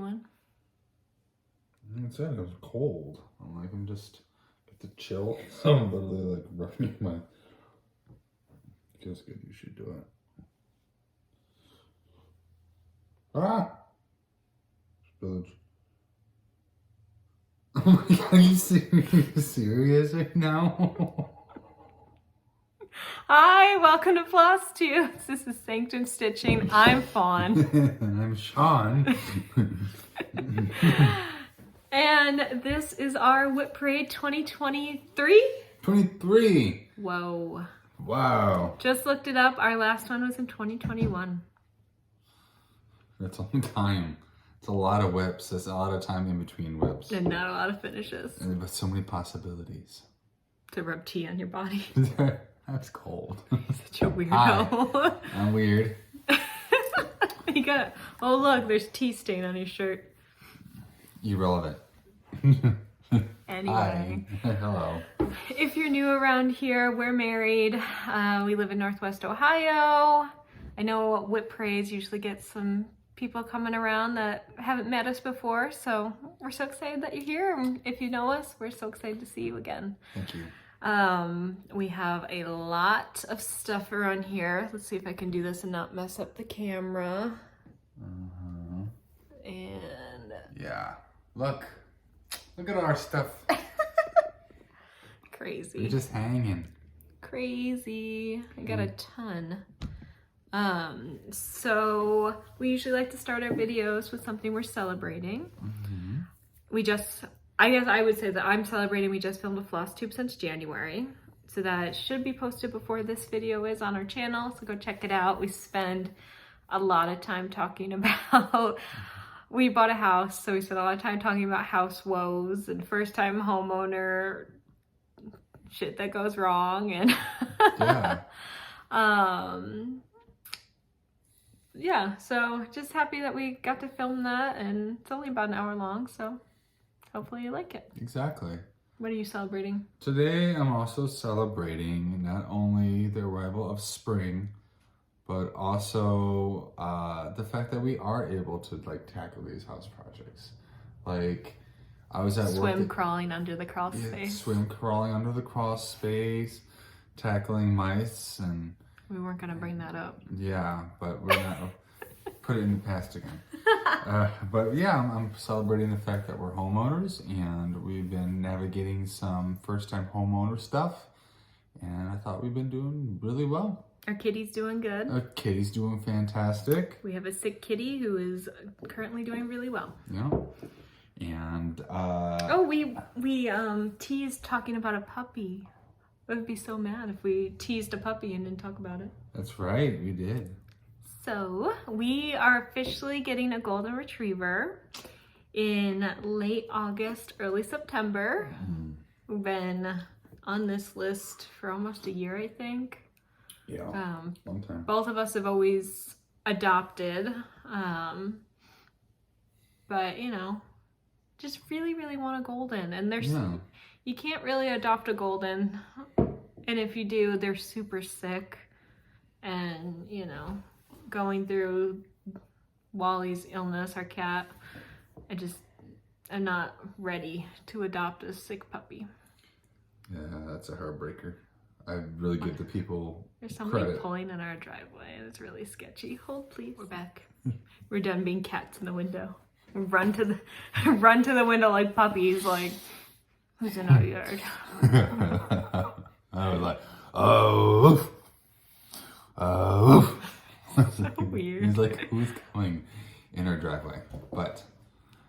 2021? It said it was cold. I'm like, I'm just get the chill. So I'm literally like rubbing my. Feels good. You should do it. Ah! Spillage. Oh my god, are you serious right now? Hi, welcome to Floss Tubes. This is Sanctum Stitching. I'm Fawn. And I'm Shawn. And this is our WIP Parade 2023. 23. Whoa. Wow. Just looked it up. Our last one was in 2021. That's a long time. It's a lot of whips. There's a lot of time in between whips. And not a lot of finishes. But so many possibilities. To rub tea on your body. That's cold. Such a weirdo. Hi. I'm weird. You got, oh look, there's tea stain on your shirt. Irrelevant. Anyway. Hi. Hello. If you're new around here, we're married. We live in Northwest Ohio. I know WIP Parades usually get some people coming around that haven't met us before, so we're so excited that you're here. And if you know us, we're so excited to see you again. Thank you. We have a lot of stuff around here. Let's see if I can do this and not mess up the camera. And yeah, look at our stuff. Crazy. We're just hanging. Crazy. I got a ton. So we usually like to start our videos with something we're celebrating. I guess I would say that I'm celebrating. We just filmed a floss tube since January. So that should be posted before this video is on our channel. So go check it out. We spend a lot of time talking about, we bought a house. So we spent a lot of time talking about house woes and first time homeowner shit that goes wrong. And Yeah. yeah, so just happy that we got to film that, and it's only about an hour long, so hopefully you like it. Exactly. What are you celebrating? Today I'm also celebrating not only the arrival of spring, but also the fact that we are able to like tackle these house projects. Like I was at work. Crawling under the crawl space. Swim crawling under the crawl space, tackling mice, and we weren't gonna bring that up. yeah, but we're not. Put it in the past again. But yeah, I'm celebrating the fact that we're homeowners and we've been navigating some first-time homeowner stuff, and I thought we've been doing really well. Our kitty's doing good. Our kitty's doing fantastic. We have a sick kitty who is currently doing really well. Yeah. And oh, we teased talking about a puppy. I would be so mad if we teased a puppy and didn't talk about it. That's right, we did. So we are officially getting a golden retriever in late August, early September. We've been on this list for almost a year, I think. Yeah, long time. Both of us have always adopted, but you know, just really, really want a golden. And there's, you can't really adopt a golden, and if you do, they're super sick, and you know, going through Wally's illness, our cat, I'm not ready to adopt a sick puppy. Yeah, that's a heartbreaker. I really give the people There's somebody credit. pulling in our driveway and it's really sketchy. Hold please. We're back. We're done being cats in the window. Run to the window like puppies, like, who's in our yard? I was like, oh. So weird. He's like, who's coming in our driveway? But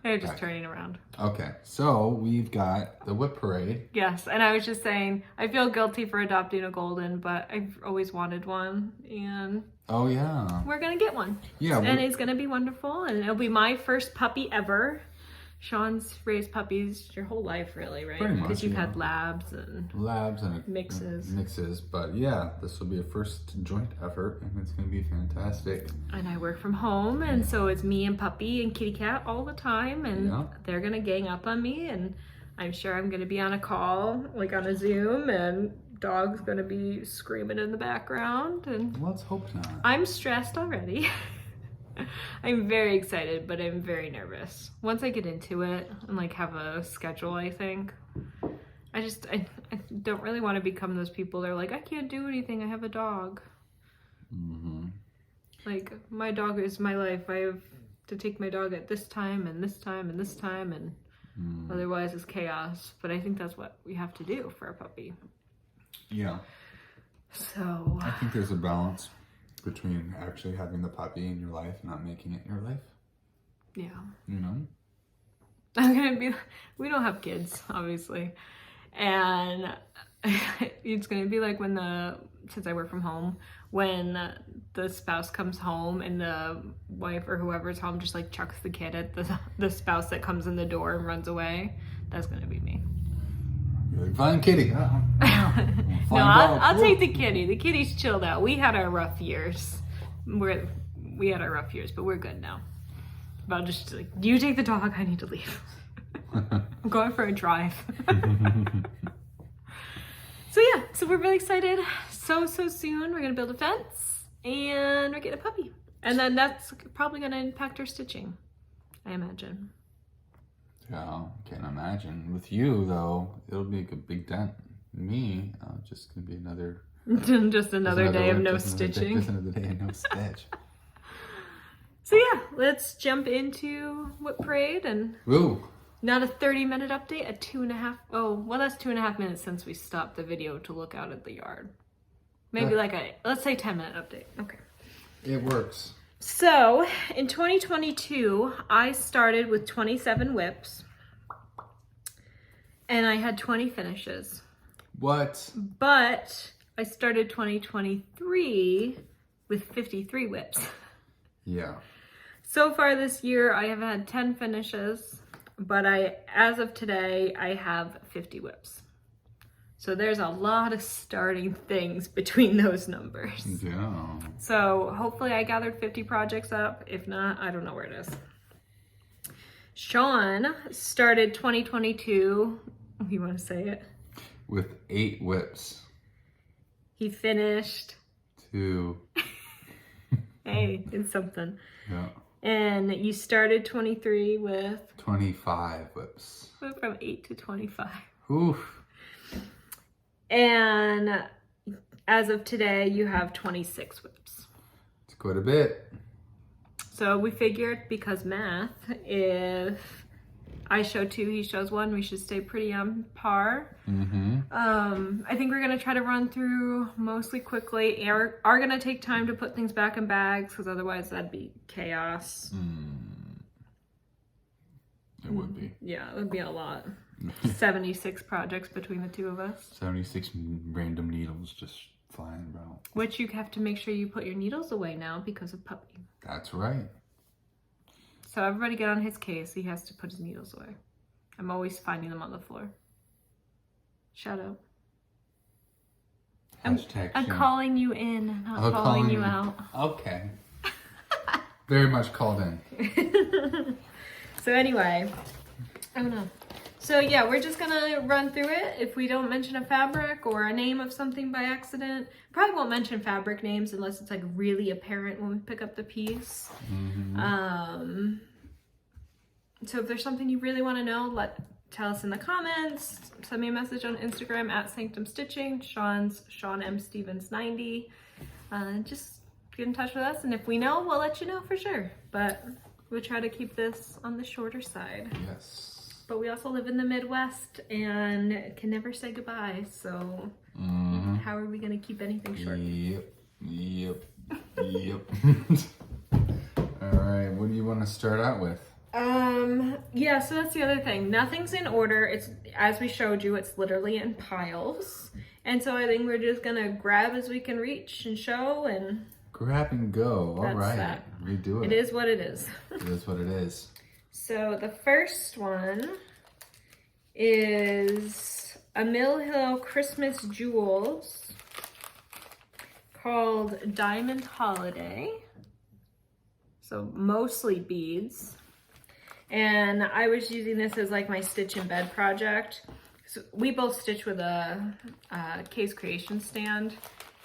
they're just turning around. Okay, so we've got the WIP Parade. Yes, and I was just saying, I feel guilty for adopting a golden, but I've always wanted one, and oh yeah, we're gonna get one. Yeah, and it's gonna be wonderful, and it'll be my first puppy ever. Sean's raised puppies your whole life, really, right? Pretty much, because you've yeah. had labs and mixes. But yeah, this will be a first joint effort, and it's gonna be fantastic. And I work from home, and so it's me and puppy and kitty cat all the time, and they're gonna gang up on me, and I'm sure I'm gonna be on a call, like on a Zoom, and dog's gonna be screaming in the background, and let's hope not. I'm stressed already. I'm very excited, but I'm very nervous. Once I get into it and like have a schedule, I think. I don't really want to become those people that are like, I can't do anything, I have a dog. Mm-hmm. Like, my dog is my life. I have to take my dog at this time and this time and this time, and otherwise it's chaos. But I think that's what we have to do for a puppy. Yeah. So I think there's a balance between actually having the puppy in your life and not making it your life. Yeah. You know? We don't have kids, obviously. And it's gonna be like since I work from home, when the spouse comes home and the wife or whoever's home just like chucks the kid at the spouse that comes in the door and runs away. That's gonna be me. You're like, fine kitty. No, I'll take the kitty. The kitty's chilled out. We had our rough years. We had our rough years, but we're good now. But I'll just like, you take the dog, I need to leave. I'm going for a drive. So we're really excited. So soon we're gonna build a fence and we're getting a puppy. And then that's probably gonna impact our stitching, I imagine. Yeah, I can't imagine. With you though, it'll be a big dent. Me, just gonna be another just another day of no stitching. Just another day of no stitch. So yeah, let's jump into WIP Parade and not a 30-minute update, a 2.5. Oh, well, that's 2.5 minutes since we stopped the video to look out at the yard. Maybe let's say 10-minute update. Okay. It works. So in 2022, I started with 27 WIPs and I had 20 finishes. What? But I started 2023 with 53 WIPs. Yeah. So far this year, I have had 10 finishes, but as of today, I have 50 WIPs. So there's a lot of starting things between those numbers. Yeah. So hopefully I gathered 50 projects up. If not, I don't know where it is. Shawn started 2022, you want to say it? With 8 WIPs. He finished 2. Hey, it's something. Yeah. And you started 23 with 25 WIPs. Went from 8 to 25. Oof. And as of today, you have 26 WIPs. It's quite a bit. So we figured, because math, if I show 2, he shows 1, we should stay pretty on par. Mm-hmm. I think we're going to try to run through mostly quickly. Are going to take time to put things back in bags, because otherwise that'd be chaos. It would be. Yeah, it would be a lot. 76 projects between the two of us. 76 random needles just flying around. Which you have to make sure you put your needles away now because of puppy. That's right. So everybody get on his case. He has to put his needles away. I'm always finding them on the floor. Shout out. I'm calling you in, not calling you out. Okay. Very much called in. So anyway, I don't know. So yeah, we're just gonna run through it. If we don't mention a fabric or a name of something by accident, probably won't mention fabric names unless it's like really apparent when we pick up the piece. Mm-hmm. So if there's something you really want to know, tell us in the comments. Send me a message on Instagram at Sanctum Stitching. Shawn's Shawn M Stevens 90. Just get in touch with us, and if we know, we'll let you know for sure. But we'll try to keep this on the shorter side. Yes. But we also live in the Midwest and can never say goodbye, so how are we going to keep anything short? Yep. All right, what do you want to start out with? Yeah, so that's the other thing. Nothing's in order. It's, as we showed you, it's literally in piles. And so I think we're just going to grab as we can reach and show and... Grab and go. All right. That. We do it. It is what it is. It is what it is. So the first one is a Mill Hill Christmas Jewels called Diamond Holiday. So mostly beads. And I was using this as like my stitch in bed project. So we both stitch with a case creation stand.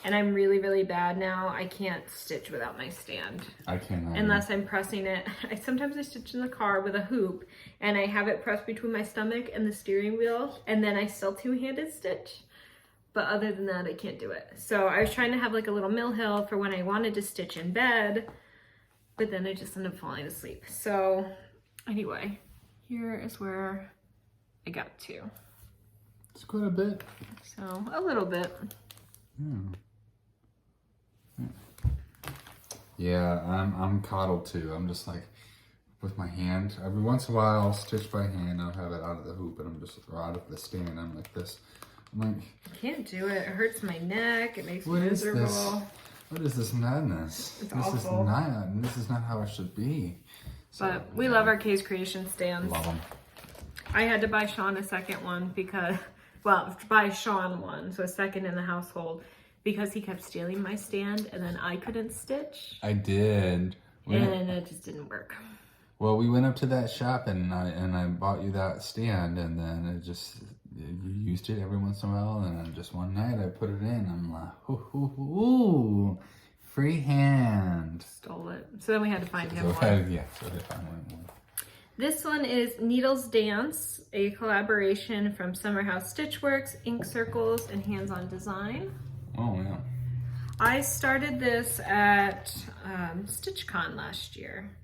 And I'm really, really bad now. I can't stitch without my stand. I cannot. Unless I'm pressing it. Sometimes I stitch in the car with a hoop and I have it pressed between my stomach and the steering wheel, and then I still two-handed stitch. But other than that, I can't do it. So I was trying to have like a little mill hill for when I wanted to stitch in bed, but then I just ended up falling asleep. So anyway, here is where I got to. It's quite a bit. So a little bit. Yeah, I'm coddled too. I'm just like with my hand. Every once in a while, I'll stitch by hand. I'll have it out of the hoop, and I'm just or out of the stand. I'm like this. I'm like, I can't do it. It hurts my neck. It makes me what is miserable. this? What is this madness? It's this awful. This is not how it should be. So, But we love our K's Creation stands. Love them. I had to buy Shawn a second one because, well, buy Shawn one, so a second in the household, because he kept stealing my stand and then I couldn't stitch. I did. And it just didn't work. Well, we went up to that shop and I bought you that stand, and then it just, you used it every once in a while, and then just one night I put it in. I'm like, ooh, free hand. Stole it. So then we had to find him one. So I had to find one. This one is Needles Dance, a collaboration from Summer House Stitchworks, Ink Circles, and Hands On Design. Oh, yeah. I started this at StitchCon last year.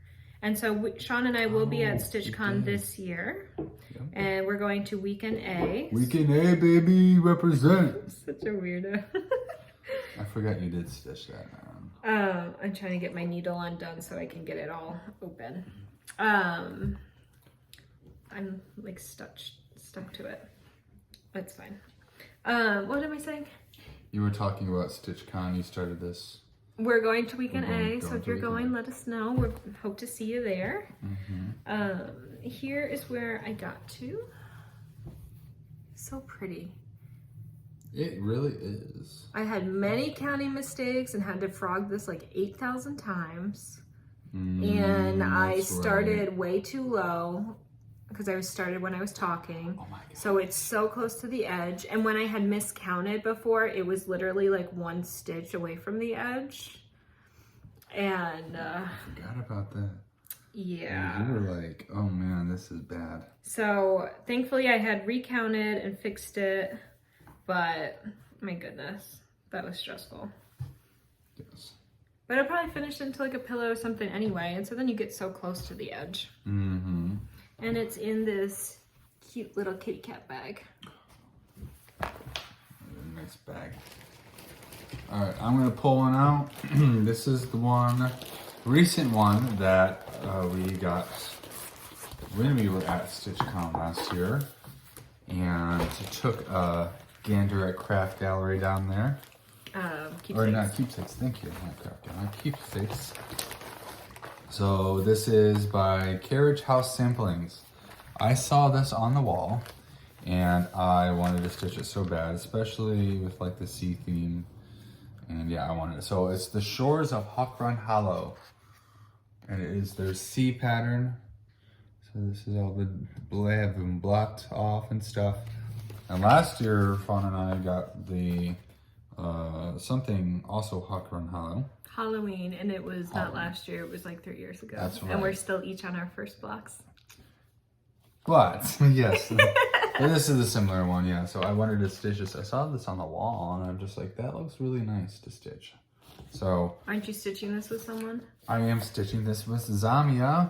And so Shawn and I will be at StitchCon this year. Yep. And we're going to Weekend A. Weekend A, baby, represent. Such a weirdo. I forgot you did stitch that. I'm trying to get my needle undone so I can get it all open. I'm like stuck to it. That's fine. What am I saying? You were talking about StitchCon. You started this. We're going to Weekend A, so if you're going, let us know. We hope to see you there. Mm-hmm. Here is where I got to. So pretty. It really is. I had many counting mistakes and had to frog this like 8,000 times. And I started way too low because I started when I was talking. Oh my God. So it's so close to the edge. And when I had miscounted before, it was literally like one stitch away from the edge. And I forgot about that. Yeah. You were like, oh man, this is bad. So thankfully I had recounted and fixed it, but my goodness, that was stressful. Yes. But I probably finished into like a pillow or something anyway, and so then you get so close to the edge. Mm-hmm. And it's in this cute little kitty cat bag. Nice bag. All right, I'm gonna pull one out. This is the recent one that we got when we were at StitchCon last year, and took a gander at Craft Gallery down there. Keepsakes. Or not Keepsakes, thank you. Not Craft Gallery, Keepsakes. So this is by Carriage House Samplings. I saw this on the wall and I wanted to stitch it so bad, especially with like the sea theme. And yeah, I wanted it. So it's the Shores of Hawk Run Hollow. And it is their sea pattern. So this is all the blab and blocked off and stuff. And last year, Fawn and I got the something also Hawk Run Hollow. Halloween, and it was not last year, it was like 3 years ago. That's right. And we're still each on our first blocks. But, yes. But this is a similar one, yeah. So I wanted to stitch this. I saw this on the wall, and I'm just like, that looks really nice to stitch. So. Aren't you stitching this with someone? I am stitching this with Zamia,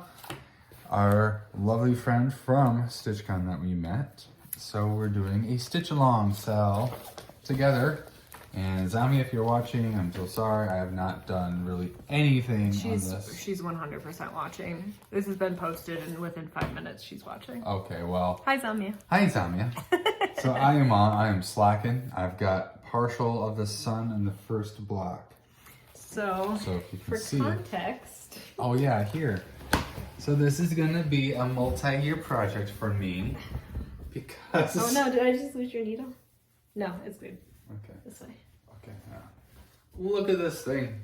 our lovely friend from StitchCon that we met. So we're doing a stitch-along sell together. And Zami, if you're watching, I'm so sorry. I have not done really anything on this. She's 100% watching. This has been posted, and within 5 minutes, she's watching. Okay, well. Hi, Zamia. Hi, Zamia. So I am slacking. I've got partial of the sun in the first block. So if you can see. For context. Oh, yeah, here. So this is going to be a multi-year project for me. Because. Oh, no, did I just lose your needle? No, it's good. Okay. This way. Okay. Yeah. Look at this thing.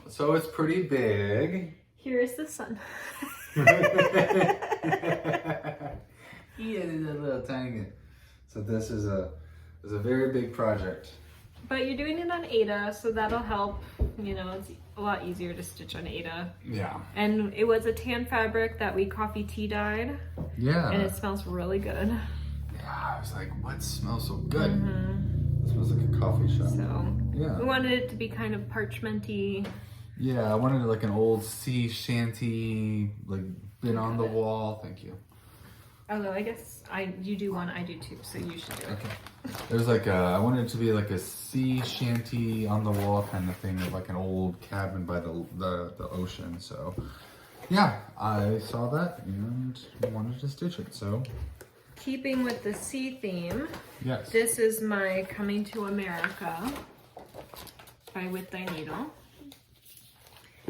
So it's pretty big. Here is the sun. Yeah, it's a little tiny. So this is a very big project. But you're doing it on Aida, so that'll help. You know, it's a lot easier to stitch on Aida. Yeah. And it was a tan fabric that we coffee tea dyed. Yeah. And it smells really good. Yeah, I was like, what smells so good? Mm-hmm. It smells like a coffee shop. So, yeah. We wanted it to be kind of parchmenty. Yeah, I wanted like an old sea shanty, like been on the wall. Thank you. Although I guess you do one, I do too, so you should do it. Okay. There's like I wanted it to be like a sea shanty on the wall kind of thing, of like an old cabin by the ocean. So yeah, I saw that and wanted to stitch it. So keeping with the sea theme, yes, this is my Coming to America by With Thy Needle.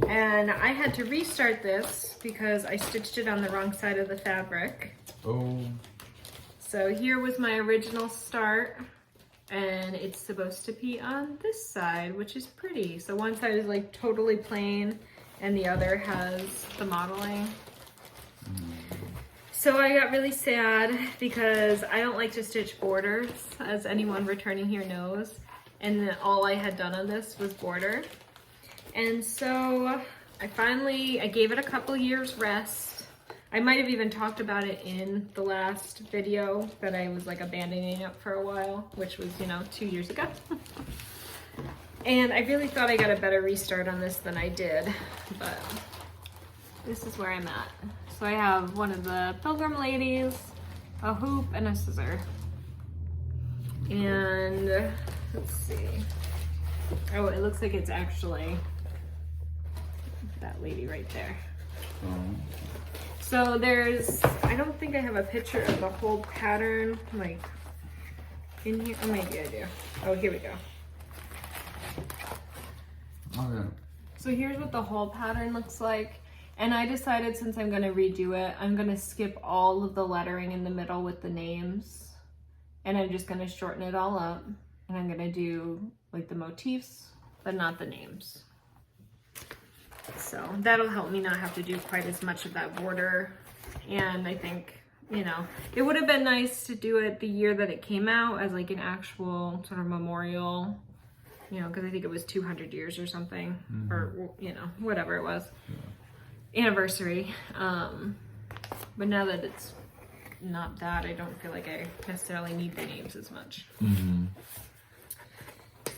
And I had to restart this because I stitched it on the wrong side of the fabric. Oh. So here was my original start, and it's supposed to be on this side, which is pretty. So one side is like totally plain, and the other has the modeling. So I got really sad because I don't like to stitch borders, as anyone returning here knows. And all I had done on this was border. And so I gave it a couple years rest. I might have even talked about it in the last video that I was like abandoning it for a while, which was, 2 years ago. And I really thought I got a better restart on this than I did, but this is where I'm at. So I have one of the Pilgrim ladies, a hoop, and a scissor. And let's see. Oh, it looks like it's actually that lady right there. So I don't think I have a picture of the whole pattern, like, in here. Oh, maybe I do. Oh, here we go. Oh, yeah. So here's what the whole pattern looks like. And I decided, since I'm going to redo it, I'm going to skip all of the lettering in the middle with the names. And I'm just going to shorten it all up. And I'm going to do, like, the motifs, but not the names. So that'll help me not have to do quite as much of that border. And I think, it would have been nice to do it the year that it came out as like an actual sort of memorial, because I think it was 200 years or something, or, whatever it was, anniversary. But now that it's not that, I don't feel like I necessarily need the names as much. Mm-hmm.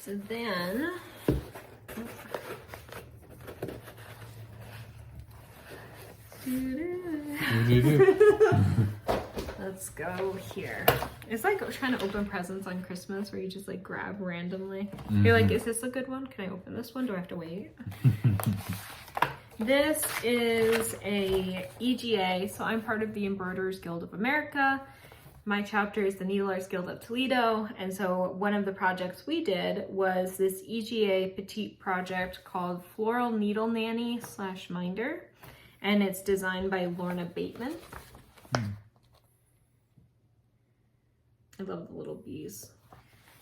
So then, let's go here. It's like trying to open presents on Christmas where you just like grab randomly. You're like, is this a good one? Can I open this one? Do I have to wait? This is a EGA, so I'm part of the Embroiderers Guild of America. My chapter is the Needle Arts Guild of Toledo, and so one of the projects we did was this EGA petite project called Floral Needle Nanny / Minder, and it's designed by Lorna Bateman. I love the little bees.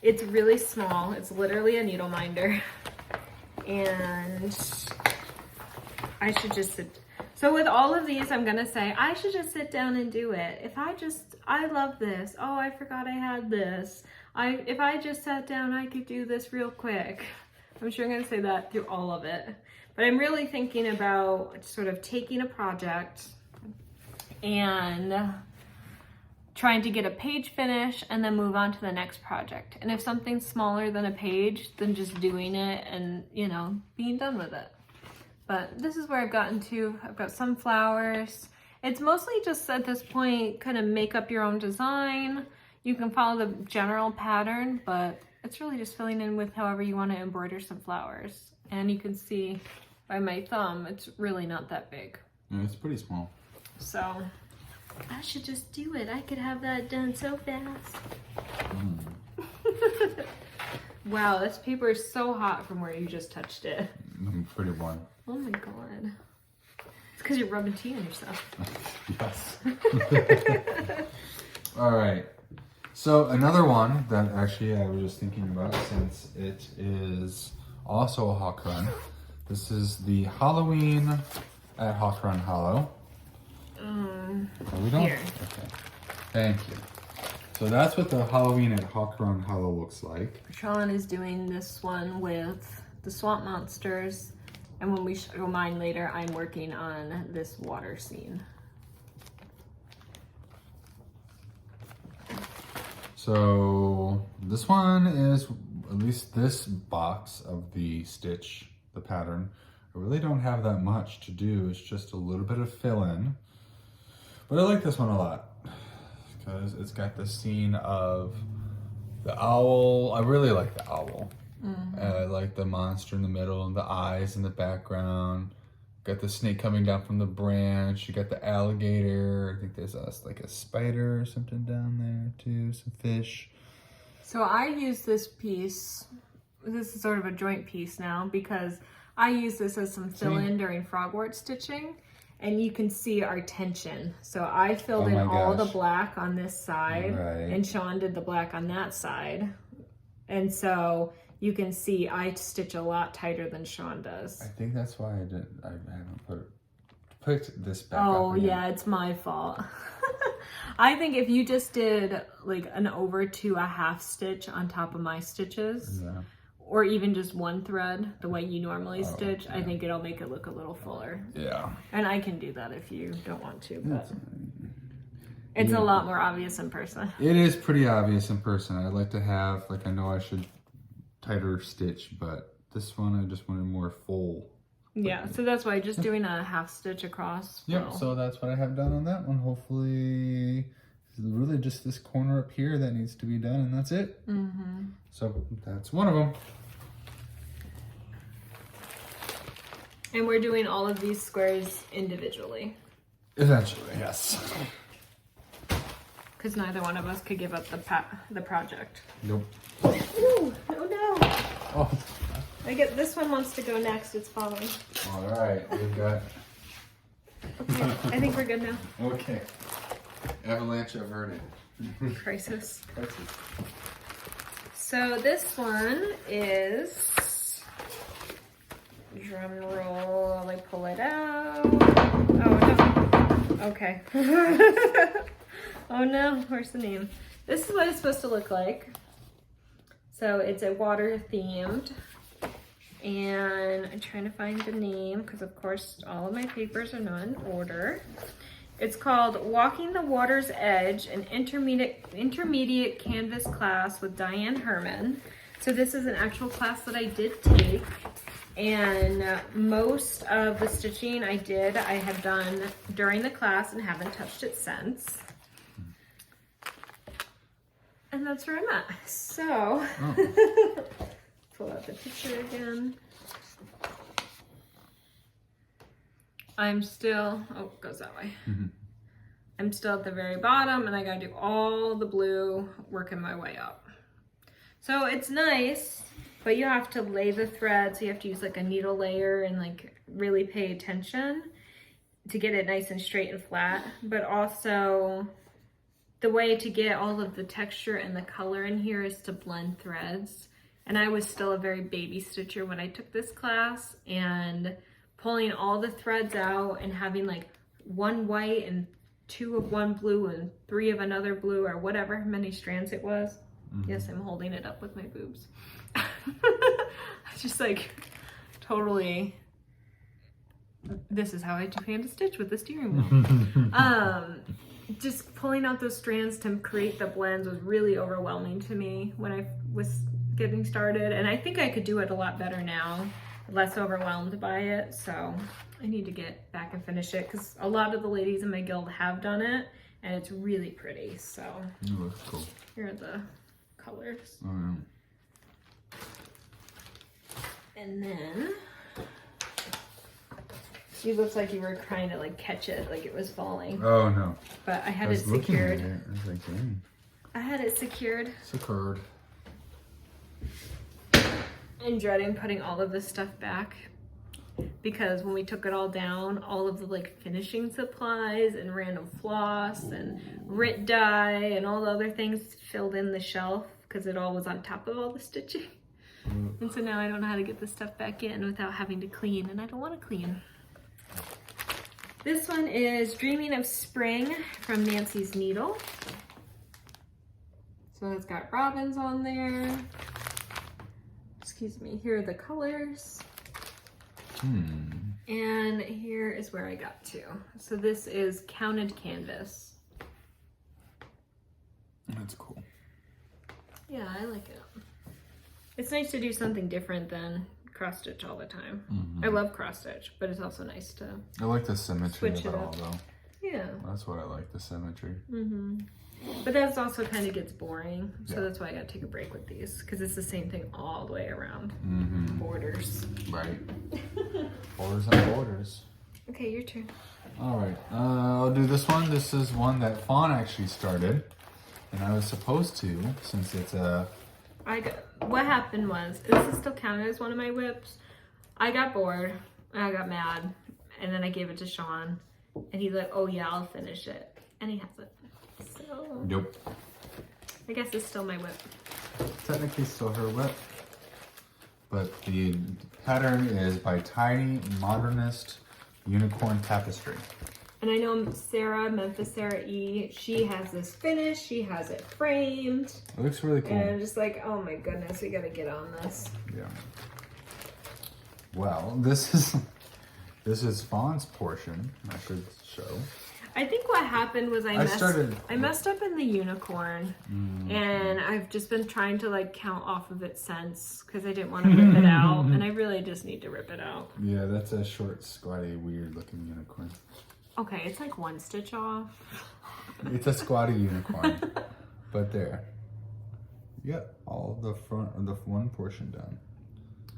It's really small. It's literally a needle minder, and I should just sit. So with all of these, I'm gonna say I should just sit down and do it. I love this. Oh, I forgot I had this. If I just sat down, I could do this real quick. I'm sure I'm gonna say that through all of it. But I'm really thinking about sort of taking a project and trying to get a page finish and then move on to the next project. And if something's smaller than a page, then just doing it and, being done with it. But this is where I've gotten to. I've got some flowers. It's mostly just at this point, kind of make up your own design. You can follow the general pattern, but it's really just filling in with however you want to embroider some flowers. And you can see by my thumb, it's really not that big. Yeah, it's pretty small. So I should just do it. I could have that done so fast. Wow, this paper is so hot from where you just touched it. I'm pretty warm. Oh my god. It's because you're rubbing tea on yourself. Yes. All right. So another one that actually I was just thinking about, since it is also a Hawk Run. This is the Halloween at Hawk Run Hollow. Oh, we don't? Here. Okay. Thank you. So that's what the Halloween at Hawk Run Hollow looks like. Shawn is doing this one with the swamp monsters, and when we show mine later, I'm working on this water scene. So this one is, at least this box of the stitch, the pattern, I really don't have that much to do. It's just a little bit of fill-in. But I like this one a lot because it's got the scene of the owl. I really like the owl. I like the monster in the middle and the eyes in the background. Got the snake coming down from the branch. You got the alligator. I think there's like a spider or something down there too. Some fish. So I use this piece. This is sort of a joint piece now because I use this as some fill-in during frogwort stitching. And you can see our tension. So I filled in all the black on this side, and Shawn did the black on that side. And so you can see I stitch a lot tighter than Shawn does. I think that's why I haven't put this back up again. Yeah, Oh, it's my fault. I think if you just did like an over to a half stitch on top of my stitches, or even just one thread, the way you normally stitch, I think it'll make it look a little fuller. Yeah. And I can do that if you don't want to, but it's a lot more obvious in person. It is pretty obvious in person. I'd like to have, like, I know I should tighter stitch, but this one I just wanted more full. Yeah, so that's why just doing a half stitch across. Yep, so that's what I have done on that one. Hopefully, it's really just this corner up here that needs to be done, and that's it. So that's one of them. And we're doing all of these squares individually. Eventually, yes. Because neither one of us could give up the project. Nope. Ooh, oh no. Oh. This one wants to go next, it's falling. All right, we've got... Okay, I think we're good now. Okay. Avalanche averted. Crisis. So this one is... Drum roll, I'll like pull it out. Oh no. Okay. Oh no, where's the name? This is what it's supposed to look like. So it's a water themed. And I'm trying to find the name because of course all of my papers are not in order. It's called Walking the Water's Edge, an intermediate canvas class with Diane Herman. So this is an actual class that I did take. And most of the stitching I have done during the class and haven't touched it since. And that's where I'm at. So, pull out the picture again. I'm still, it goes that way. I'm still at the very bottom and I gotta do all the blue, working my way up. So it's nice. But you have to lay the thread, so you have to use like a needle layer and like really pay attention to get it nice and straight and flat. But also the way to get all of the texture and the color in here is to blend threads. And I was still a very baby stitcher when I took this class, and pulling all the threads out and having like one white and 2 of one blue and 3 of another blue, or whatever many strands it was. Yes, I'm holding it up with my boobs. I just like totally, this is how I Japan to stitch with the steering wheel. Just pulling out those strands to create the blends was really overwhelming to me when I was getting started, and I think I could do it a lot better now, less overwhelmed by it. So I need to get back and finish it because a lot of the ladies in my guild have done it and it's really pretty. So it looks cool. Here are the colors. Oh, yeah. And then you looked like you were trying to like catch it, like it was falling. Oh no. But I had it secured. I was like, dang. I had it secured. Secured. I'm dreading putting all of this stuff back because when we took it all down, all of the like finishing supplies and random floss and RIT dye and all the other things filled in the shelf because it all was on top of all the stitching. And so now I don't know how to get this stuff back in without having to clean, and I don't want to clean. This one is Dreaming of Spring from Nancy's Needle. So it's got robins on there. Excuse me, here are the colors. And here is where I got to. So this is counted canvas. That's cool. Yeah, I like it. It's nice to do something different than cross stitch all the time. I love cross stitch, but it's also nice to I like the symmetry of switch it it all up. though. Yeah. That's what I like, the symmetry. But that's also kind of gets boring. So Yeah. that's why I gotta take a break with these, because it's the same thing all the way around. Borders. Right. Borders on borders. Okay, your turn. All right, I'll do this one. This is one that Fawn actually started, and I was supposed to, since it's a... What happened was, this is still counted as one of my WIPs. I got bored, and I got mad, and then I gave it to Shawn, and he's like, oh yeah, I'll finish it. And he hasn't. So, Nope. I guess it's still my WIP. Technically still her WIP, but the pattern is by Tiny Modernist Unicorn Tapestry. And I know Sarah, Memphis Sarah E, she has this finished, she has it framed. It looks really cool. And I'm just like, oh my goodness, we gotta get on this. Yeah. Well, this is Fawn's portion. I should show. I think what happened was I messed up in the unicorn, and I've just been trying to like count off of it since, because I didn't want to rip it out, and I really just need to rip it out. Yeah, that's a short, squatty, weird looking unicorn. Okay, it's like one stitch off. It's a squatty unicorn, but there. You got all the front of the one portion done.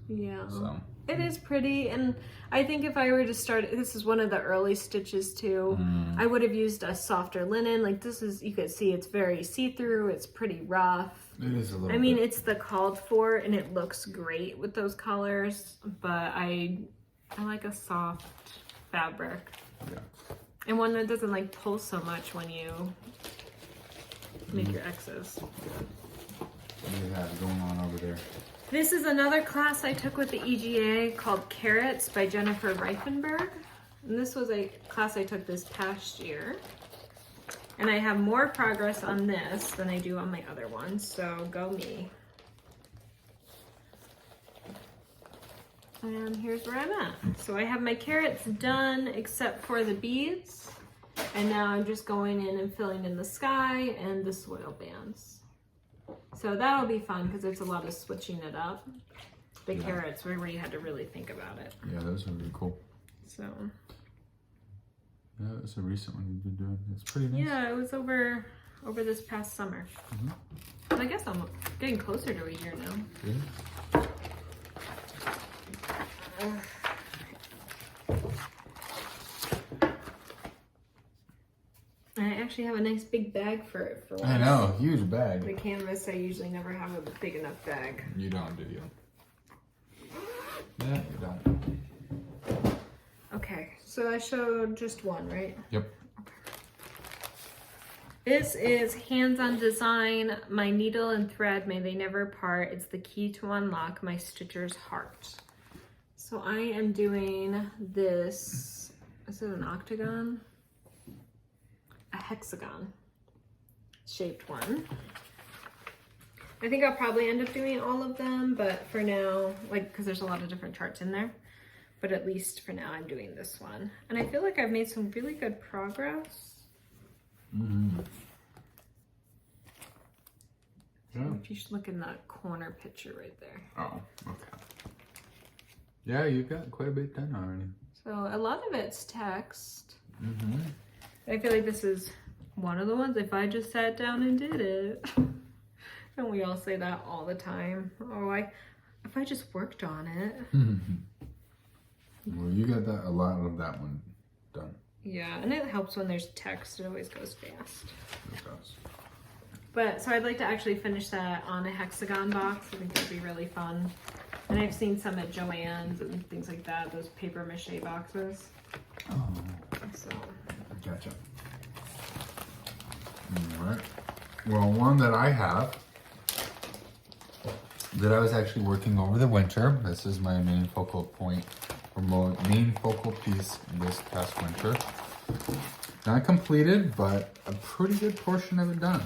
Yeah. So. It is pretty, and I think if I were to start, this is one of the early stitches too, I would have used a softer linen. Like this is, you could see it's very see-through, it's pretty rough. It is a little I mean, bit. it's the called for, and it looks great with those colors, but I like a soft fabric. Yeah. And one that doesn't like pull so much when you make your X's. What do you have going on over there? This is another class I took with the EGA called Carrots by Jennifer Reifenberg. And this was a class I took this past year. And I have more progress on this than I do on my other one, so go me. And here's where I'm at. So I have my carrots done except for the beads. And now I'm just going in and filling in the sky and the soil bands. So that'll be fun because there's a lot of switching it up. The carrots were where you had to really think about it. Yeah, those are really cool. So. Yeah, it's a recent one you've been doing. It's pretty nice. Yeah, it was over this past summer. But I guess I'm getting closer to a year now. Good. And I actually have a nice big bag for it for once. I know, huge bag. The canvas, I usually never have a big enough bag. You don't, do you? Yeah, you don't. Okay, so I showed just one, right? Yep. This is Hands-on Design. My needle and thread, may they never part. It's the key to unlock my stitcher's heart. So I am doing this, is it an octagon? A hexagon shaped one. I think I'll probably end up doing all of them, but for now, like, because there's a lot of different charts in there, but at least for now I'm doing this one. And I feel like I've made some really good progress. Yeah. If you should look in that corner picture right there. Oh, okay. Yeah, you've got quite a bit done already. So a lot of it's text. I feel like this is one of the ones, if I just sat down and did it. Don't we all say that all the time? Oh, if I just worked on it. Well, you got a lot of that one done. Yeah, and it helps when there's text. It always goes fast. It does. But, so I'd like to actually finish that on a hexagon box. I think that'd be really fun. And I've seen some at Joann's and things like that, those paper mache boxes. Oh. So. Gotcha. All right. Well, one that I have that I was actually working over the winter. This is my main focal point, or main focal piece this past winter. Not completed, but a pretty good portion of it done.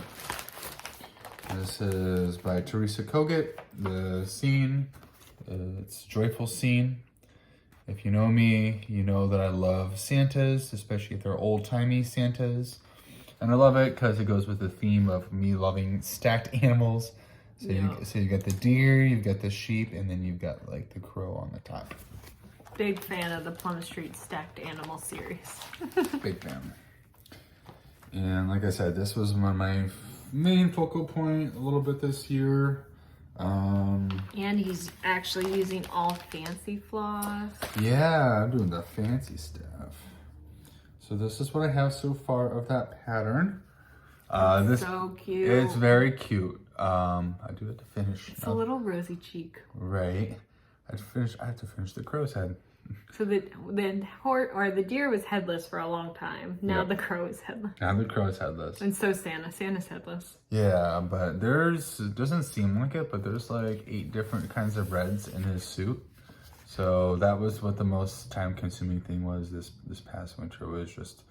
This is by Teresa Kogut. The scene, it's Joyful Scene. If you know me, you know that I love Santas, especially if they're old-timey Santas. And I love it because it goes with the theme of me loving stacked animals. So, you got the deer, you've got the sheep, and then you've got like the crow on the top. Big fan of the Plum Street Stacked Animal series. Big fan. And like I said, this was my main focal point a little bit this year. And he's actually using all fancy floss. Yeah, I'm doing the fancy stuff. So this is what I have so far of that pattern. This so cute. It's very cute. I do have to finish. It's a little rosy cheek. Right. I have to finish the crow's head. So the deer was headless for a long time. Now the crow is headless. Now the crow is headless. And so Santa's headless. Yeah, but it doesn't seem like it, but there's like 8 different kinds of reds in his suit. So that was what the most time consuming thing was this past winter, was just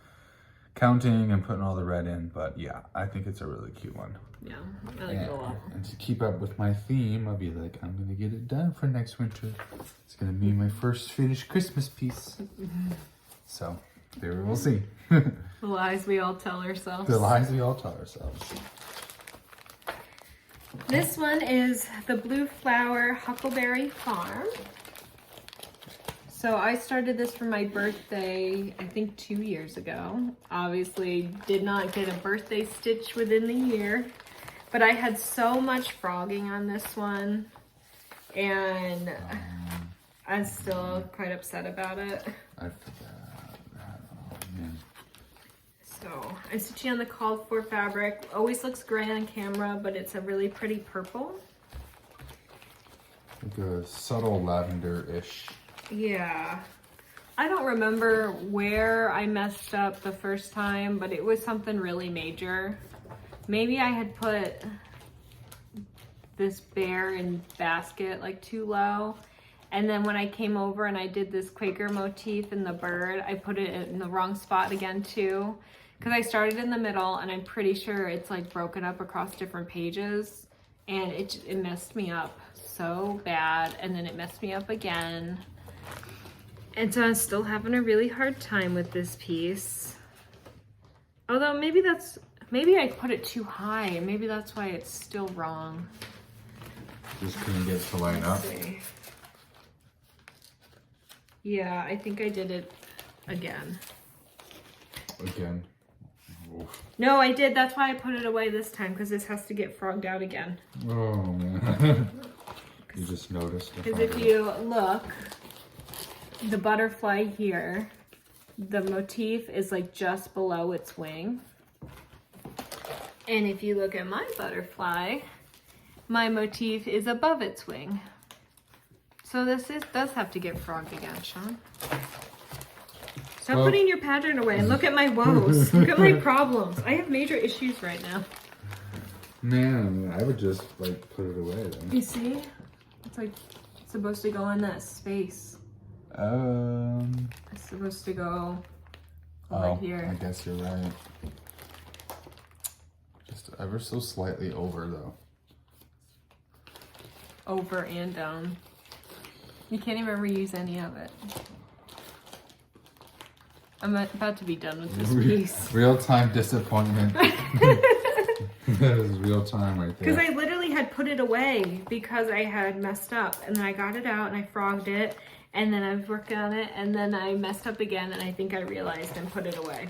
counting and putting all the red in. But yeah, I think it's a really cute one. Yeah, I like it a lot. And to keep up with my theme, I'll be like, I'm gonna get it done for next winter. It's gonna be my first finished Christmas piece. So there we'll see. The lies we all tell ourselves. The lies we all tell ourselves. This one is the Blue Flower Huckleberry Farm. So I started this for my birthday, I think 2 years ago. Obviously did not get a birthday stitch within the year, but I had so much frogging on this one, and I'm still quite upset about it. I forgot that. Oh, man. So I'm stitching on the called for fabric. Always looks gray on camera, but it's a really pretty purple. Like a subtle lavender-ish. Yeah. I don't remember where I messed up the first time, but it was something really major. Maybe I had put this bear in basket like too low. And then when I came over and I did this Quaker motif in the bird, I put it in the wrong spot again too. Because I started in the middle and I'm pretty sure it's like broken up across different pages. And it messed me up so bad. And then it messed me up again. And so I'm still having a really hard time with this piece. Although maybe I put it too high. Maybe that's why it's still wrong. Just couldn't get it to line up. Yeah, I think I did it again. Again. Oof. No, I did. That's why I put it away this time, because this has to get frogged out again. Oh, man. You just noticed. Because if you look, the butterfly here, the motif is like just below its wing. And if you look at my butterfly, my motif is above its wing. So this does have to get frogged again, Shawn. Stop putting your pattern away and look at my woes. Look at my problems. I have major issues right now. Man, I would just like put it away then. You see? It's like supposed to go in that space. It's supposed to go right here. I guess you're right. Just ever so slightly over though. Over and down. You can't even reuse any of it. I'm about to be done with this piece. Real-time disappointment. That is real time right there. Because I literally had put it away because I had messed up. And then I got it out and I frogged it. And then I was working on it. And then I messed up again. And I think I realized and put it away.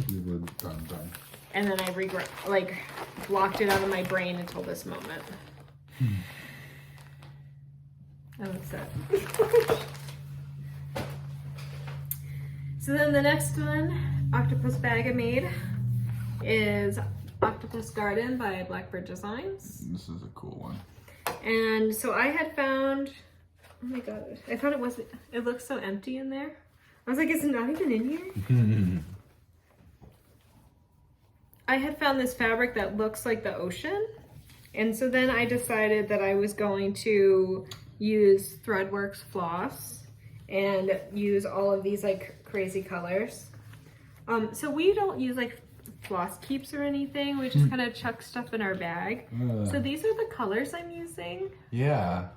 You were done. And then I blocked it out of my brain until this moment. I'm upset. So then the next one, Octopus Bag I made, is Octopus Garden by Blackbird Designs. This is a cool one. And so I had found, oh my god, I thought it looked so empty in there. I was like, is it not even in here? I had found this fabric that looks like the ocean. And so then I decided that I was going to use Threadworks floss and use all of these like crazy colors. So we don't use like floss keeps or anything. We just kind of chuck stuff in our bag. So these are the colors I'm using. Yeah.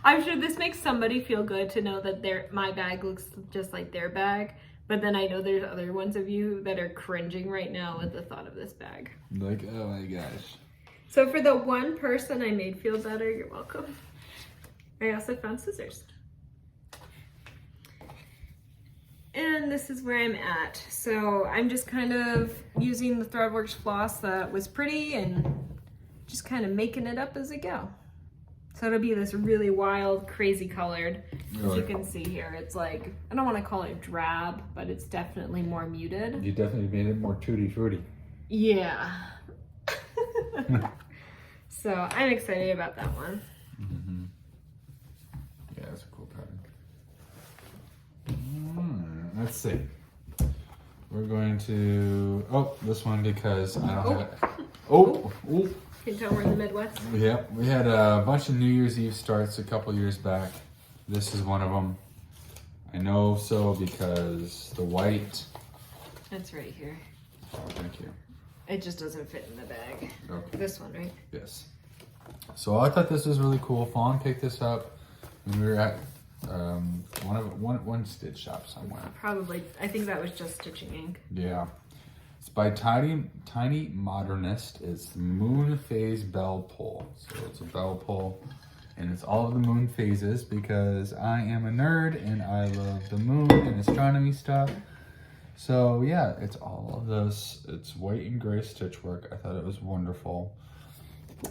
I'm sure this makes somebody feel good to know that my bag looks just like their bag. But then I know there's other ones of you that are cringing right now at the thought of this bag. Like, oh my gosh. So for the one person I made feel better, you're welcome. I also found scissors. And this is where I'm at. So I'm just kind of using the Threadworks floss that was pretty and just kind of making it up as I go. So it'll be this really wild, crazy colored. As you can see here, it's like, I don't want to call it drab, but it's definitely more muted. You definitely made it more tutti frutti. Yeah. So I'm excited about that one. Mm-hmm. Yeah, it's a cool pattern. Let's see. We're going to, this one because I don't have it. You can tell we're in the Midwest. Yeah, we had a bunch of New Year's Eve starts a couple years back. This is one of them. I know so because the white. It's right here. Oh, thank you. It just doesn't fit in the bag. Okay. This one, right? Yes. So I thought this was really cool. Fawn picked this up when we were at one stitch shop somewhere. Probably. I think that was just stitching ink. Yeah. It's by Tiny Modernist. It's Moon Phase Bell Pull. So it's a bell pull, and it's all of the moon phases because I am a nerd and I love the moon and astronomy stuff. So yeah, it's all of this. It's white and gray stitch work. I thought it was wonderful.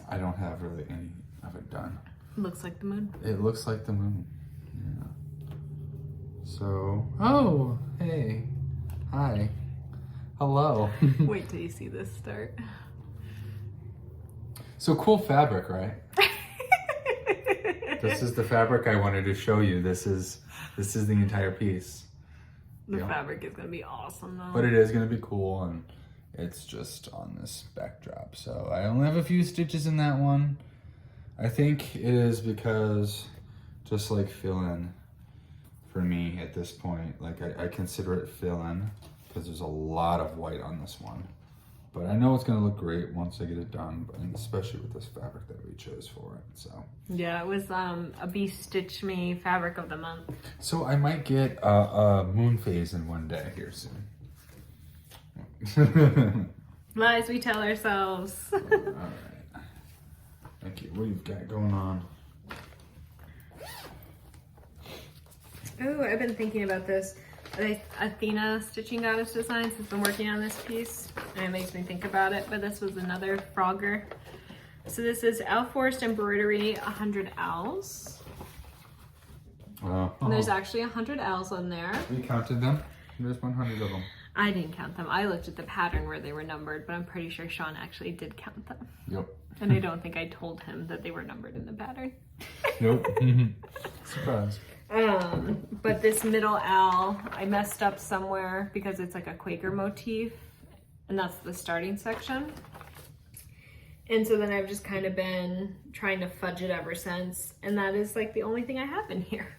I don't have really any of it done. Looks like the moon. It looks like the moon. Yeah. So, oh, hey, hi. Hello. Wait till you see this start. So cool fabric, right? This is the fabric I wanted to show you. This is the entire piece. The fabric is gonna be awesome though. But it is gonna be cool, and it's just on this backdrop. So I only have a few stitches in that one. I think it is because just like fill in for me at this point. Like I consider it fill in, because there's a lot of white on this one. But I know it's gonna look great once I get it done, and especially with this fabric that we chose for it, so. Yeah, it was a Bee Stitch Me fabric of the month. So I might get a moon phase in one day here soon. Lies we tell ourselves. All right. Thank you. What do you got going on? Oh, I've been thinking about this. Athena Stitching Goddess Designs has been working on this piece, and it makes me think about it, but this was another Frogger. So this is Owl Forest Embroidery 100 owls. And there's actually 100 owls on there. We counted them. There's 100 of them. I didn't count them. I looked at the pattern where they were numbered, but I'm pretty sure Shawn actually did count them. Yep. And I don't think I told him that they were numbered in the pattern. Nope. Surprise. But this middle owl, I messed up somewhere because it's like a Quaker motif, and that's the starting section. And so then I've just kind of been trying to fudge it ever since, and that is like the only thing I have in here.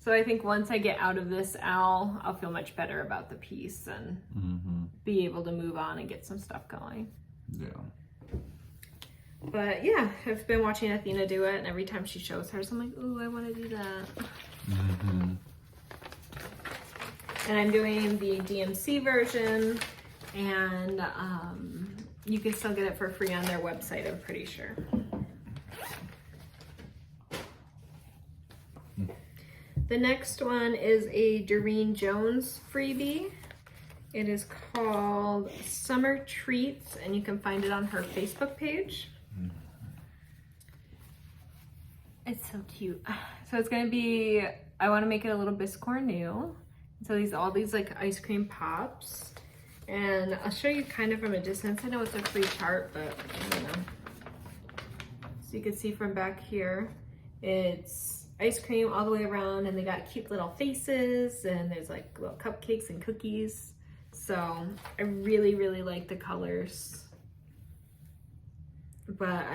So I think once I get out of this owl, I'll feel much better about the piece and be able to move on and get some stuff going. Yeah. But yeah, I've been watching Athena do it, and every time she shows hers, I'm like, ooh, I want to do that. And I'm doing the DMC version, and you can still get it for free on their website, I'm pretty sure. The next one is a Doreen Jones freebie. It is called Summer Treats, and you can find it on her Facebook page. It's so cute. So it's gonna be, I wanna make it a little biscorn new. So all these like ice cream pops. And I'll show you kind of from a distance. I know it's a free chart, but I don't know. So you can see from back here, it's ice cream all the way around, and they got cute little faces, and there's like little cupcakes and cookies. So I really, really like the colors. But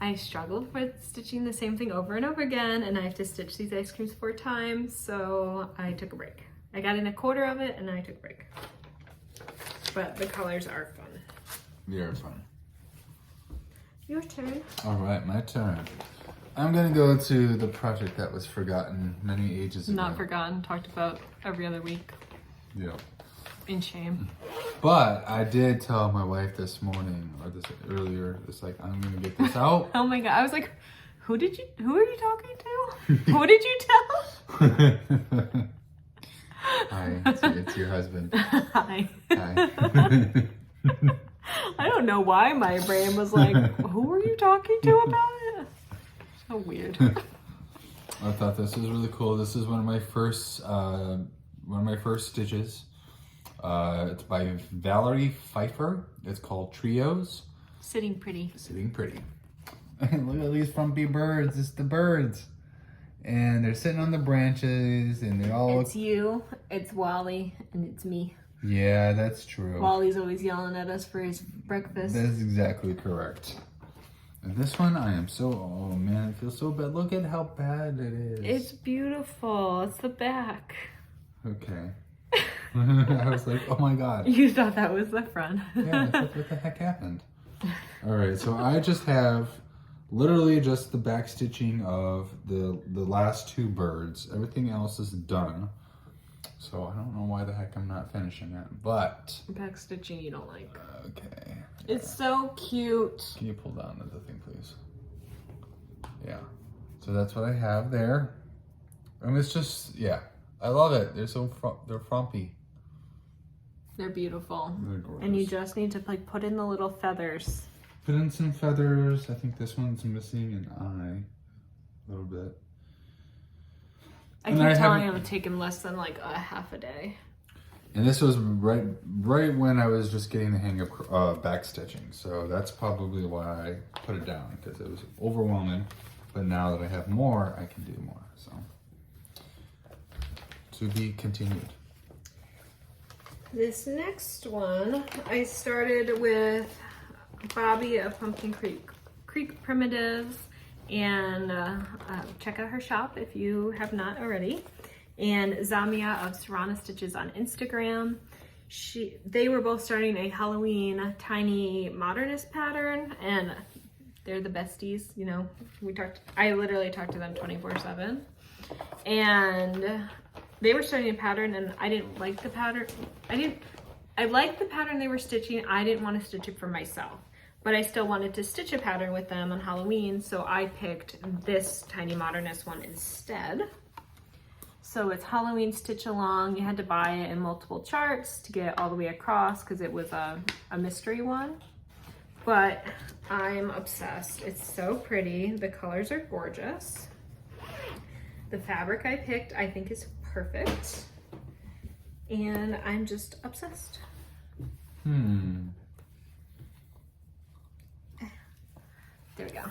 I struggled with stitching the same thing over and over again, and I have to stitch these ice creams 4 times, so I took a break. I got in a quarter of it, and then I took a break. but the colors are fun. Very fun. Your turn. All right, my turn. I'm gonna go to the project that was forgotten many ages ago. Not forgotten, talked about every other week. Yeah. In shame. But I did tell my wife this morning, or this earlier, it's like, I'm gonna get this out. Oh my god, I was like, who are you talking to? Who did you tell? Hi, it's your husband. Hi. Hi. I don't know why my brain was like, who were you talking to about it? So weird. I thought this was really cool. This is one of my first stitches. It's by Valerie Pfeiffer. It's called Trios. Sitting Pretty. Sitting Pretty. Look at these frumpy birds. It's the birds. And they're sitting on the branches and they all It's you, it's Wally, and it's me. Yeah, that's true. Wally's always yelling at us for his breakfast. That's exactly correct. And this one, oh man, it feels so bad. Look at how bad it is. It's beautiful. It's the back. Okay. I was like, oh my god. You thought that was the front. Yeah, what the heck happened? All right, so I just have literally just the back stitching of the last two birds. Everything else is done. So I don't know why the heck I'm not finishing it, but... Back stitching you don't like. Okay. It's so cute. Can you pull down the thing, please? Yeah. So that's what I have there. And it's just, yeah. I love it. They're frumpy. They're beautiful. They're gorgeous. And you just need to like put in the little feathers. Put in some feathers. I think this one's missing an eye. A little bit. I keep telling him it's taken less than like a half a day. And this was right when I was just getting the hang of back stitching. So that's probably why I put it down, because it was overwhelming. But now that I have more, I can do more. So to be continued. This next one, I started with Bobby of Pumpkin Creek Primitives, and check out her shop if you have not already. And Zamia of Serrana Stitches on Instagram. They were both starting a Halloween tiny modernist pattern, and they're the besties, you know. I literally talked to them 24/7. And they were starting a pattern and I didn't like the pattern. I liked the pattern they were stitching. I didn't want to stitch it for myself, but I still wanted to stitch a pattern with them on Halloween. So I picked this tiny modernist one instead. So it's Halloween stitch along. You had to buy it in multiple charts to get all the way across because it was a mystery one. But I'm obsessed. It's so pretty. The colors are gorgeous. The fabric I picked, I think, is perfect. And I'm just obsessed. There we go.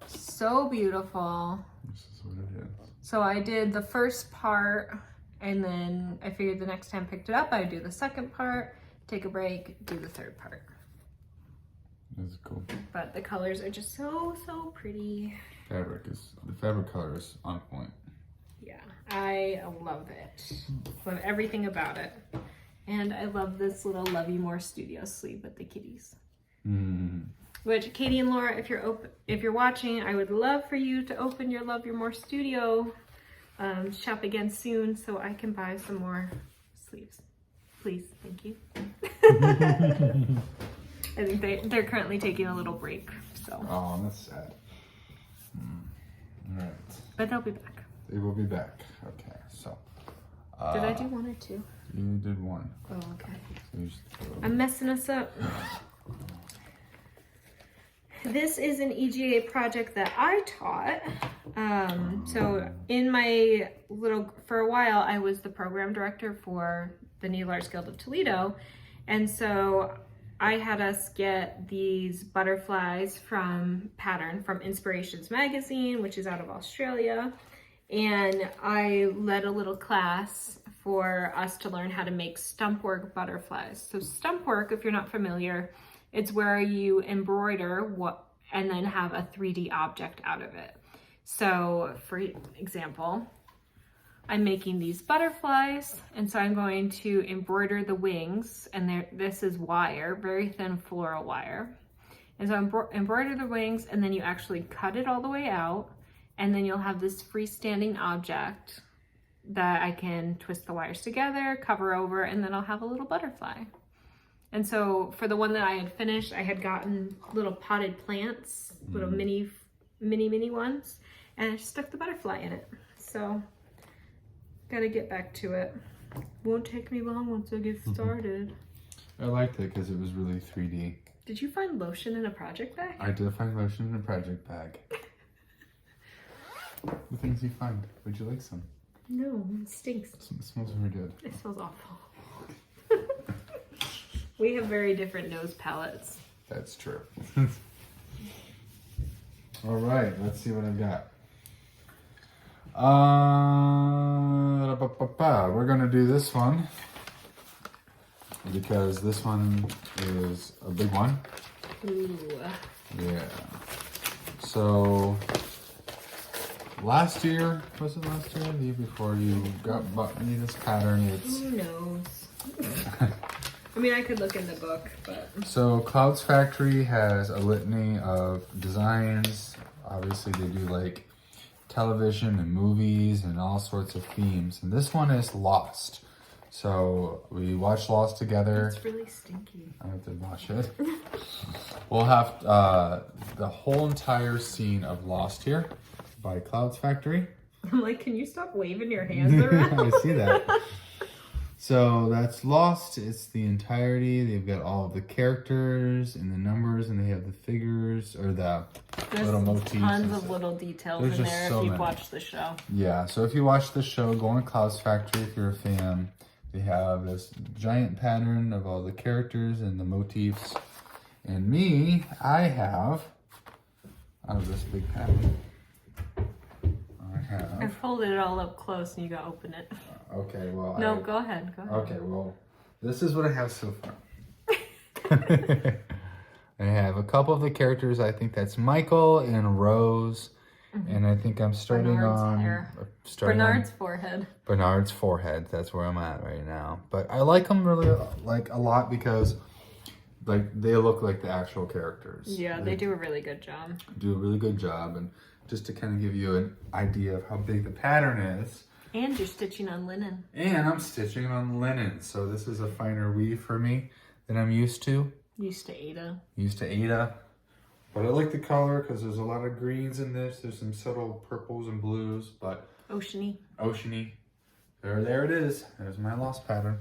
So beautiful. This is what it is. So I did the first part, and then I figured the next time I picked it up, I'd do the second part, take a break, do the third part. This is cool. But the colors are just so pretty. The fabric color is on point. Yeah, I love it. Love everything about it. And I love this little Love You More Studio sleeve with the kitties. Which, Katie and Laura, if you're watching, I would love for you to open your Love Your More Studio shop again soon so I can buy some more sleeves. Please, thank you. I think they're currently taking a little break, so. Oh, that's sad. All right. But they'll be back. They will be back. Okay, so. Did I do one or two? You did one. Oh, okay. So you just I'm messing us up. This is an EGA project that I taught. So in my for a while, I was the program director for the Needle Arts Guild of Toledo. And so I had us get these butterflies from Inspirations Magazine, which is out of Australia. And I led a little class for us to learn how to make stump work butterflies. So stump work, if you're not familiar, it's where you embroider and then have a 3D object out of it. So for example, I'm making these butterflies, and so I'm going to embroider the wings, and this is wire, very thin floral wire. And so embroider the wings, and then you actually cut it all the way out, and then you'll have this freestanding object that I can twist the wires together, cover over, and then I'll have a little butterfly. And so for the one that I had finished, I had gotten little potted plants, little mini ones, and I stuck the butterfly in it. So gotta get back to it. Won't take me long once I get started. I liked it because it was really 3D. Did you find lotion in a project bag? I did find lotion in a project bag. The things you find. Would you like some? No, it stinks. It smells very good. It smells awful. We have very different nose palettes. That's true. All right, let's see what I've got. We're gonna do this one because this one is a big one. Ooh. Yeah. So last year, was it last year? The year before you bought me this pattern. It's Who knows? I mean, I could look in the book, but so Clouds Factory has a litany of designs. Obviously, they do like television and movies and all sorts of themes. And this one is Lost. So we watched Lost together. it's really stinky. I have to wash it. We'll have the whole entire scene of Lost here by Clouds Factory. I'm like, can you stop waving your hands around? I see that. So that's Lost. It's the entirety. They've got all of the characters and the numbers, and they have the figures or the little motifs. Tons of little details in there if you've watched the show. Yeah, so if you watch the show, go on Clouds Factory if you're a fan. They have this giant pattern of all the characters and the motifs. And me, I have, out of this big pattern, I folded it all up close and you gotta open it. Okay, well. No, go ahead. Okay, well, this is what I have so far. I have a couple of the characters. I think that's Michael and Rose. And I think I'm starting Bernard's forehead. Bernard's forehead. That's where I'm at right now. But I like them really like a lot because like they look like the actual characters. Yeah, they do a really good job. Do a really good job. And just to kind of give you an idea of how big the pattern is. And you're stitching on linen. And I'm stitching on linen. So this is a finer weave for me than I'm used to. Used to Ada. But I like the color because there's a lot of greens in this. There's some subtle purples and blues, but Oceany. There it is. There's my Lost pattern.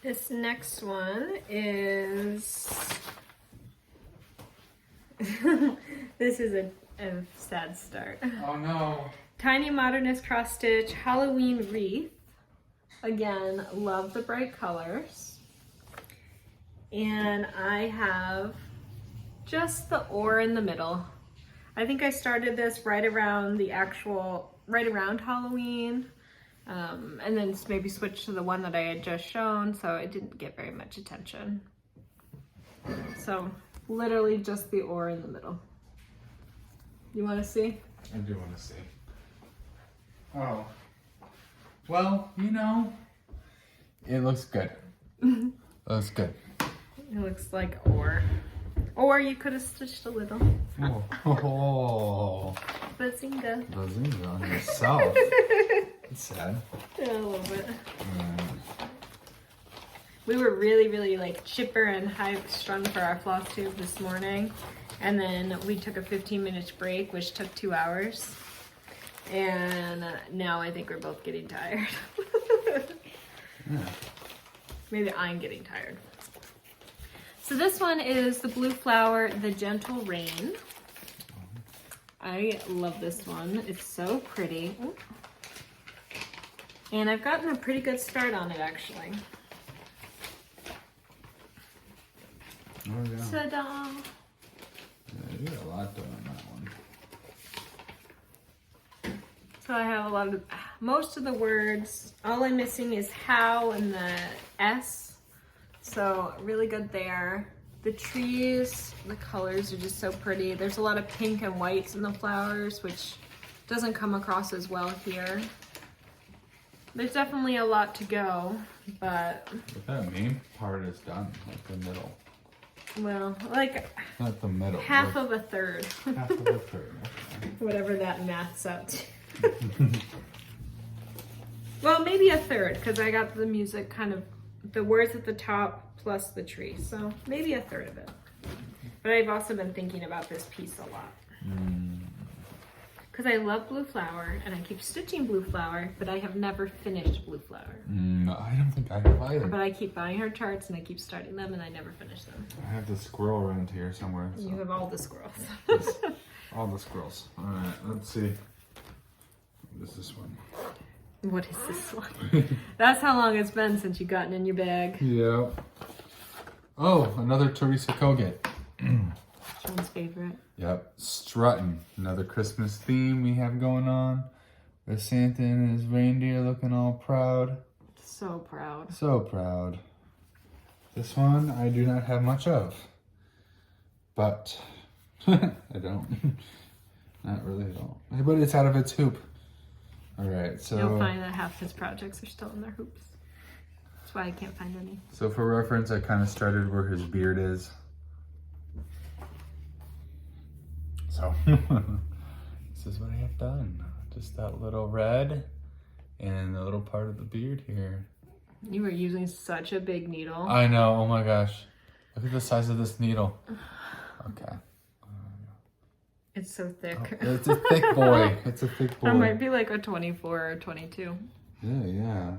This next one is this is a sad start. Oh no. Tiny Modernist Cross Stitch Halloween Wreath. Again, love the bright colors. And I have just the oar in the middle. I think I started this right around Halloween. And then maybe switch to the one that I had just shown, so it didn't get very much attention. So literally just the oar in the middle. You want to see? I do want to see. Oh. Well, you know, it looks good. Looks good. It looks like oar. Or you could have stitched a little. Oh. Bazinga. Bazinga on yourself. It's sad. Yeah, a little bit. We were really like chipper and high strung for our floss tube this morning. And then we took a 15-minute break, which took 2 hours. And now I think we're both getting tired. Yeah. Maybe I'm getting tired. So this one is the Blue Flower, The Gentle Rain. I love this one. It's so pretty. Ooh. And I've gotten a pretty good start on it, actually. Oh, yeah. Ta-da! Yeah, you got a lot done on that one. So I have most of the words. All I'm missing is how and the S. So really good there. The trees, the colors are just so pretty. There's a lot of pink and whites in the flowers, which doesn't come across as well here. There's definitely a lot to go, but that main part is done, like the middle. Well, like not the middle. Half of a third. Half of a third. Okay. Whatever that maths up to. Well, maybe a third, because I got the music kind of, the words at the top plus the tree. So maybe a third of it. But I've also been thinking about this piece a lot. Because I love blue flower, and I keep stitching blue flower, but I have never finished blue flower. I don't think I have either. But I keep buying her charts, and I keep starting them, and I never finish them. I have the squirrel around here somewhere. So. You have all the squirrels. Yes, all the squirrels. All right, let's see. What is this one? What is this one? That's how long it's been since you've gotten in your bag. Yeah. Oh, another Teresa Koget. Shawn's favorite. Yep, strutting. Another Christmas theme we have going on. With Santa and his reindeer looking all proud. So proud. So proud. This one I do not have much of. But I don't. Not really at all. But it's out of its hoop. Alright, so... You'll find that half his projects are still in their hoops. That's why I can't find any. So for reference, I kind of started where his beard is. So, this is what I have done. Just that little red and the little part of the beard here. You were using such a big needle. I know, oh my gosh. Look at the size of this needle. Okay. It's so thick. Oh, it's a thick boy. It's a thick boy. That might be like a 24 or 22. Yeah.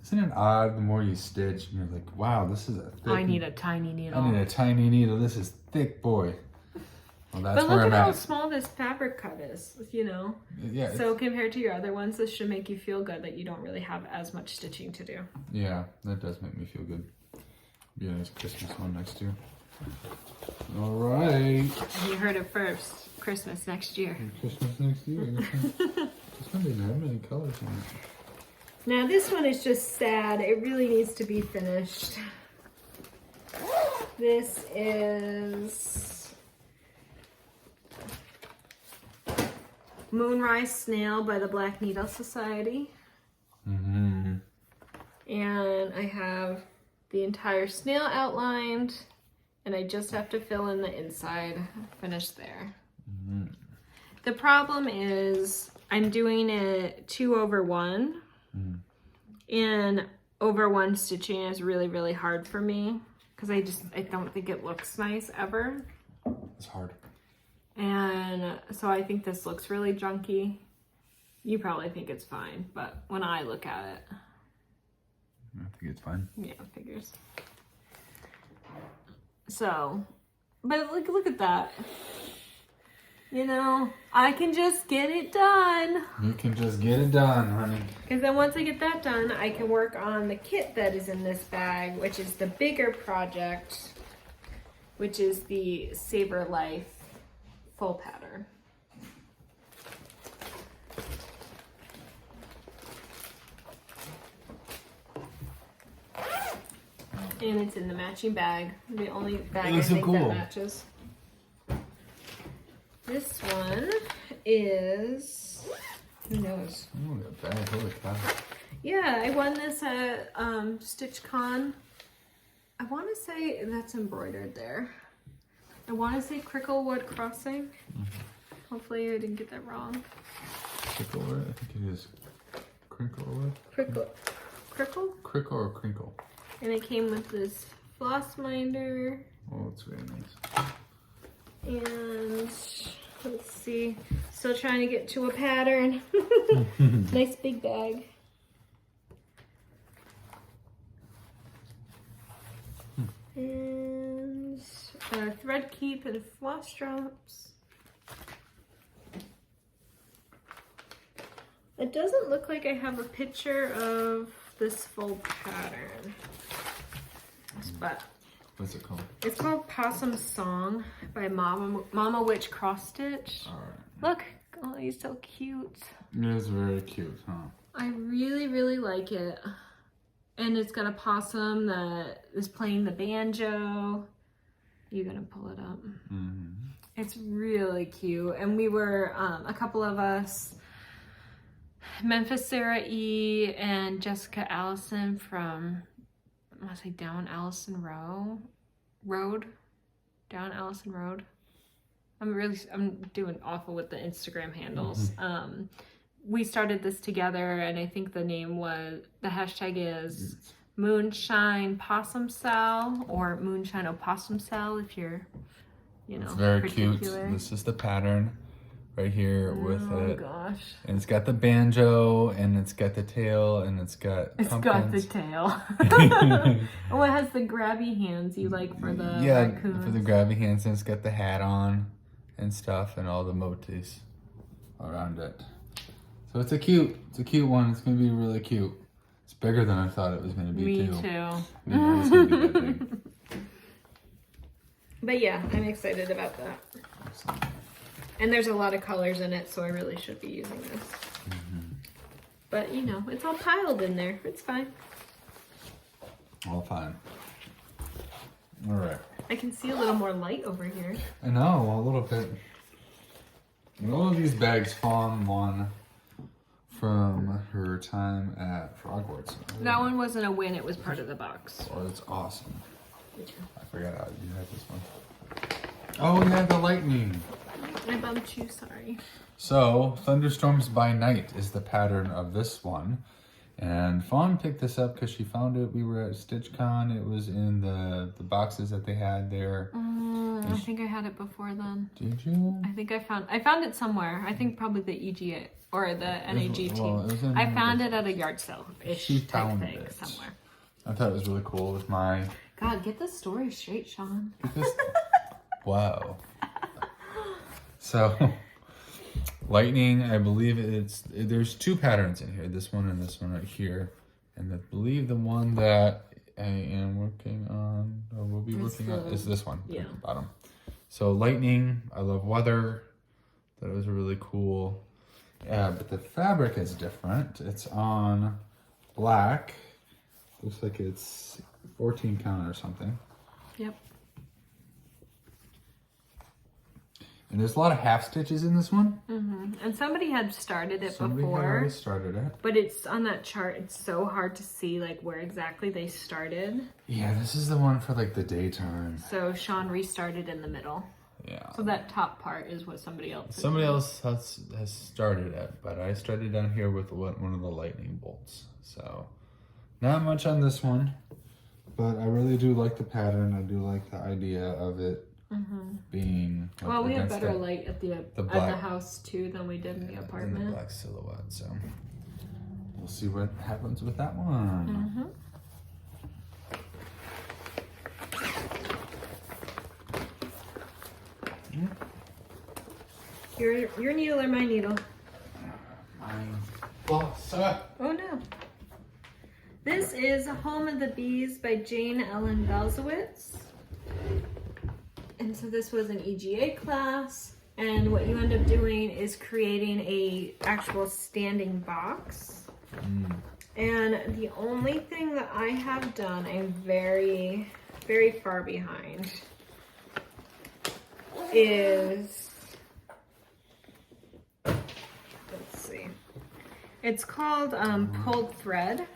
Isn't it odd the more you stitch and you're like, wow, this is a thick... I need a tiny needle. I need a tiny needle. This is thick boy. Well, that's but where look I'm at how at. small this fabric cut is, you know? Yeah. So compared to your other ones, this should make you feel good that you don't really have as much stitching to do. Yeah, that does make me feel good. Be a nice Christmas one next year. All right. You heard it first. Christmas next year. Christmas next year. This one didn't have many colors on it. Now this one is just sad. It really needs to be finished. This is Moonrise Snail by the Black Needle Society. And I have the entire snail outlined, and I just have to fill in the inside, finish there. The problem is I'm doing it 2/1, and over 1 stitching is really, really hard for me because I don't think it looks nice ever. It's hard. And so I think this looks really junky. You probably think it's fine, but when I look at it, I think it's fine. yeah, figures. So, but look at that. You know, I can just get it done. You can just get it done, honey. Because then once I get that done, I can work on the kit that is in this bag, which is the bigger project, which is the Saber Life full pattern. And it's in the matching bag. The only bag I think that matches. This one is, who knows? Oh, that bag, holy cow. Yeah, I won this at StitchCon. I want to say that's embroidered there. I want to say Cricklewood Crossing. Hopefully I didn't get that wrong. Cricklewood? I think it is Cricklewood. Crickle? Crickle or crinkle? And it came with this floss minder. Oh, it's very nice. And let's see, still trying to get to a pattern. Nice big bag. And thread keep and floss drops. It doesn't look like I have a picture of this full pattern, but what's it called? it's called Possum Song by Mama Witch Cross Stitch. All right. Look, oh, he's so cute. It is very cute, huh? I really, really like it. And it's got a possum that is playing the banjo. You're gonna pull it up. It's really cute. And we were, a couple of us, Memphis Sarah E. and Jessica Allison from, I want to say Down Allison Road. Down Allison Road. I'm doing awful with the Instagram handles. We started this together, and I think the hashtag is Moonshine Possum Cell, or Moonshine Opossum Cell if you're, it's very particular. cute. This is the pattern right here with it. Oh gosh. And it's got the banjo, and it's got the tail, and it's got pumpkins. Got the tail. Oh, it has the grabby hands you like for the raccoons. For the grabby hands, and it's got the hat on and stuff, and all the motifs around it. So it's a cute one. It's gonna be really cute. It's bigger than I thought it was gonna be. Me too. It's gonna be that big. But yeah, I'm excited about that. Excellent. And there's a lot of colors in it, so I really should be using this. But it's all piled in there. It's fine. All fine. All right. I can see a little more light over here. I know, a little bit. And all of these bags, Fawn won from her time at Frogwarts. That one wasn't a win, it was part of the box. Oh, it's awesome. Yeah. I forgot how you had this one. Oh, yeah, the lightning. I bumped you, sorry. So, Thunderstorms by Night is the pattern of this one. And Fawn picked this up because she found it. We were at StitchCon. It was in the boxes that they had there. I think I had it before then. Did you? I found it somewhere. I think probably the EGA or the NAG team. I found it at a yard sale-ish type thing somewhere. I thought it was really cool with my... God, get the story straight, Shawn. Wow. So, lightning, I believe there's two patterns in here. This one and this one right here. And I believe the one that I am working on, or will be working on, is this one at the bottom. So, lightning, I love weather. That was really cool. Yeah, but the fabric is different. It's on black. Looks like it's 14 count or something. Yep. And there's a lot of half stitches in this one. And somebody had started it Somebody before. had already started it. But it's on that chart. It's so hard to see like where exactly they started. Yeah, this is the one for like the daytime. So Shawn restarted in the middle. Yeah. So that top part is what somebody else. Somebody else has started it, but I started down here with one of the lightning bolts. So not much on this one, but I really do like the pattern. I do like the idea of it being. Well, we have better light at the house too than we did in the apartment. And the black silhouette. So we'll see what happens with that one. Your needle or my needle? Mine. Oh no. This is Home of the Bees by Jane Ellen Belzowitz. And so this was an EGA class. And what you end up doing is creating a actual standing box. And the only thing that I have done, I'm very, very far behind, is, let's see, it's called pulled thread,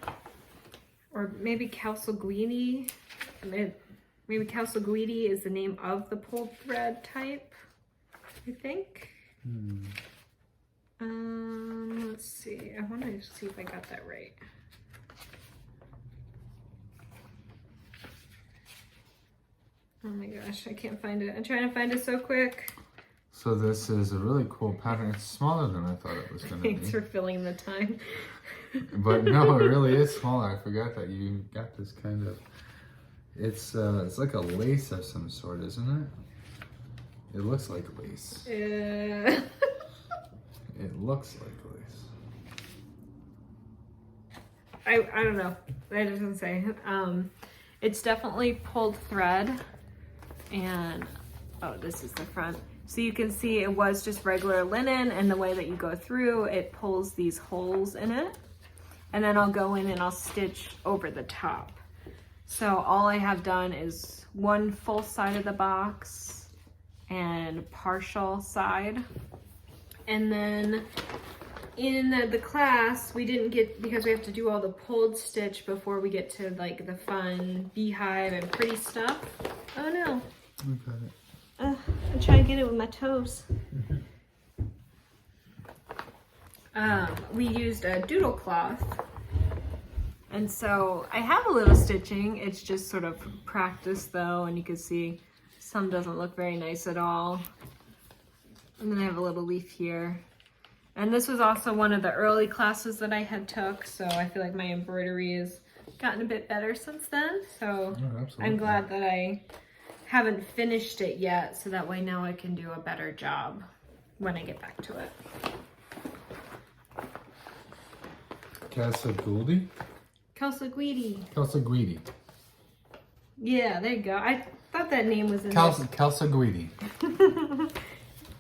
or maybe Calceguidi. Maybe Calceguidi is the name of the pulled thread type, I think. Let's see. I want to see if I got that right. Oh my gosh, I can't find it. I'm trying to find it so quick. So this is a really cool pattern. It's smaller than I thought it was going to be. Thanks for filling the time. But no, it really is smaller. I forgot that you got this kind of... It's like a lace of some sort, isn't it? It looks like lace. It looks like lace. I don't know. That doesn't say. It's definitely pulled thread. And, oh, this is the front. So you can see it was just regular linen, and the way that you go through, it pulls these holes in it. And then I'll go in and I'll stitch over the top. So all I have done is one full side of the box and partial side. And then in the class, we didn't get, because we have to do all the pulled stitch before we get to like the fun beehive and pretty stuff. Oh no. Okay. I'm trying to get it with my toes. We used a doodle cloth. And so I have a little stitching. It's just sort of practice though, and you can see some doesn't look very nice at all. And then I have a little leaf here. And this was also one of the early classes that I had took, so I feel like my embroidery has gotten a bit better since then. So I'm glad that I haven't finished it yet, so that way now I can do a better job when I get back to it. Casaguidi? Calsaguidi. Yeah, there you go. I thought that name was in Calsaguidi.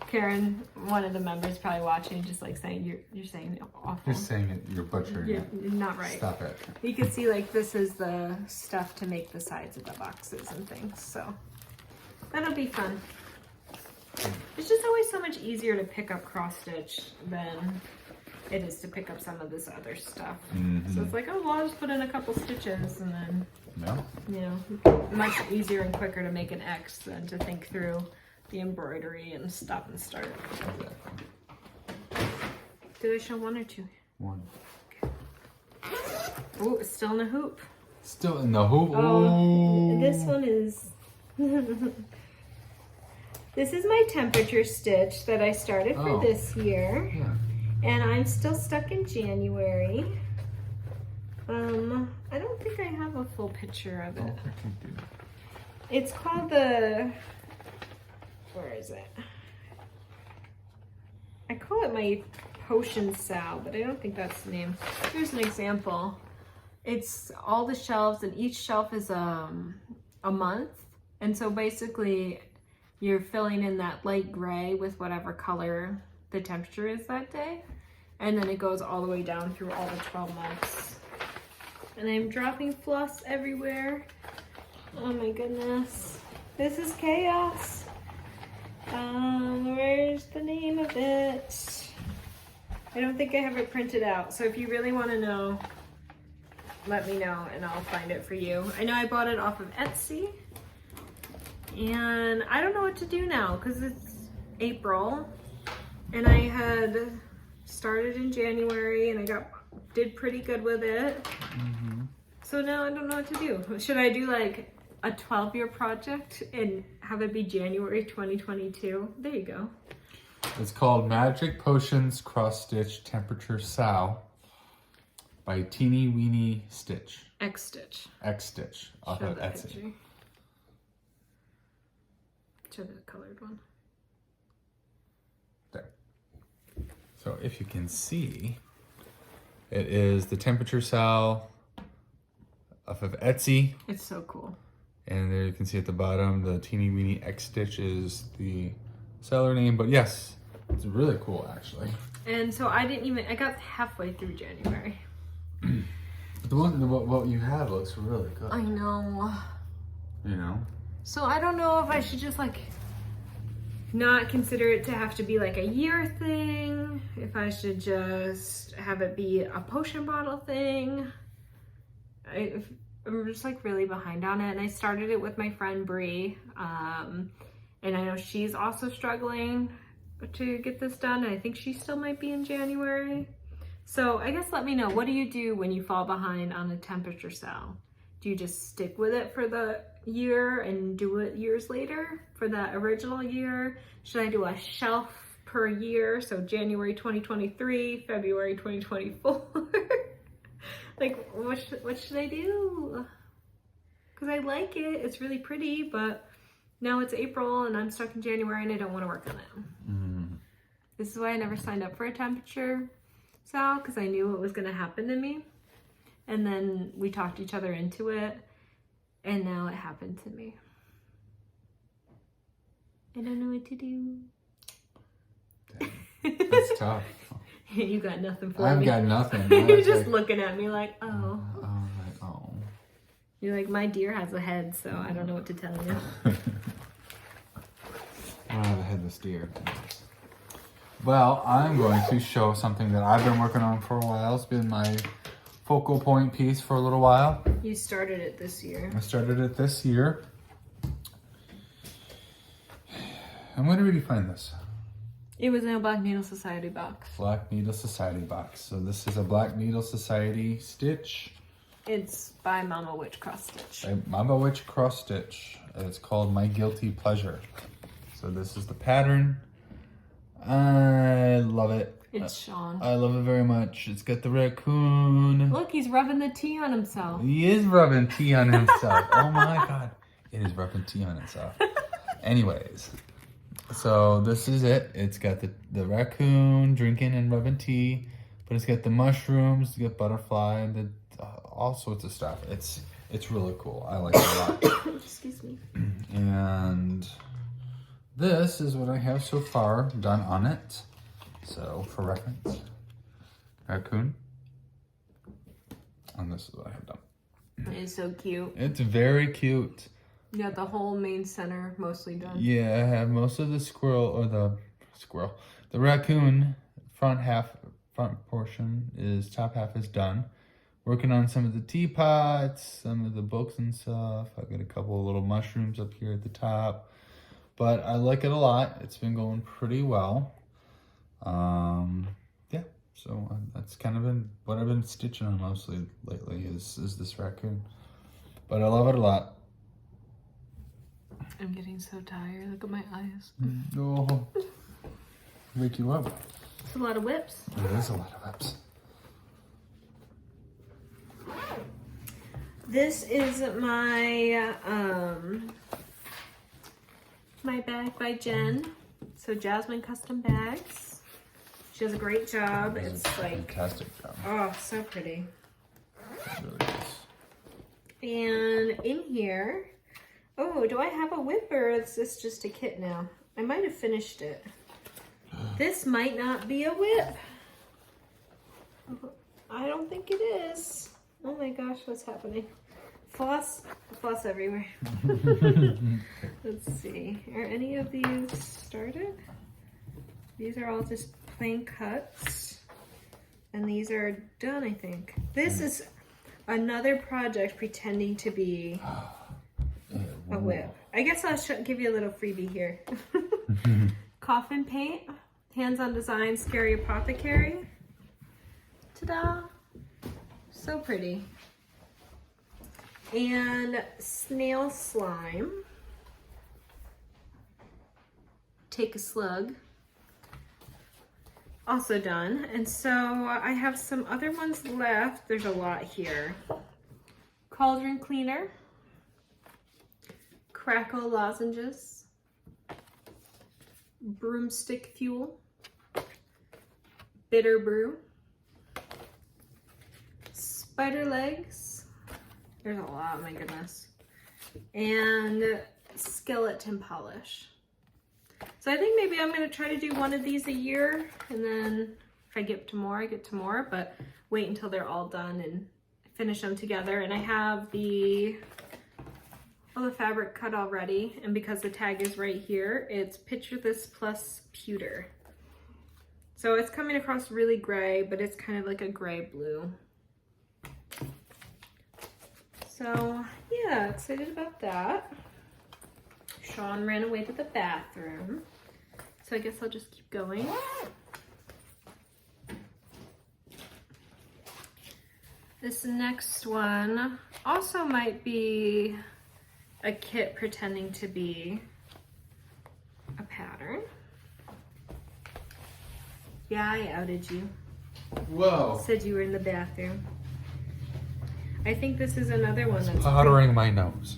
Karen, one of the members, probably watching, just like saying you're saying it awful. You're saying it. You're butchering it. You're not right. Stop it. You can see like this is the stuff to make the sides of the boxes and things. So that'll be fun. It's just always so much easier to pick up cross stitch than it is to pick up some of this other stuff. So it's like, oh, well, I'll just put in a couple stitches and then, you know, much easier and quicker to make an X than to think through the embroidery and stop and start. Exactly. Did I show one or two? One. Okay. Oh, it's still in the hoop. Still in the hoop. Oh, this one is... This is my temperature stitch that I started for this year. Yeah. And I'm still stuck in January. I don't think I have a full picture of it. It's called the... Where is it? I call it my Potion Sal, but I don't think that's the name. Here's an example. It's all the shelves, and each shelf is a month. And so basically, you're filling in that light gray with whatever color the temperature is that day. And then it goes all the way down through all the 12 months. And I'm dropping floss everywhere. Oh my goodness. This is chaos. Where's the name of it? I don't think I have it printed out. So if you really want to know, let me know and I'll find it for you. I know I bought it off of Etsy. And I don't know what to do now because it's April. And I had started in January and I did pretty good with it. So now I don't know what to do. Should I do like a 12-year project and have it be January 2022? There you go. It's called Magic Potions Cross Stitch Temperature Sal by Teeny Weeny Stitch. X Stitch. X Stitch off of Etsy. Picture. Show the colored one. There. So if you can see, it is the Temperature Sal off of Etsy. It's so cool. And there you can see at the bottom, the Teeny Weeny X Stitch is the seller name. But yes, it's really cool actually. And so I got halfway through January. The one, what you have looks really good. I know. You know? So I don't know if I should just like not consider it to have to be like a year thing. If I should just have it be a potion bottle thing. I'm just like really behind on it. And I started it with my friend Bree. And I know she's also struggling to get this done. I think she still might be in January. So I guess let me know, what do you do when you fall behind on a temperature sal? Do you just stick with it for the year and do it years later for that original year? Should I do a shelf per year? So January 2023, February 2024. Like, what should I do? Because I like it. It's really pretty, but now it's April and I'm stuck in January and I don't want to work on it. This is why I never signed up for a temperature sal, because I knew what was going to happen to me. And then we talked each other into it, and now it happened to me. I don't know what to do. That's tough. You got nothing for me. I've got nothing. You're just looking at me like, oh. You're like, my deer has a head, so I don't know what to tell you. I have a headless deer. Well, I'm going to show something that I've been working on for a while. It's been my focal point piece for a little while. You started it this year. I started it this year. I'm going to really find this. It was in a Black Needle Society box. Black Needle Society box. So this is a Black Needle Society stitch. It's by Mama Witch Cross Stitch. By Mama Witch Cross Stitch. It's called My Guilty Pleasure. So this is the pattern. I love it. It's Shawn. I love it very much. It's got the raccoon. Look, he's rubbing the tea on himself. He is rubbing tea on himself. Oh my god. It is rubbing tea on itself. Anyways. So this is it. It's got the raccoon drinking and rubbing tea. But it's got the mushrooms, it's got butterfly, and all sorts of stuff. It's really cool. I like it a lot. Excuse me. And this is what I have so far done on it. So for reference, raccoon. And this is what I have done. It is so cute. It's very cute. You got the whole main center mostly done. Yeah, I have most of the the raccoon front portion top half is done. Working on some of the teapots, some of the books and stuff. I've got a couple of little mushrooms up here at the top. But I like it a lot. It's been going pretty well. Yeah, so that's kind of been what I've been stitching on mostly lately is this raccoon. But I love it a lot. I'm getting so tired. Look at my eyes. Oh, wake you up. It's a lot of whips. It is a lot of whips. This is my my bag by Jen. So Jasmine Custom Bags. She does a great job. It's like fantastic job. Oh, so pretty. It really is. And in here, oh, do I have a whip or is this just a kit now? I might have finished it. This might not be a whip. I don't think it is. Oh my gosh, what's happening? Floss everywhere. Let's see. Are any of these started? These are all just plain cuts. And these are done, I think. This is another project pretending to be a whip. I guess I'll give you a little freebie here. Coffin paint, hands-on design, Scary Apothecary. Ta-da! So pretty. And snail slime. Take a slug. Also done. And so I have some other ones left. There's a lot here. Cauldron cleaner. Crackle lozenges. Broomstick fuel. Bitter brew. Spider legs. There's a lot, my goodness. And skeleton polish. So I think maybe I'm going to try to do one of these a year, and then if I get to more, I get to more, but wait until they're all done and finish them together. And I have all the fabric cut already, and because the tag is right here, it's Picture This plus pewter. So it's coming across really gray, but it's kind of like a gray blue. So yeah, excited about that. Shawn ran away to the bathroom, so I guess I'll just keep going. This next one also might be a kit pretending to be a pattern. Yeah, I outed you. Whoa. Said you were in the bathroom. I think this is another one that's powdering my nose.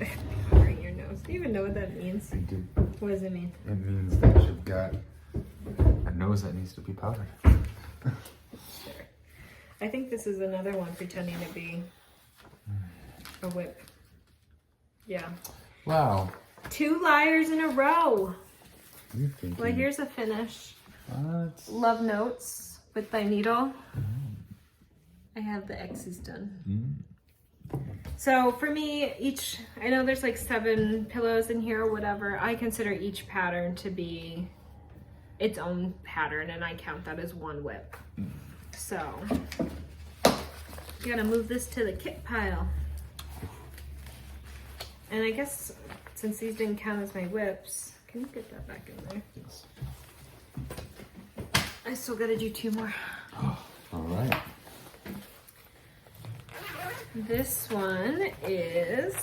Powdering your nose. Do you even know what that means? I do. What does it mean? It means that you've got a nose that needs to be powdered. Sure. I think this is another one pretending to be a whip. Yeah. Wow. 2 liars in a row. You thinking? Well, here's a finish. What? Love notes with thy needle. I have the X's done. So for me, I know there's like 7 pillows in here or whatever. I consider each pattern to be its own pattern, and I count that as one WIP. So, gotta move this to the kit pile. And I guess since these didn't count as my WIPs, can you get that back in there? Yes. I still gotta do 2 more. Oh, all right. This one is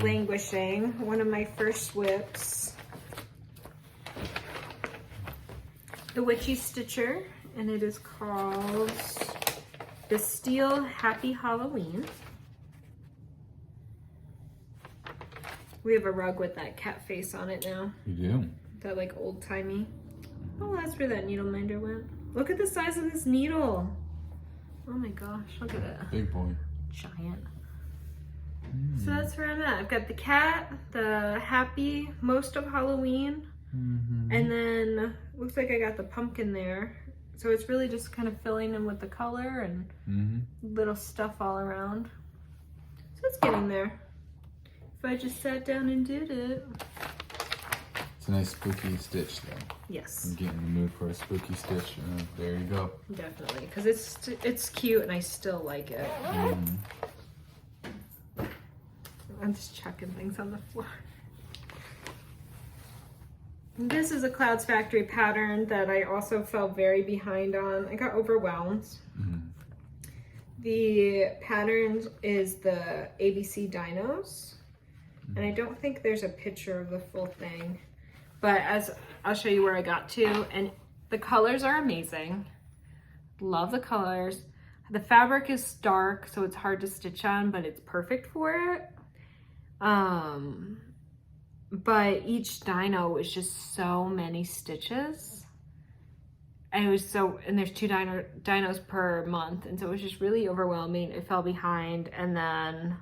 Languishing, one of my first WIPs. The Witchy Stitcher, and it is called the Steel Happy Halloween. We have a rug with that cat face on it now. You do? That like old timey. Oh, that's where that needle minder went. Look at the size of this needle. Oh my gosh, look at it. Big boy. Giant. So that's where I'm at. I've got the cat, the happy, most of Halloween, and then looks like I got the pumpkin there. So it's really just kind of filling in with the color and little stuff all around. So it's getting there. If I just sat down and did it. It's a nice spooky stitch though. Yes. I'm getting in the mood for a spooky stitch. There you go. Definitely, because it's cute and I still like it. I'm just chucking things on the floor. And this is a Clouds Factory pattern that I also fell very behind on. I got overwhelmed. The pattern is the ABC Dinos. And I don't think there's a picture of the full thing. But as I'll show you where I got to. And the colors are amazing. Love the colors. The fabric is dark, so it's hard to stitch on, but it's perfect for it. But each dino is just so many stitches. And it was and there's 2 dinos per month. And so it was just really overwhelming. It fell behind, and then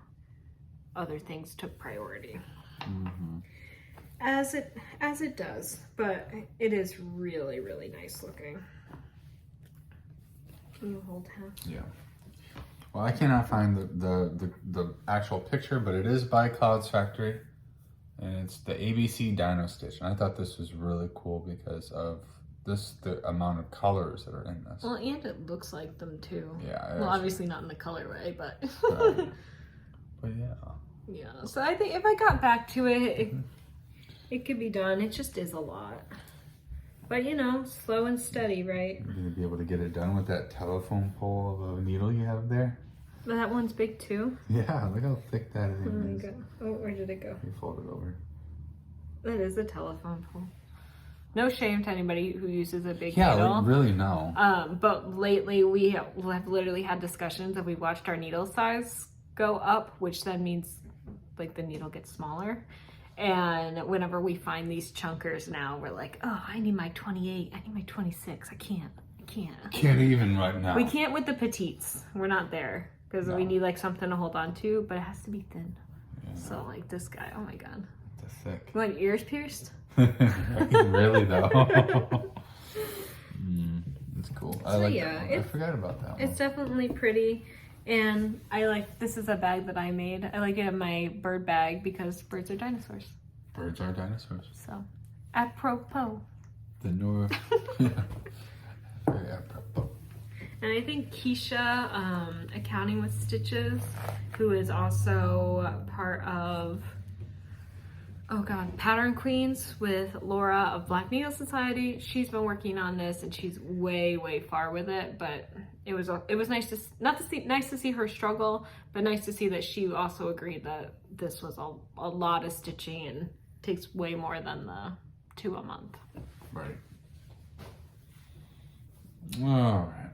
other things took priority. As it does, but it is really, really nice looking. Can you hold half? Yeah. Well, I cannot find the actual picture, but it is by Clouds Factory, and it's the ABC Dino Stitch. And I thought this was really cool because of the amount of colors that are in this. Well, and it looks like them too. Yeah. Well, obviously not in the colorway, but. Right. But yeah. Yeah. So I think if I got back to it, it could be done. It just is a lot. But you know, slow and steady, right? You're gonna be able to get it done with that telephone pole of a needle you have there. That one's big too. Yeah, look how thick that Oh thing my is. god. Oh, where did it go? You fold it over. That is a telephone pole. No shame to anybody who uses a big Yeah, needle. like, really no. But lately we have literally had discussions that we watched our needle size go up, which then means like the needle gets smaller. And whenever we find these chunkers now, we're like, oh, I need my 28. I need my 26. I can't. Can't even right now. We can't with the petites. We're not there because we need like something to hold on to, but it has to be thin. Yeah. So like this guy, oh my god. That's thick. You want your ears pierced? Really though. It's cool. I like that one. I forgot about that one. It's definitely pretty. And this is a bag that I made. I like it in my bird bag because birds are dinosaurs. Birds are dinosaurs. So, apropos. The North. Yeah. Very apropos. And I think Keisha, Accounting with Stitches, who is also part of, Pattern Queens with Laura of Black Needle Society. She's been working on this and she's way, way far with it, but it was nice to see her struggle, but nice to see that she also agreed that this was a lot of stitching and takes way more than the 2 a month. Right. All right.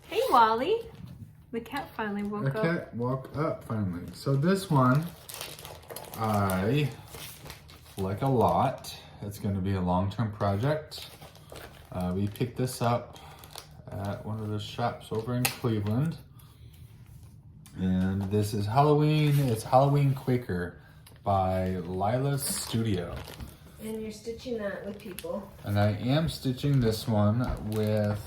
Hey, Wally. The cat finally woke up. The cat woke up finally. So this one, I like a lot. It's going to be a long-term project. We picked this up at one of the shops over in Cleveland. And this is Halloween. It's Halloween Quaker by Lila's Studio. And you're stitching that with people. And I am stitching this one with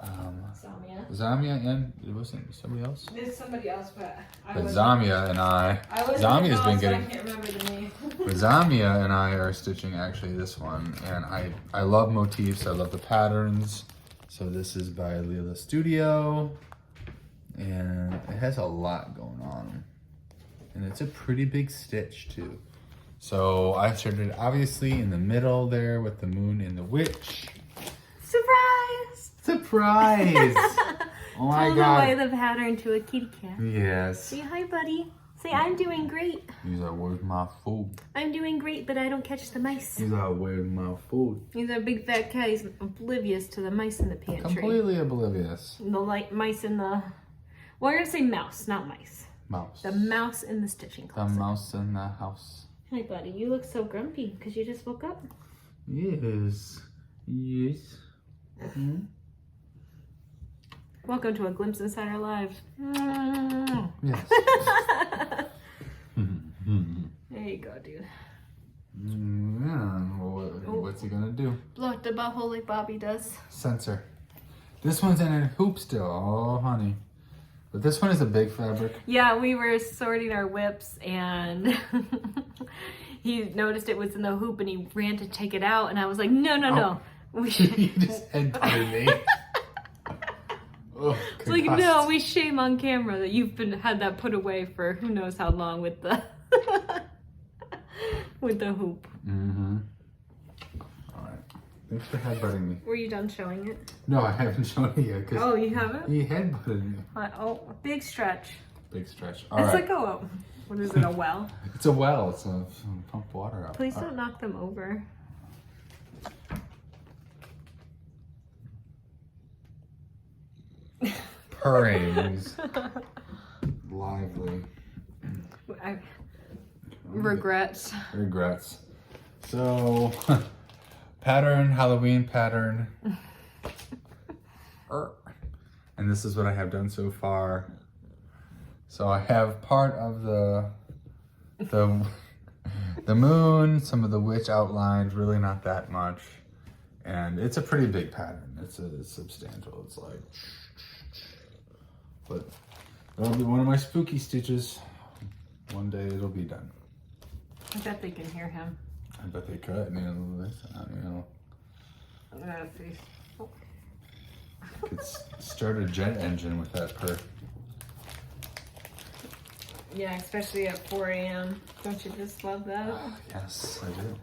Samia. Zamia and it wasn't somebody else. There's somebody else, but Zamia and I Zamia's been getting. I can't remember the name. But Zamia and I are stitching actually this one, and I love motifs. I love the patterns. So this is by Leela Studio, and it has a lot going on, and it's a pretty big stitch too. So I started obviously in the middle there with the moon and the witch. Surprise! Surprise! Oh my God! Away the pattern to a kitty cat. Yes. Say hi, buddy. Say I'm doing great. He's like, where's my food? I'm doing great, but I don't catch the mice. He's like, where's my food? He's a big fat cat. He's oblivious to the mice in the pantry. Completely oblivious. The mice in the... Well, you're gonna say mouse, not mice. Mouse. The mouse in the stitching closet. The mouse in the house. Hi, buddy. You look so grumpy because you just woke up. Yes. Yes. Mm-hmm. Welcome to a glimpse inside our lives. Yes. There you go, dude. Yeah. Well, what's he gonna do? Blow up the butthole like Bobby does. Censor. This one's in a hoop still. Oh, honey. But this one is a big fabric. Yeah, we were sorting our whips and he noticed it was in the hoop and he ran to take it out and I was like, no. We should... You just headbutted me. Oh, it's like, no, we shame on camera that you've had that put away for who knows how long with the with the hoop. Mm-hmm. All right. Thanks for headbutting me. Were you done showing it? No, I haven't shown it yet. Oh, you haven't? He headbutted me. Oh, big stretch. Big stretch. All it's right. like what is it, a well? It's a well. It's a pump water out. Please don't knock them over. Purring. Lively. Regrets. Regrets. So, pattern, Halloween pattern. And this is what I have done so far. So I have part of the moon, some of the witch outlined, really not that much. And it's a pretty big pattern. It's substantial. It's like, but it'll be one of my spooky stitches. One day it'll be done. I bet they can hear him. I bet they could, Could start a jet engine with that purr. Yeah, especially at 4 a.m. Don't you just love that? Yes, I do.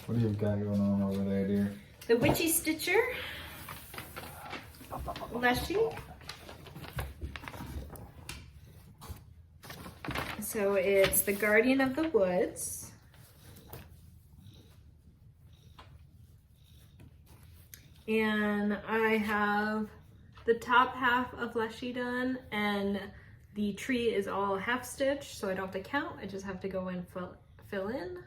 What do you got going on over there, dear? The Witchy Stitcher. Leshy. So it's the Guardian of the Woods. And I have the top half of Leshy done, and the tree is all half stitched, so I don't have to count. I just have to go and fill in.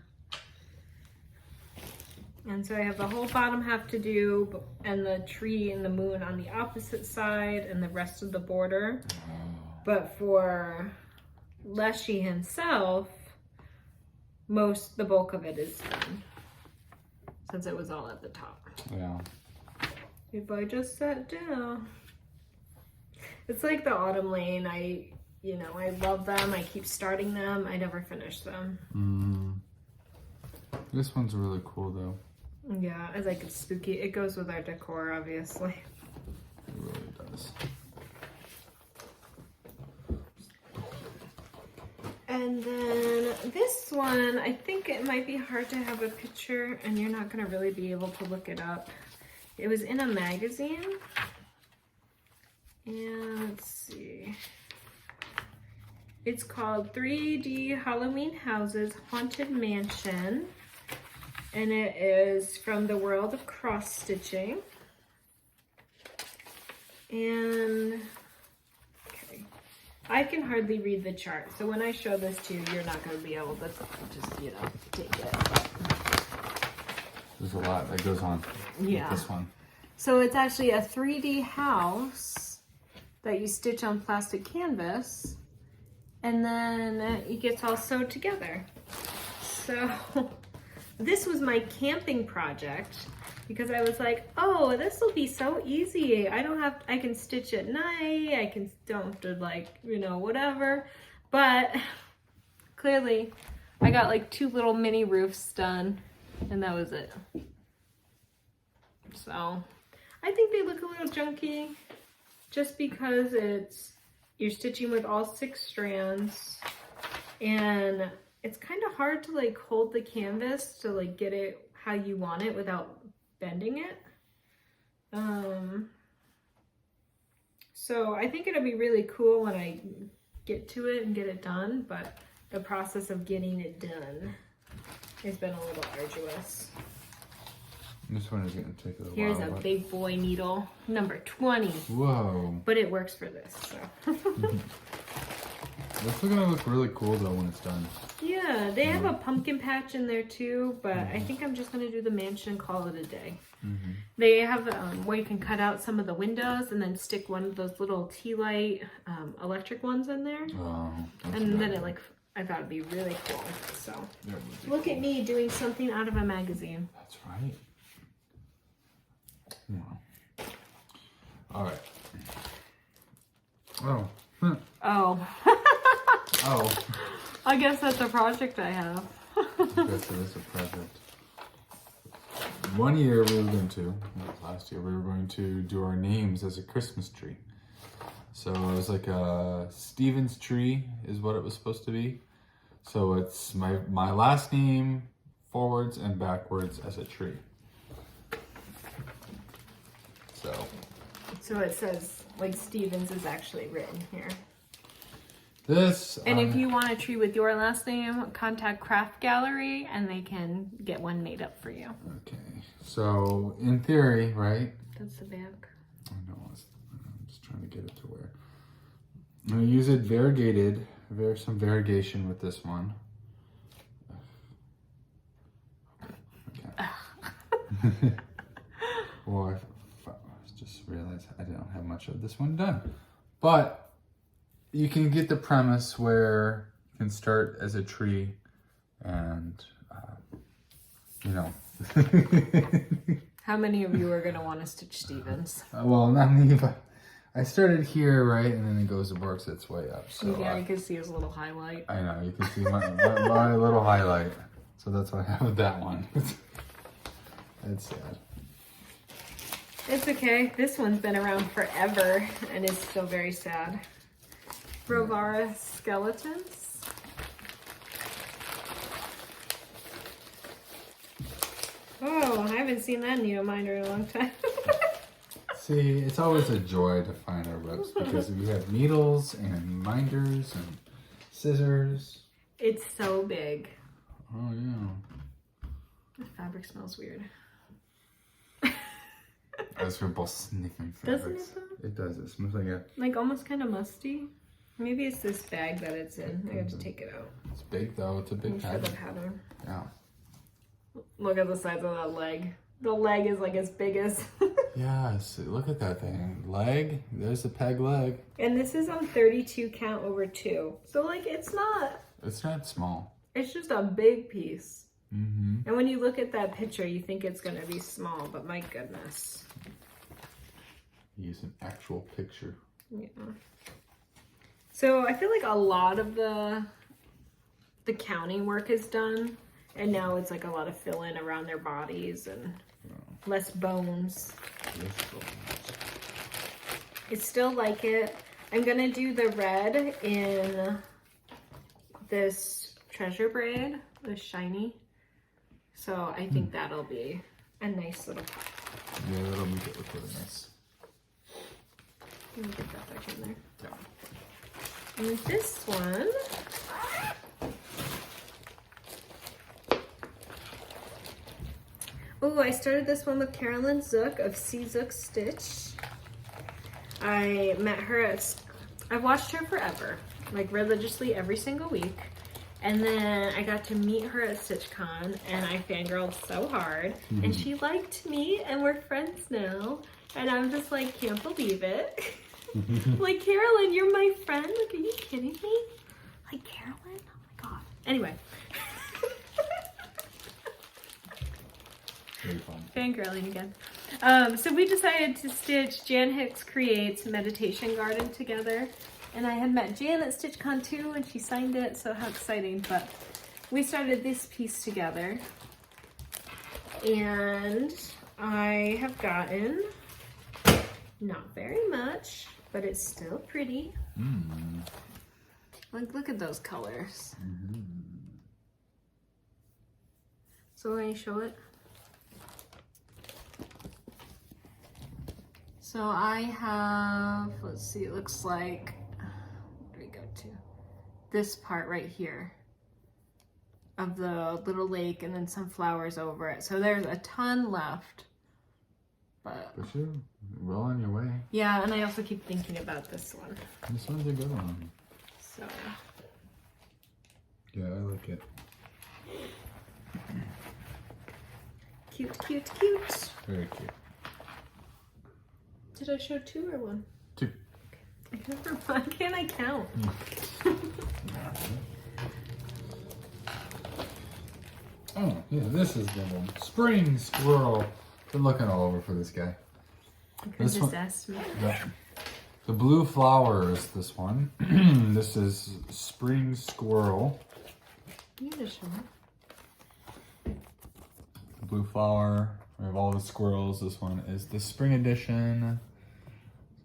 And so I have the whole bottom half to do, and the tree and the moon on the opposite side, and the rest of the border. But for Leshy himself, the bulk of it is done, since it was all at the top. Yeah. If I just sat down. It's like the Autumn Lane. I love them. I keep starting them. I never finish them. This one's really cool though. Yeah, I like it's spooky. It goes with our decor, obviously. It really does. And then this one, I think it might be hard to have a picture and you're not going to really be able to look it up. It was in a magazine. And let's see. It's called 3D Halloween Houses Haunted Mansion. And it is from the world of cross stitching. And okay, I can hardly read the chart. So when I show this to you, you're not going to be able to just, take it. There's a lot that goes on with this one. So it's actually a 3D house that you stitch on plastic canvas, and then it gets all sewed together. So this was my camping project because I was like, oh, this will be so easy. I can stitch at night. Don't have to like, you know, whatever. But clearly I got like 2 little mini roofs done and that was it. So I think they look a little junky just because you're stitching with all 6 strands and it's kind of hard to like hold the canvas to like get it how you want it without bending it. So I think it'll be really cool when I get to it and get it done, but the process of getting it done has been a little arduous. This one is going to take a little Here's while. a big boy needle, number 20. Whoa. But it works for this, so. This is going to look really cool though when it's done. Yeah, they have a pumpkin patch in there too, but I think I'm just going to do the mansion and call it a day. They have where you can cut out some of the windows and then stick one of those little tea light electric ones in there. Oh, And then I thought it'd be really cool. So look at me doing something out of a magazine. That's right. Wow. All right. Oh. Oh. Oh. I guess that's a project I have. I guess it is a project. One year last year we were going to do our names as a Christmas tree. So it was like a Stevens tree is what it was supposed to be. So it's my last name forwards and backwards as a tree. So it says like Stevens is actually written here. this And if you want a tree with your last name, contact Craft Gallery and they can get one made up for you. Okay. So in theory, right? That's the back. I know. I'm just trying to get it to where. I'm going to use it variegated. Some variegation with this one. Okay. Well, I just realized I don't have much of this one done. But you can get the premise where you can start as a tree and, you know. How many of you are going to want to stitch Stevens? Well, not me, but I started here, right, and then it goes and works its way up. So yeah, you can see his little highlight. I know, you can see my little highlight. So that's why I have that one. That's sad. It's okay. This one's been around forever and is still very sad. Rovara skeletons. Oh, I haven't seen that needle minder in a long time. See, it's always a joy to find our WIPs because we have needles and minders and scissors. It's so big. Oh, yeah. The fabric smells weird. As we're both sniffing fabrics. Doesn't it though? It does. It smells like almost kind of musty. Maybe it's this bag that it's in. I have to take it out. It's big though. It's a big For the pattern. pattern. Yeah. Look at the size of that leg. The leg is like as big as. Yes. Look at that thing. Leg. There's a peg leg. And this is on 32 count over 2. So like it's not. It's not small. It's just a big piece. Mm-hmm. And when you look at that picture, you think it's going to be small, but my goodness. Use an actual picture. Yeah. So I feel like a lot of the counting work is done, and now it's like a lot of fill-in around their bodies and less bones. I still like it. I'm going to do the red in this treasure braid, the shiny. So I think that'll be a nice little pop. Yeah, that'll make it look really nice. Let me get that back in there. Yeah. And this one, oh, I started this one with Carolyn Zook of C Zook Stitch. I met her I've watched her forever, like religiously every single week. And then I got to meet her at StitchCon and I fangirled so hard. And she liked me and we're friends now. And I'm just like, can't believe it. Like, Carolyn, you're my friend? Like, are you kidding me? Like, Carolyn? Oh my God. Anyway. Very fun. Fangirling again. So we decided to stitch Jan Hicks Creates Meditation Garden together. And I had met Jan at StitchCon too, and she signed it, so how exciting. But we started this piece together. And I have gotten not very much, but it's still pretty. Like, look at those colors. So let me show it. So I have, let's see, it looks like, where do we go to? This part right here of the little lake, and then some flowers over it. So there's a ton left. But you're well on your way. Yeah, and I also keep thinking about this one. This one's a good one. So yeah, I like it. cute, cute, cute. Very cute. Did I show 2 or 1? 2. Why can't I count? Oh, yeah, this is the one. Spring Squirrel. Been looking all over for this guy. This one, asked me. The blue flowers, this one. This is Spring Squirrel. You need to show it. Blue flower. We have all the squirrels. This one is the spring edition.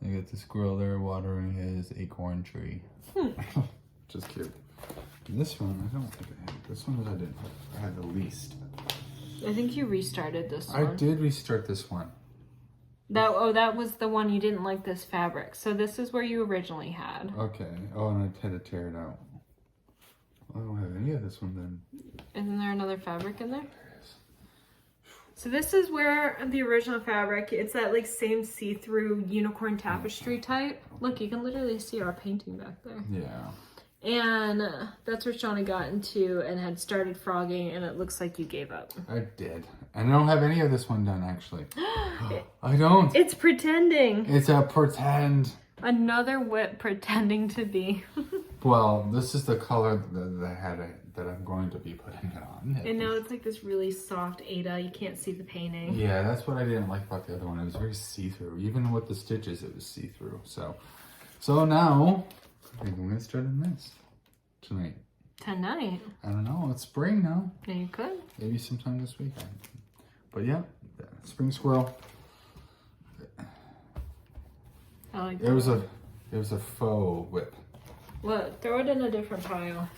So you get the squirrel there watering his acorn tree. Just cute. And this one, I don't think I had. This one I didn't. I had the least. I think you restarted this one. I did restart this one. That was the one you didn't like this fabric. So this is where you originally had. Okay. Oh, and I had to tear it out. I don't have any of this one then. Isn't there another fabric in there? There is. So this is where the original fabric, it's that like same see-through unicorn tapestry type. Look, you can literally see our painting back there. Yeah. And that's where Shawn got into and had started frogging, and it looks like you gave up. I did. And I don't have any of this one done, actually. I don't. It's pretending. It's a pretend. Another WIP pretending to be. Well, this is the color that I'm going to be putting it on. And now it's like this really soft Ada. You can't see the painting. Yeah, that's what I didn't like about the other one. It was very see-through. Even with the stitches, it was see-through. So now, I think I'm going to start on this tonight. Tonight? I don't know. It's spring now. Yeah, you could. Maybe sometime this weekend. But yeah, spring squirrel. I like It was a faux WIP. What? Throw it in a different pile.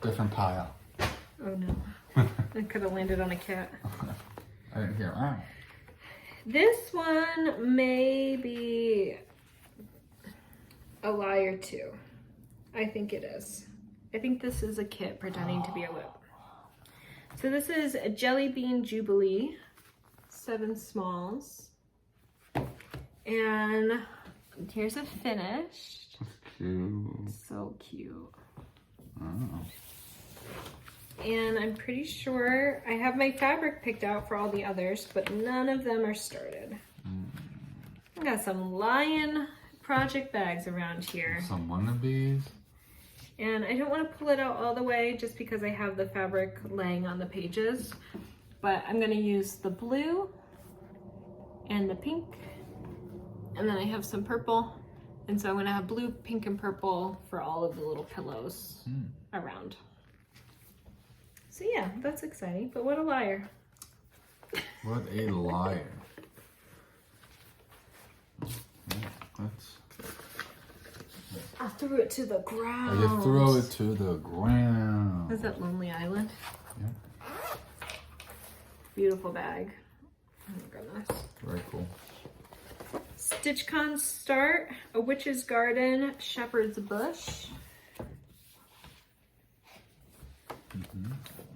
Different pile. Oh no. It could have landed on a cat. I didn't hear. Wow. This one may be a liar too. I think it is. I think this is a kit pretending to be a WIP. So this is a Jelly Bean Jubilee, 7 smalls. And here's a finished. Cute. So cute. Oh. And I'm pretty sure I have my fabric picked out for all the others, but none of them are started. I got some lion project bags around here. Some wannabes. And I don't want to pull it out all the way just because I have the fabric laying on the pages. But I'm going to use the blue and the pink. And then I have some purple. And so I'm going to have blue, pink, and purple for all of the little pillows around. So yeah, that's exciting. But what a liar. What a liar. Yeah, that's... I threw it to the ground. You throw it to the ground. Is that Lonely Island? Yeah. Beautiful bag. Oh my goodness. Very cool. StitchCon start, A Witch's Garden, Shepherd's Bush.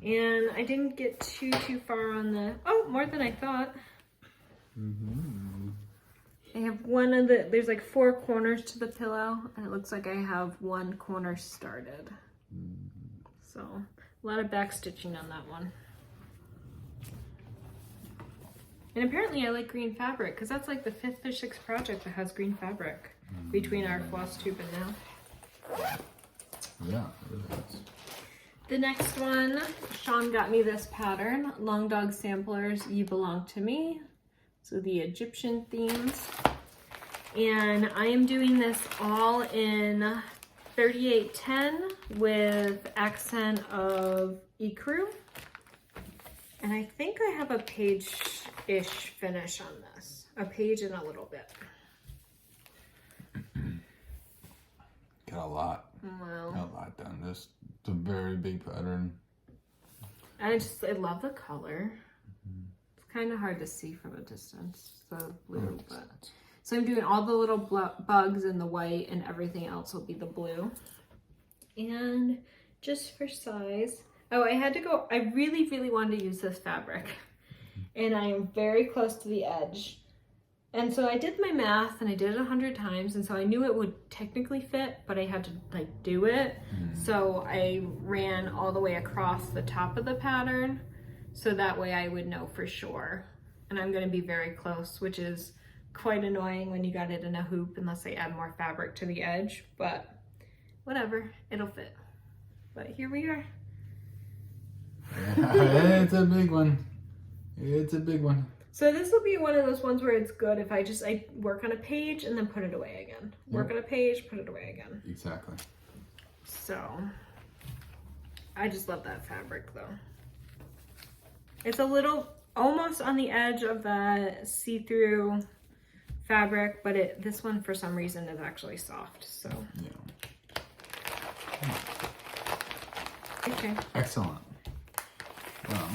And I didn't get too far on the, oh, more than I thought. I have one of the, there's like 4 corners to the pillow, and it looks like I have 1 corner started. So, a lot of back stitching on that one. And apparently I like green fabric, because that's like the 5th or 6th project that has green fabric between our floss tube and now. Yeah, it really is. The next one, Shawn got me this pattern, Long Dog Samplers, You Belong to Me. So the Egyptian themes. And I am doing this all in 3810 with accent of ecru. And I think I have a page-ish finish on this. A page and a little bit. Got a lot. Wow. Got a lot done. This is a very big pattern. And I love the color. It's kind of hard to see from a distance, the blue, but. So I'm doing all the little bugs in the white and everything else will be the blue. And just for size, oh, I really, really wanted to use this fabric. And I am very close to the edge. And so I did my math and I did it 100 times. And so I knew it would technically fit, but I had to like do it. So I ran all the way across the top of the pattern. So that way I would know for sure. And I'm gonna be very close, which is quite annoying when you got it in a hoop unless they add more fabric to the edge, but whatever, it'll fit. But here we are. It's a big one. It's a big one. So this will be one of those ones where it's good if I work on a page and then put it away again. Work on a page, put it away again. Exactly. So I just love that fabric though. It's a little almost on the edge of the see-through fabric, but this one for some reason is actually soft, so. Yeah. Okay. Excellent. Well,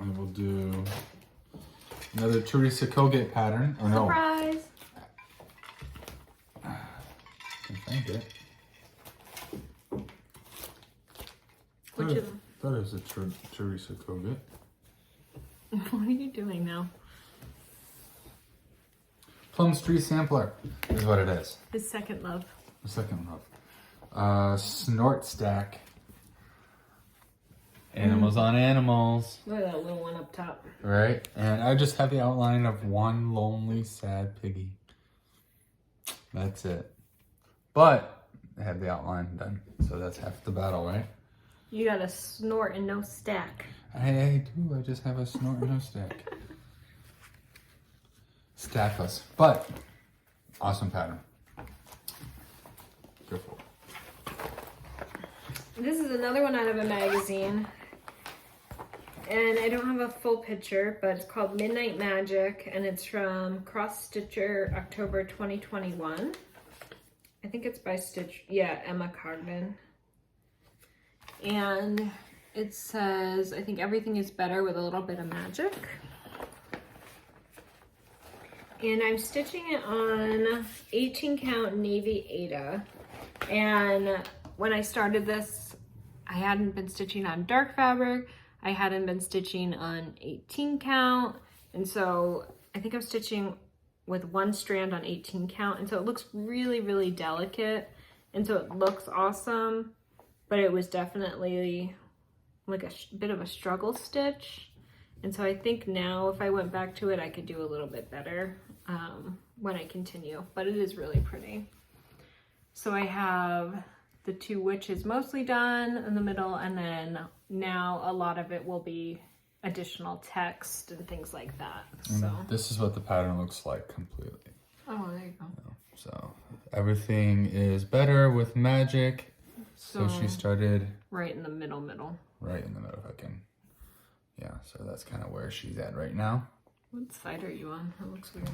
I will do another Teresa Colgate pattern. Oh, Surprise! No. Can find it. Which of them? Thought it was a Teresa Colgate. What are you doing now? Plum Street Sampler is what it is. His second love. The second love. Snort Stack. Animals on animals. Look at that little one up top. Right? And I just have the outline of one lonely, sad piggy. That's it. But I have the outline done. So that's half the battle, right? You got a snort and no stack. I do. I just have a snort and no stack. Stackless. But awesome pattern. Go for it. This is another one out of a magazine. And I don't have a full picture, but it's called Midnight Magic, and it's from Cross Stitcher, October 2021. I think it's by Emma Cogman. And it says, I think everything is better with a little bit of magic. And I'm stitching it on 18 count Navy Aida. And when I started this, I hadn't been stitching on dark fabric. I hadn't been stitching on 18 count. And so I think I'm stitching with one strand on 18 count. And so it looks really, really delicate. And so it looks awesome, but it was definitely like a bit of a struggle stitch. And so I think now if I went back to it, I could do a little bit better when I continue, but it is really pretty. So I have the two witches mostly done in the middle, and then now a lot of it will be additional text and things like that. So this is what the pattern looks like completely. Oh, there you go. So everything is better with magic. So she started right in the middle. Right in the middle, if I can. Yeah, so that's kind of where she's at right now. What side are you on? That looks weird.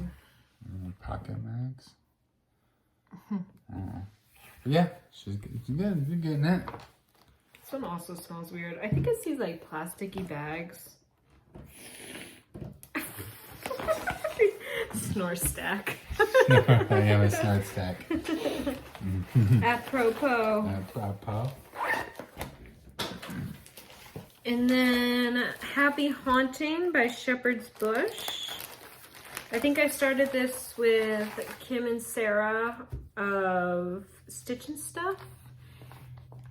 Pocket mags. Yeah, she's good. You're getting it. This one also smells weird. I think it's these like plasticky bags. Snore stack. I have a snort stack. Apropos. Apropos. And then Happy Haunting by Shepherd's Bush. I think I started this with Kim and Sarah of Stitch and Stuff.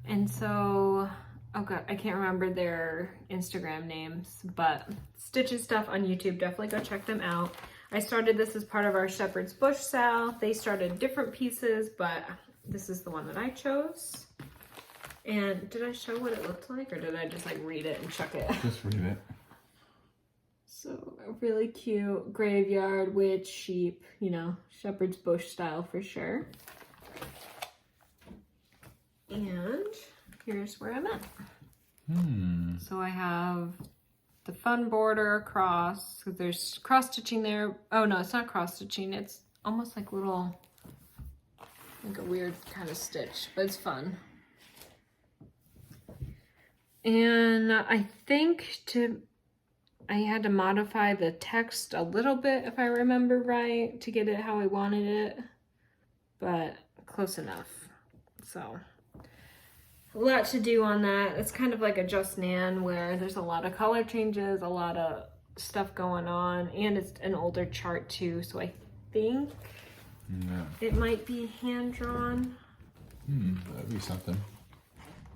And so, oh god, I can't remember their Instagram names, but Stitch and Stuff on YouTube, definitely go check them out. I started this as part of our Shepherd's Bush sale. They started different pieces, but this is the one that I chose. And did I show what it looked like, or did I just like read it and chuck it? Just read it. So a really cute graveyard with sheep, you know, shepherd's bush style for sure. And here's where I'm at. So I have the fun border across, so there's cross stitching there. Oh no, it's not cross stitching. It's almost like little, like a weird kind of stitch, but it's fun. And I think I had to modify the text a little bit, if I remember right, to get it how I wanted it, but close enough. So a lot to do on that. It's kind of like a Just Nan where there's a lot of color changes, a lot of stuff going on, and it's an older chart too, so I think it might be hand-drawn. That'd be something.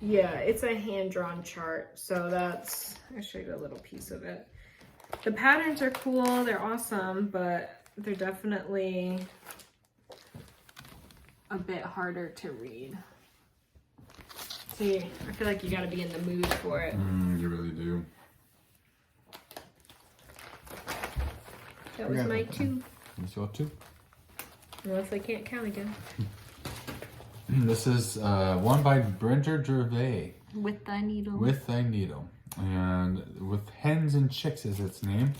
Yeah, it's a hand-drawn chart, so that's, I'll show you a little piece of it. The patterns are cool, they're awesome, but they're definitely a bit harder to read. See, I feel like you gotta be in the mood for it. You really do. That was my 2. That's your 2. Unless I can't count again. This is one by Brenda Gervais. With Thy Needle. With Thy Needle. And with Hens and Chicks is its name.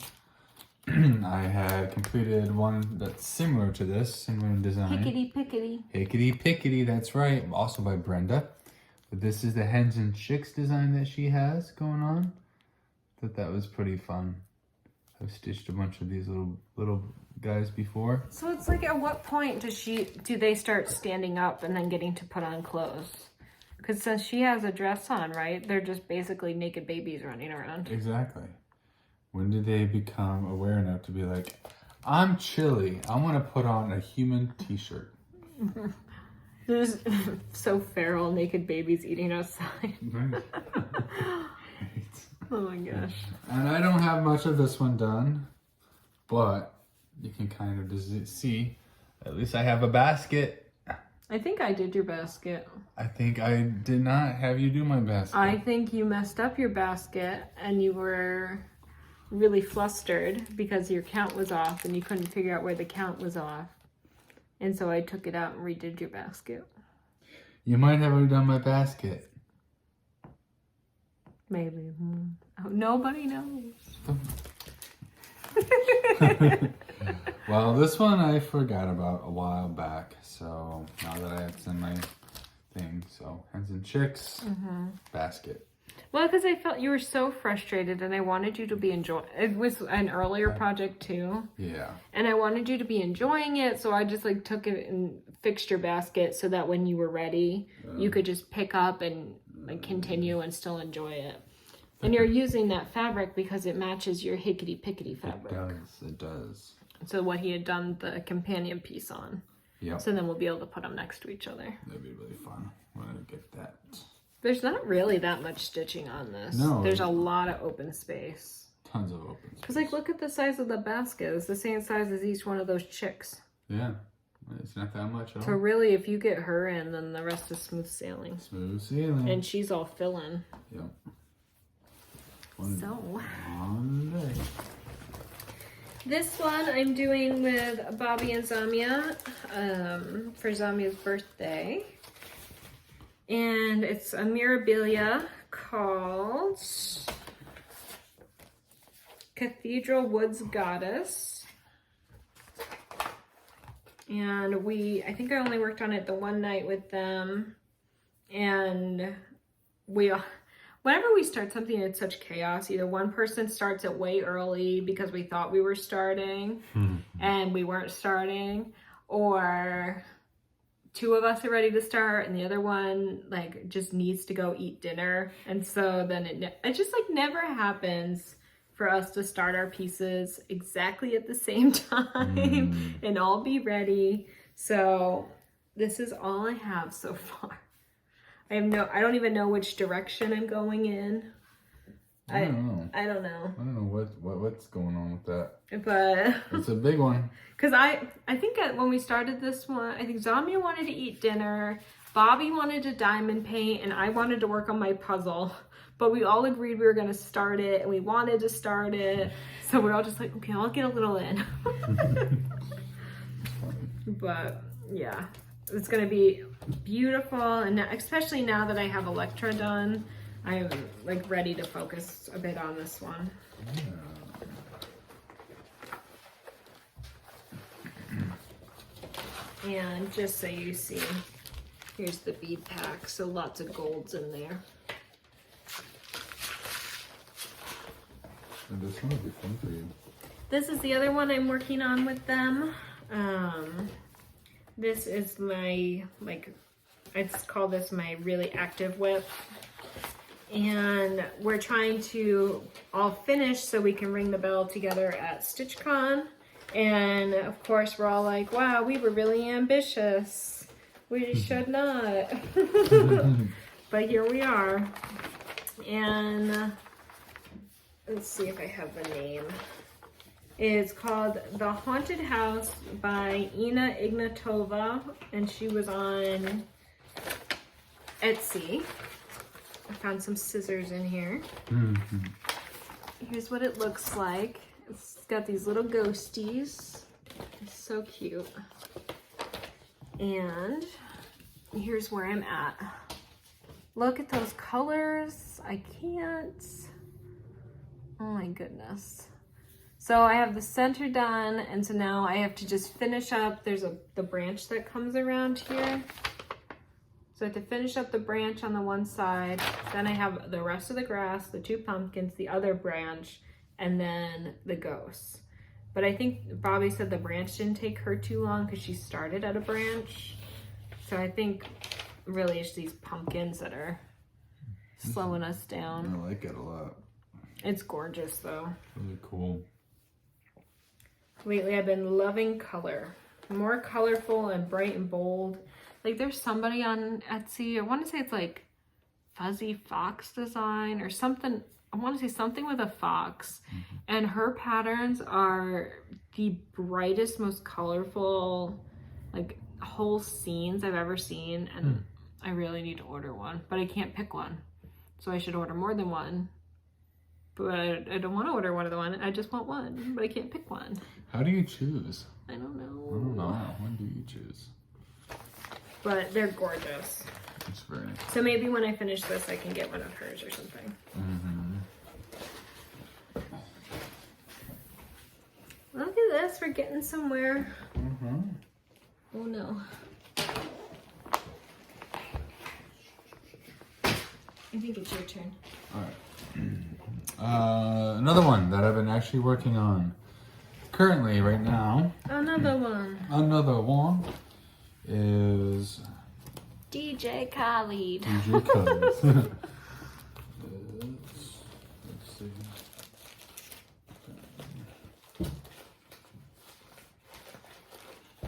I had completed one that's similar to this, similar in design. Hickety Pickety. Hickety Pickety, that's right. Also by Brenda. But this is the Hens and Chicks design that she has going on. Thought that was pretty fun. I've stitched a bunch of these little guys before. So it's like, at what point do they start standing up and then getting to put on clothes? Because since she has a dress on, right? They're just basically naked babies running around. Exactly. When did they become aware enough to be like, I'm chilly, I want to put on a human t-shirt? There's so feral, naked babies eating outside. Right. Oh my gosh. And I don't have much of this one done, but you can kind of just see, at least I have a basket. I think I did your basket. I think I did not have you do my basket. I think you messed up your basket and you were really flustered because your count was off and you couldn't figure out where the count was off. And so I took it out and redid your basket. You might have already done my basket. Maybe. Oh, nobody knows. Well, this one I forgot about a while back. So now that it's in my thing. So Hens and Chicks, basket. Well, because I felt you were so frustrated and I wanted you to be enjoying it. It was an earlier project too. Yeah. And I wanted you to be enjoying it. So I just like took it and fixed your basket so that when you were ready, you could just pick up and like continue and still enjoy it. And you're using that fabric because it matches your hickety pickety fabric. It does. So what he had done the companion piece on. Yeah. So then we'll be able to put them next to each other. That'd be really fun when I get that. There's not really that much stitching on this. No. There's a lot of open space. Tons of open space. Because like look at the size of the basket. It's the same size as each one of those chicks. Yeah. It's not that much at all. So really if you get her in, then the rest is smooth sailing. Smooth sailing. And she's all filling. Yep. One day. This one I'm doing with Bobby and Zamia for Zamia's birthday. And it's a Mirabilia called Cathedral Woods Goddess. And I think I only worked on it the one night with them. And whenever we start something, it's such chaos. Either one person starts it way early because we thought we were starting and we weren't starting, or two of us are ready to start and the other one like just needs to go eat dinner. And so then it just like never happens for us to start our pieces exactly at the same time and all be ready. So this is all I have so far. I don't even know which direction I'm going in. I don't know. I don't know. I don't know what's going on with that. But it's a big one. Because I think when we started this one, I think Zamia wanted to eat dinner, Bobby wanted to diamond paint, and I wanted to work on my puzzle. But we all agreed we were going to start it, and we wanted to start it. So we're all just like, okay, I'll get a little in. But yeah, it's going to be beautiful. And especially now that I have Electra done, I'm like ready to focus a bit on this one. Yeah. And just so you see, here's the bead pack. So lots of golds in there. And this one will be fun for you. This is the other one I'm working on with them. This is my, I just call this my really active WIP. And we're trying to all finish so we can ring the bell together at StitchCon. And of course we're all like, wow, we were really ambitious. We should not. But here we are. And let's see if I have the name. It's called The Haunted House by Ina Ignatova, and she was on Etsy. I found some scissors in here. Here's what it looks like. It's got these little ghosties. It's so cute. And here's where I'm at. Look at those colors. I can't. Oh my goodness. So I have the center done, and so now I have to just finish up. There's the branch that comes around here. So I have to finish up the branch on the one side. Then I have the rest of the grass, the two pumpkins, the other branch, and then the ghosts. But I think Bobby said the branch didn't take her too long because she started at a branch. So I think really it's these pumpkins that are slowing us down. I like it a lot. It's gorgeous though. Really cool. Lately I've been loving color. More colorful and bright and bold. Like there's somebody on Etsy, I want to say it's like Fuzzy Fox Design or something. I want to say something with a fox. And her patterns are the brightest, most colorful, like whole scenes I've ever seen. And I really need to order one, but I can't pick one. So I should order more than one. But I don't want to order one of the one. I just want one, but I can't pick one. How do you choose? I don't know. I don't know. When do you choose? But they're gorgeous. It's very nice. So maybe when I finish this, I can get one of hers or something. Look at this. We're getting somewhere. Oh no. I think it's your turn. All right. Another one that I've been actually working on currently right now. Another one. Another one is DJ Khaled. DJ Khaled. Let's see.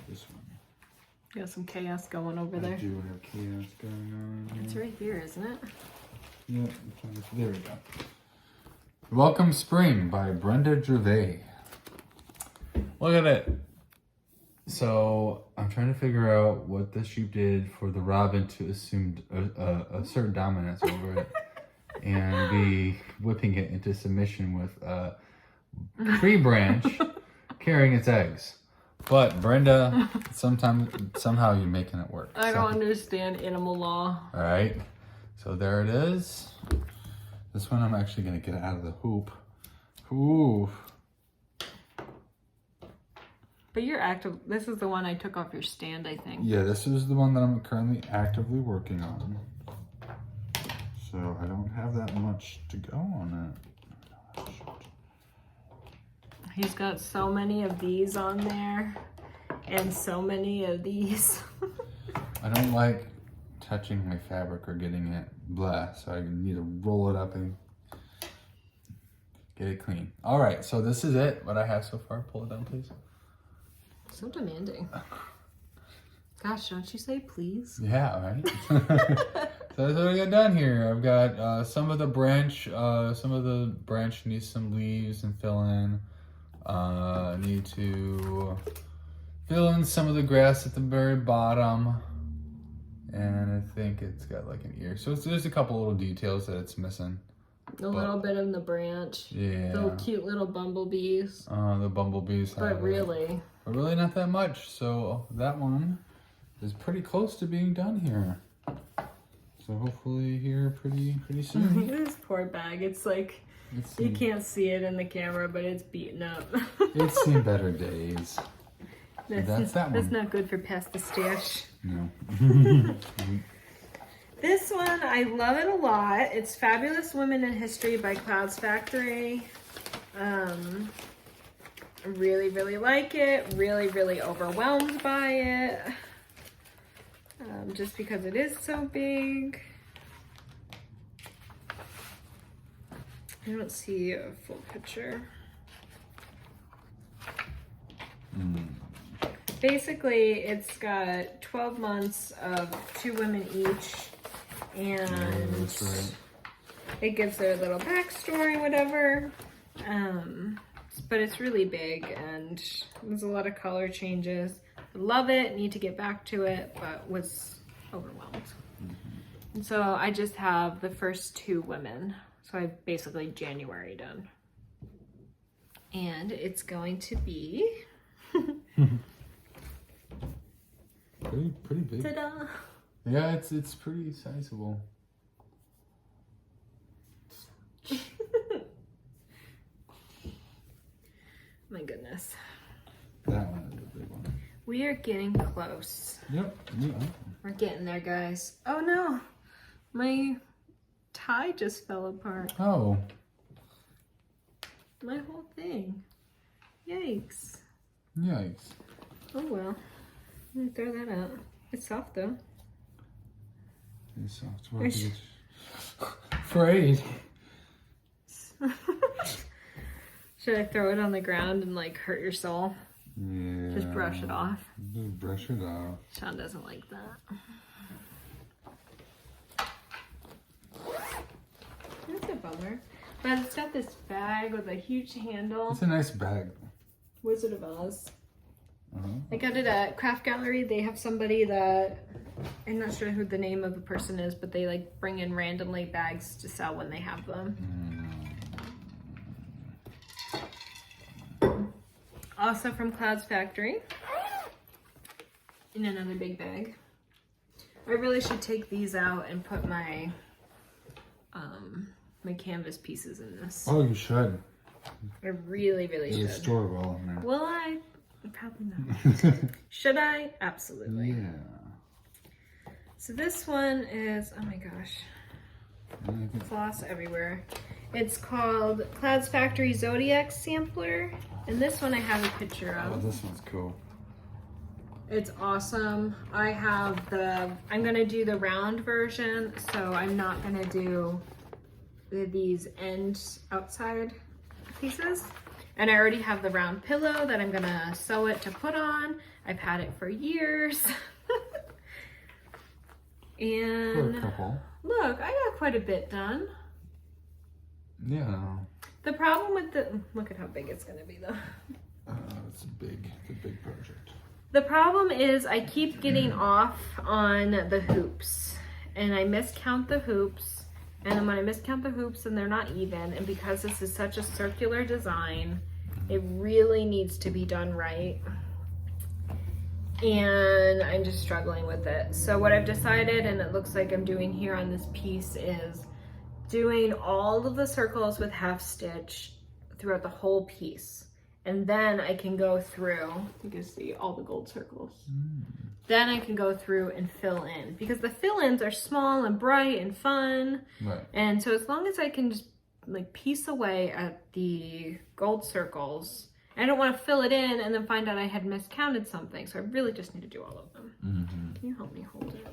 This one. Got some chaos going over there. I do have chaos going on here. It's right here, isn't it? Yep. There we go. Welcome Spring by Brenda Gervais. Look at it. So I'm trying to figure out what the sheep did for the robin to assume a certain dominance over it and be whipping it into submission with a tree branch carrying its eggs. But Brenda, somehow you're making it work. I don't understand animal law. All right. So there it is. This one I'm actually going to get out of the hoop. Ooh. But you're active. This is the one I took off your stand, I think. Yeah, this is the one that I'm currently actively working on. So I don't have that much to go on it. He's got so many of these on there and so many of these. I don't like touching my fabric or getting it blah, so I need to roll it up and get it clean. All right, so this is it, what I have so far. Pull it down, please. So demanding. Gosh, don't you say please? Yeah, right? So that's what I got done here. I've got some of the branch needs some leaves and fill in. Need to fill in some of the grass at the very bottom. And I think it's got like an ear. So there's a couple little details that it's missing. Little bit of the branch. Yeah. The cute little bumblebees. The bumblebees. But really not that much. So that one is pretty close to being done here. So hopefully here pretty soon. This poor bag. It's like you can't see it in the camera, but it's beaten up. It's seen better days. That's that one. That's not good for past the stash. No. This one, I love it a lot. It's Fabulous Women in History by Clouds Factory. I really, really like it. Really, really overwhelmed by it. Just because it is so big. I don't see a full picture. Basically, it's got 12 months of 2 women each, and that's right. It gives their little backstory, whatever. But it's really big, and there's a lot of color changes. I love it, need to get back to it, but was overwhelmed. And so I just have the first 2 women. So I have basically January done. And it's going to be... Pretty big. Ta-da! Yeah, it's pretty sizable. My goodness. That one is a big one. We are getting close. Yep. Yeah. We're getting there, guys. Oh no! My tie just fell apart. Oh. My whole thing. Yikes. Yikes. Oh well. I'm gonna throw that out. It's soft though. It's soft. Well, it's afraid. Should I throw it on the ground and like hurt your soul? Yeah. Just brush it off. Just brush it off. Shawn doesn't like that. That's a bummer. But it's got this bag with a huge handle. It's a nice bag. Wizard of Oz. I got it at Craft Gallery. They have somebody that, I'm not sure who the name of the person is, but they like bring in randomly bags to sell when they have them. Also from Clouds Factory, in another big bag. I really should take these out and put my my canvas pieces in this. Oh, you should. I really, really should. Store it all in there. Will I? Probably not. Should I? Absolutely. Yeah. So this one is, oh my gosh, floss everywhere. It's called Clouds Factory Zodiac Sampler, and this one I have a picture of. Oh, this one's cool. It's awesome. I have I'm gonna do the round version, so I'm not gonna do these end outside pieces. And I already have the round pillow that I'm gonna sew it to put on. I've had it for years. And For a couple. look, I got quite a bit done. Yeah. The problem with look at how big it's gonna be though. It's a big project. The problem is I keep getting off on the hoops and I miscount the hoops. And then when I miscount the hoops and they're not even, and because this is such a circular design, it really needs to be done right. And I'm just struggling with it. So what I've decided, and it looks like I'm doing here on this piece, is doing all of the circles with half stitch throughout the whole piece. And then I can go through, you can see all the gold circles. Then I can go through and fill in, because the fill-ins are small and bright and fun. Right. And so as long as I can just like piece away at the gold circles, I don't want to fill it in and then find out I had miscounted something. So I really just need to do all of them. Can you help me hold it?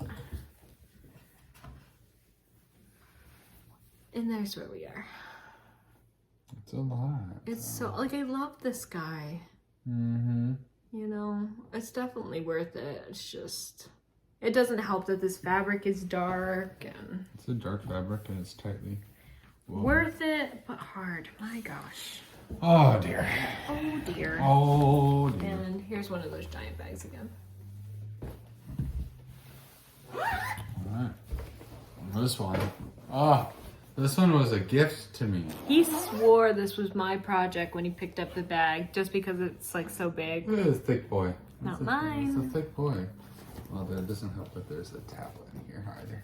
And there's where we are. It's a lot. It's so, like, I love this guy. You know, it's definitely worth it. It's just, It doesn't help that this fabric is dark and... It's a dark fabric and it's tightly woven. Worth it, but hard. My gosh. Oh dear. Oh dear. Oh dear. And here's one of those giant bags again. Alright. This one. Oh, this one was a gift to me. He swore this was my project when he picked up the bag, just because it's like so big. Look at this thick boy. Not mine. It's a thick boy. Well, that doesn't help that there's a tablet in here either.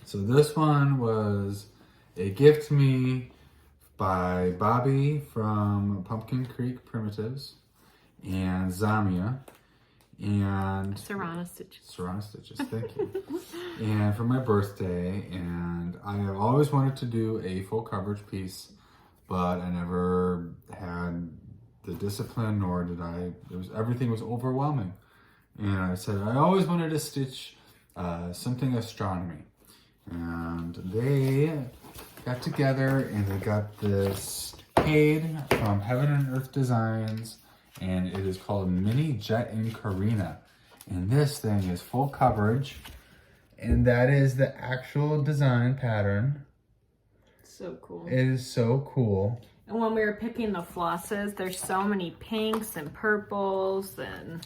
So this one was a gift to me by Bobby from Pumpkin Creek Primitives and Zamia. And Serrana stitches. Serrana stitches, thank you. And for my birthday, and I have always wanted to do a full coverage piece, but I never had the discipline, nor did I. Everything was overwhelming, and I said I always wanted to stitch something astronomy, and they got together and they got this paid from Heaven and Earth Designs. And it is called Mini Jet in Carina. And this thing is full coverage. And that is the actual design pattern. So cool. It is so cool. And when we were picking the flosses, there's so many pinks and purples and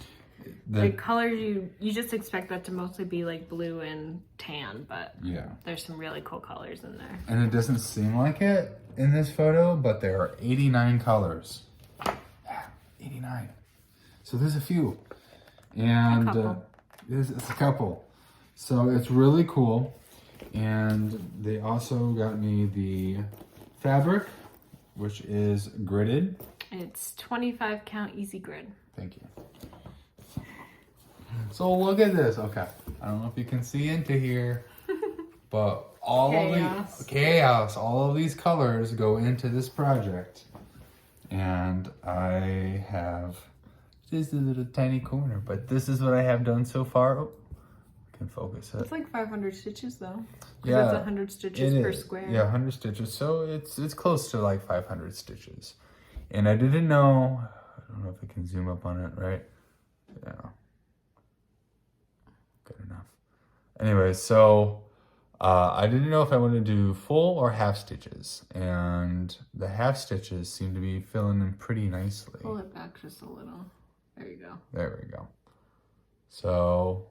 the colors you just expect that to mostly be like blue and tan, but yeah, there's some really cool colors in there. And it doesn't seem like it in this photo, but there are 89 colors. 89. So there's a few. And it's a couple. So it's really cool. And they also got me the fabric, which is gridded. It's 25 count easy grid. Thank you. So look at this. Okay. I don't know if you can see into here, but all of these colors go into this project. And I have just a little tiny corner, but this is what I have done so far. Oh, I can focus it. It's like 500 stitches though. Yeah, it's 100 stitches per square. Yeah, 100 stitches. So it's close to like 500 stitches. And I didn't know. I don't know if I can zoom up on it, right? Yeah. Good enough. Anyway, so I didn't know if I wanted to do full or half stitches, and the half stitches seem to be filling in pretty nicely. Pull it back just a little. There you go. There we go. So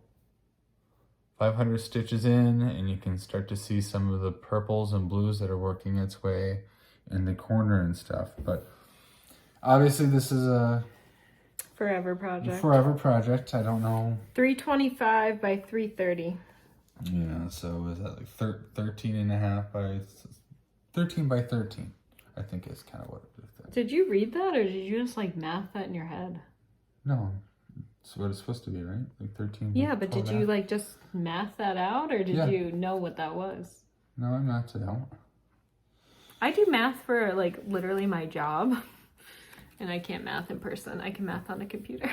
500 stitches in, and you can start to see some of the purples and blues that are working its way in the corner and stuff. But obviously this is a forever project. I don't know. 325 by 330. Yeah, so is that like 13 and a half by 13 by 13? I think is kind of what it is. Did you read that, or did you just like math that in your head? No, it's what it's supposed to be, right? Like 13. Yeah, but did you like just math that out, or did you know what that was? No, I'm not to know. I do math for like literally my job, and I can't math in person. I can math on a computer.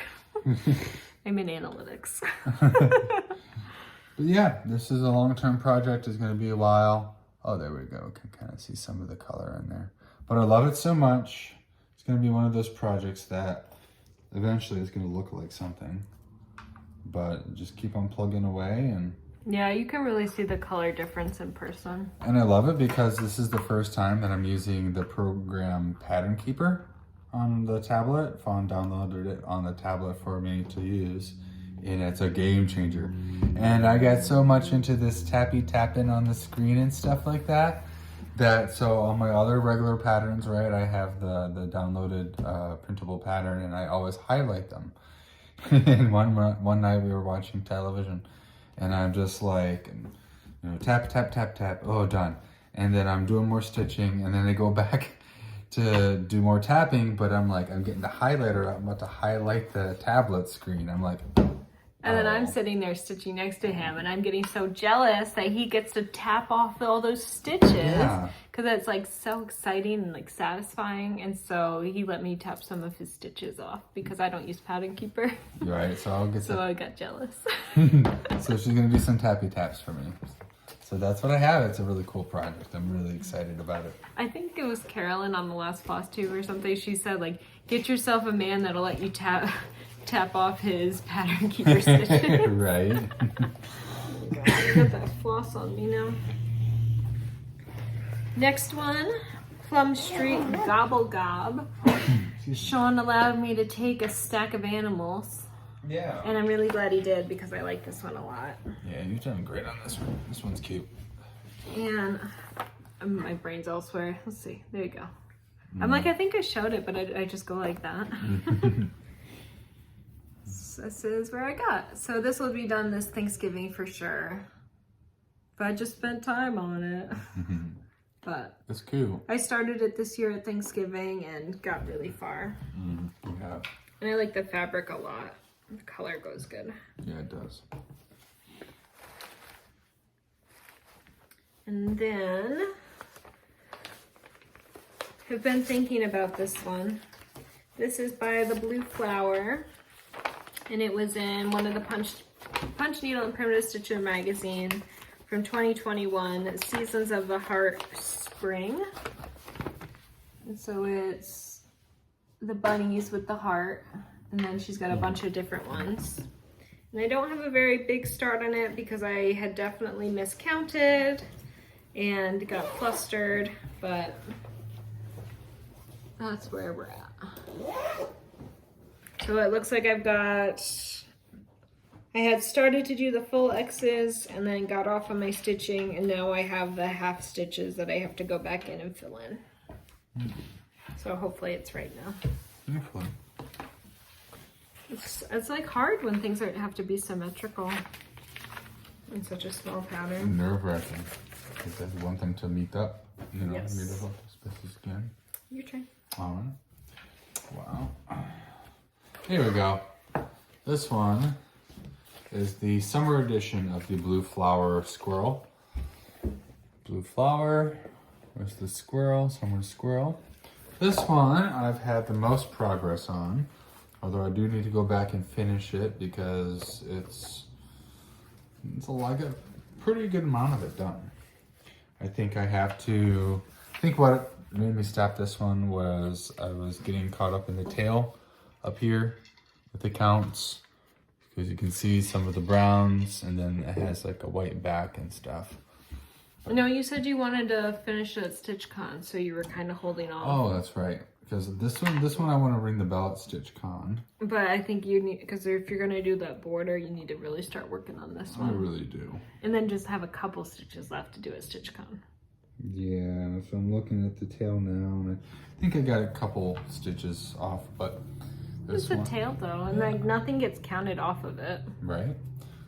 I'm in analytics. But yeah, this is a long-term project. It's going to be a while. Oh, there we go. Can kind of see some of the color in there. But I love it so much. It's going to be one of those projects that eventually is going to look like something. But just keep on plugging away. And yeah, you can really see the color difference in person. And I love it because this is the first time that I'm using the program Pattern Keeper on the tablet. Fawn downloaded it on the tablet for me to use. And it's a game changer. And I got so much into this tapping on the screen and stuff like that, so on my other regular patterns, right, I have the downloaded printable pattern, and I always highlight them. And one night we were watching television, and I'm just like, tap, tap, tap, tap, oh, done. And then I'm doing more stitching, and then I go back to do more tapping, but I'm getting the highlighter out. I'm about to highlight the tablet screen. I'm like, and then I'm sitting there stitching next to him, and I'm getting so jealous that he gets to tap off all those stitches, because it's like so exciting and like satisfying. And so he let me tap some of his stitches off because I don't use Pattern Keeper. Right, so I'll get. So I got jealous. So she's gonna do some tappy taps for me. So that's what I have. It's a really cool project. I'm really excited about it. I think it was Carolyn on the last Floss Tube or something. She said, like, get yourself a man that'll let you tap tap off his pattern keeper stitches. Right. God, I got that floss on me now. Next one, Plum Street Gobble Gob. Shawn allowed me to take a stack of animals. Yeah. And I'm really glad he did because I like this one a lot. Yeah, you've done great on this one. This one's cute. And my brain's elsewhere. Let's see. There you go. I'm like, I think I showed it, but I just go like that. So this is where I got. So this will be done this Thanksgiving for sure. But I just spent time on it. But it's cute. I started it this year at Thanksgiving and got really far. Yeah. And I like the fabric a lot. The color goes good. Yeah, it does. And then I've been thinking about this one. This is by the Blue Flower, and it was in one of the Punch Needle and Primitive Stitcher magazine from 2021, Seasons of the Heart Spring. And so it's the bunnies with the heart, and then she's got a bunch of different ones. And I don't have a very big start on it because I had definitely miscounted and got flustered, but that's where we're at. So it looks like I had started to do the full X's and then got off on my stitching, and now I have the half stitches that I have to go back in and fill in. So hopefully it's right now. Hopefully. It's like hard when things have to be symmetrical in such a small pattern. Nerve-wracking. Because that's one thing to meet up, Yes. meet up with spaces again. Your turn. All right. Wow. Here we go. This one is the summer edition of the Blue Flower Squirrel. Blue Flower. Where's the squirrel? Summer squirrel. This one I've had the most progress on, although I do need to go back and finish it because it's like a pretty good amount of it done. I think what made me stop this one was I was getting caught up in the tail up here with the counts, because you can see some of the browns, and then it has like a white back and stuff. No, you said you wanted to finish it at StitchCon, so you were kind of holding off. Oh, that's right. Because this one I want to ring the bell at StitchCon. But I think you need, because if you're going to do that border, you need to really start working on this one. I really do. And then just have a couple stitches left to do at StitchCon. Yeah, so I'm looking at the tail now, and I think I got a couple stitches off, but It's a tail though, and like nothing gets counted off of it. Right.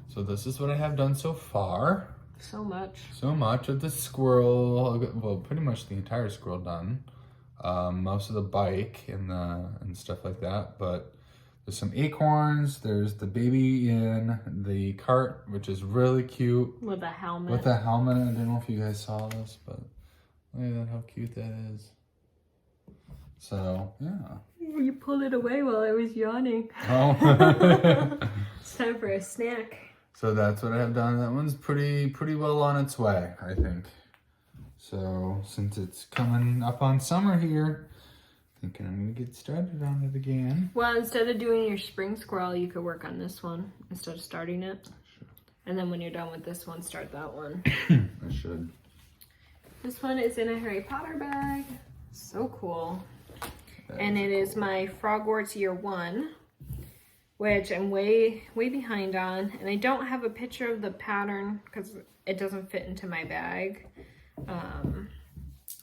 So this is what I have done so far. So much. So much of the squirrel, well, pretty much the entire squirrel done. Most of the bike and stuff like that, but there's some acorns. There's the baby in the cart, which is really cute. With a helmet. With a helmet. I don't know if you guys saw this, but look at how cute that is. So, yeah. You pulled it away while I was yawning. Oh. It's time for a snack. So that's what I have done. That one's pretty well on its way, I think. So since it's coming up on summer here, thinking I'm gonna get started on it again. Well, instead of doing your spring squirrel, you could work on this one instead of starting it. And then when you're done with this one, start that one. I should. This one is in a Harry Potter bag. So cool. And it is my Frogwarts Year 1, which I'm way behind on. And I don't have a picture of the pattern because it doesn't fit into my bag.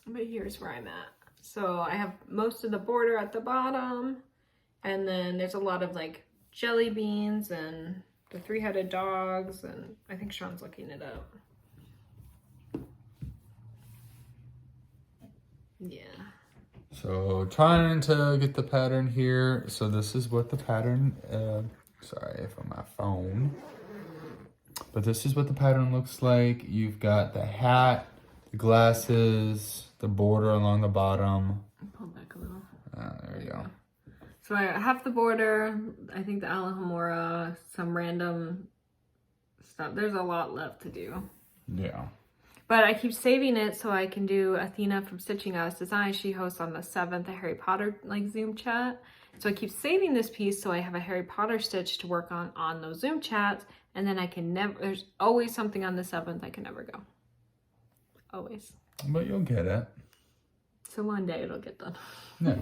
But here's where I'm at. So I have most of the border at the bottom, and then there's a lot of like jelly beans and the three-headed dogs, and I think Shawn's looking it up. Yeah. So trying to get the pattern here. So this is what the pattern, sorry if I'm on my phone, but this is what the pattern looks like. You've got the hat, the glasses, the border along the bottom. Pull back a little. There we go. So I have the border, I think the Alhambra, some random stuff. There's a lot left to do. Yeah. But I keep saving it so I can do Athena from Stitching Us Design. She hosts on the 7th a Harry Potter like Zoom chat. So I keep saving this piece so I have a Harry Potter stitch to work on those Zoom chats, and then I can never, there's always something on the 7th I can never go. Always. But you'll get it. So one day it'll get done. Yeah.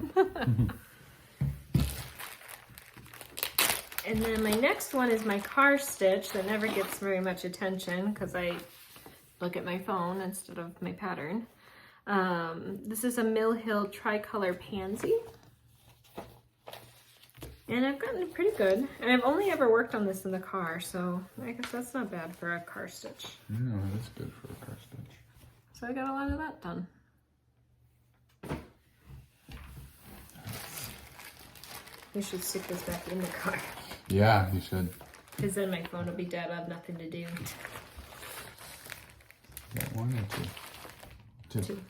And then my next one is my car stitch that never gets very much attention because I look at my phone instead of my pattern. This is a Mill Hill tricolor pansy. And I've gotten pretty good. And I've only ever worked on this in the car, so I guess that's not bad for a car stitch. No, that's good for a car stitch. So I got a lot of that done. We should stick this back in the car. Yeah, you should. Because then my phone will be dead. I have nothing to do. Got one or two? Two.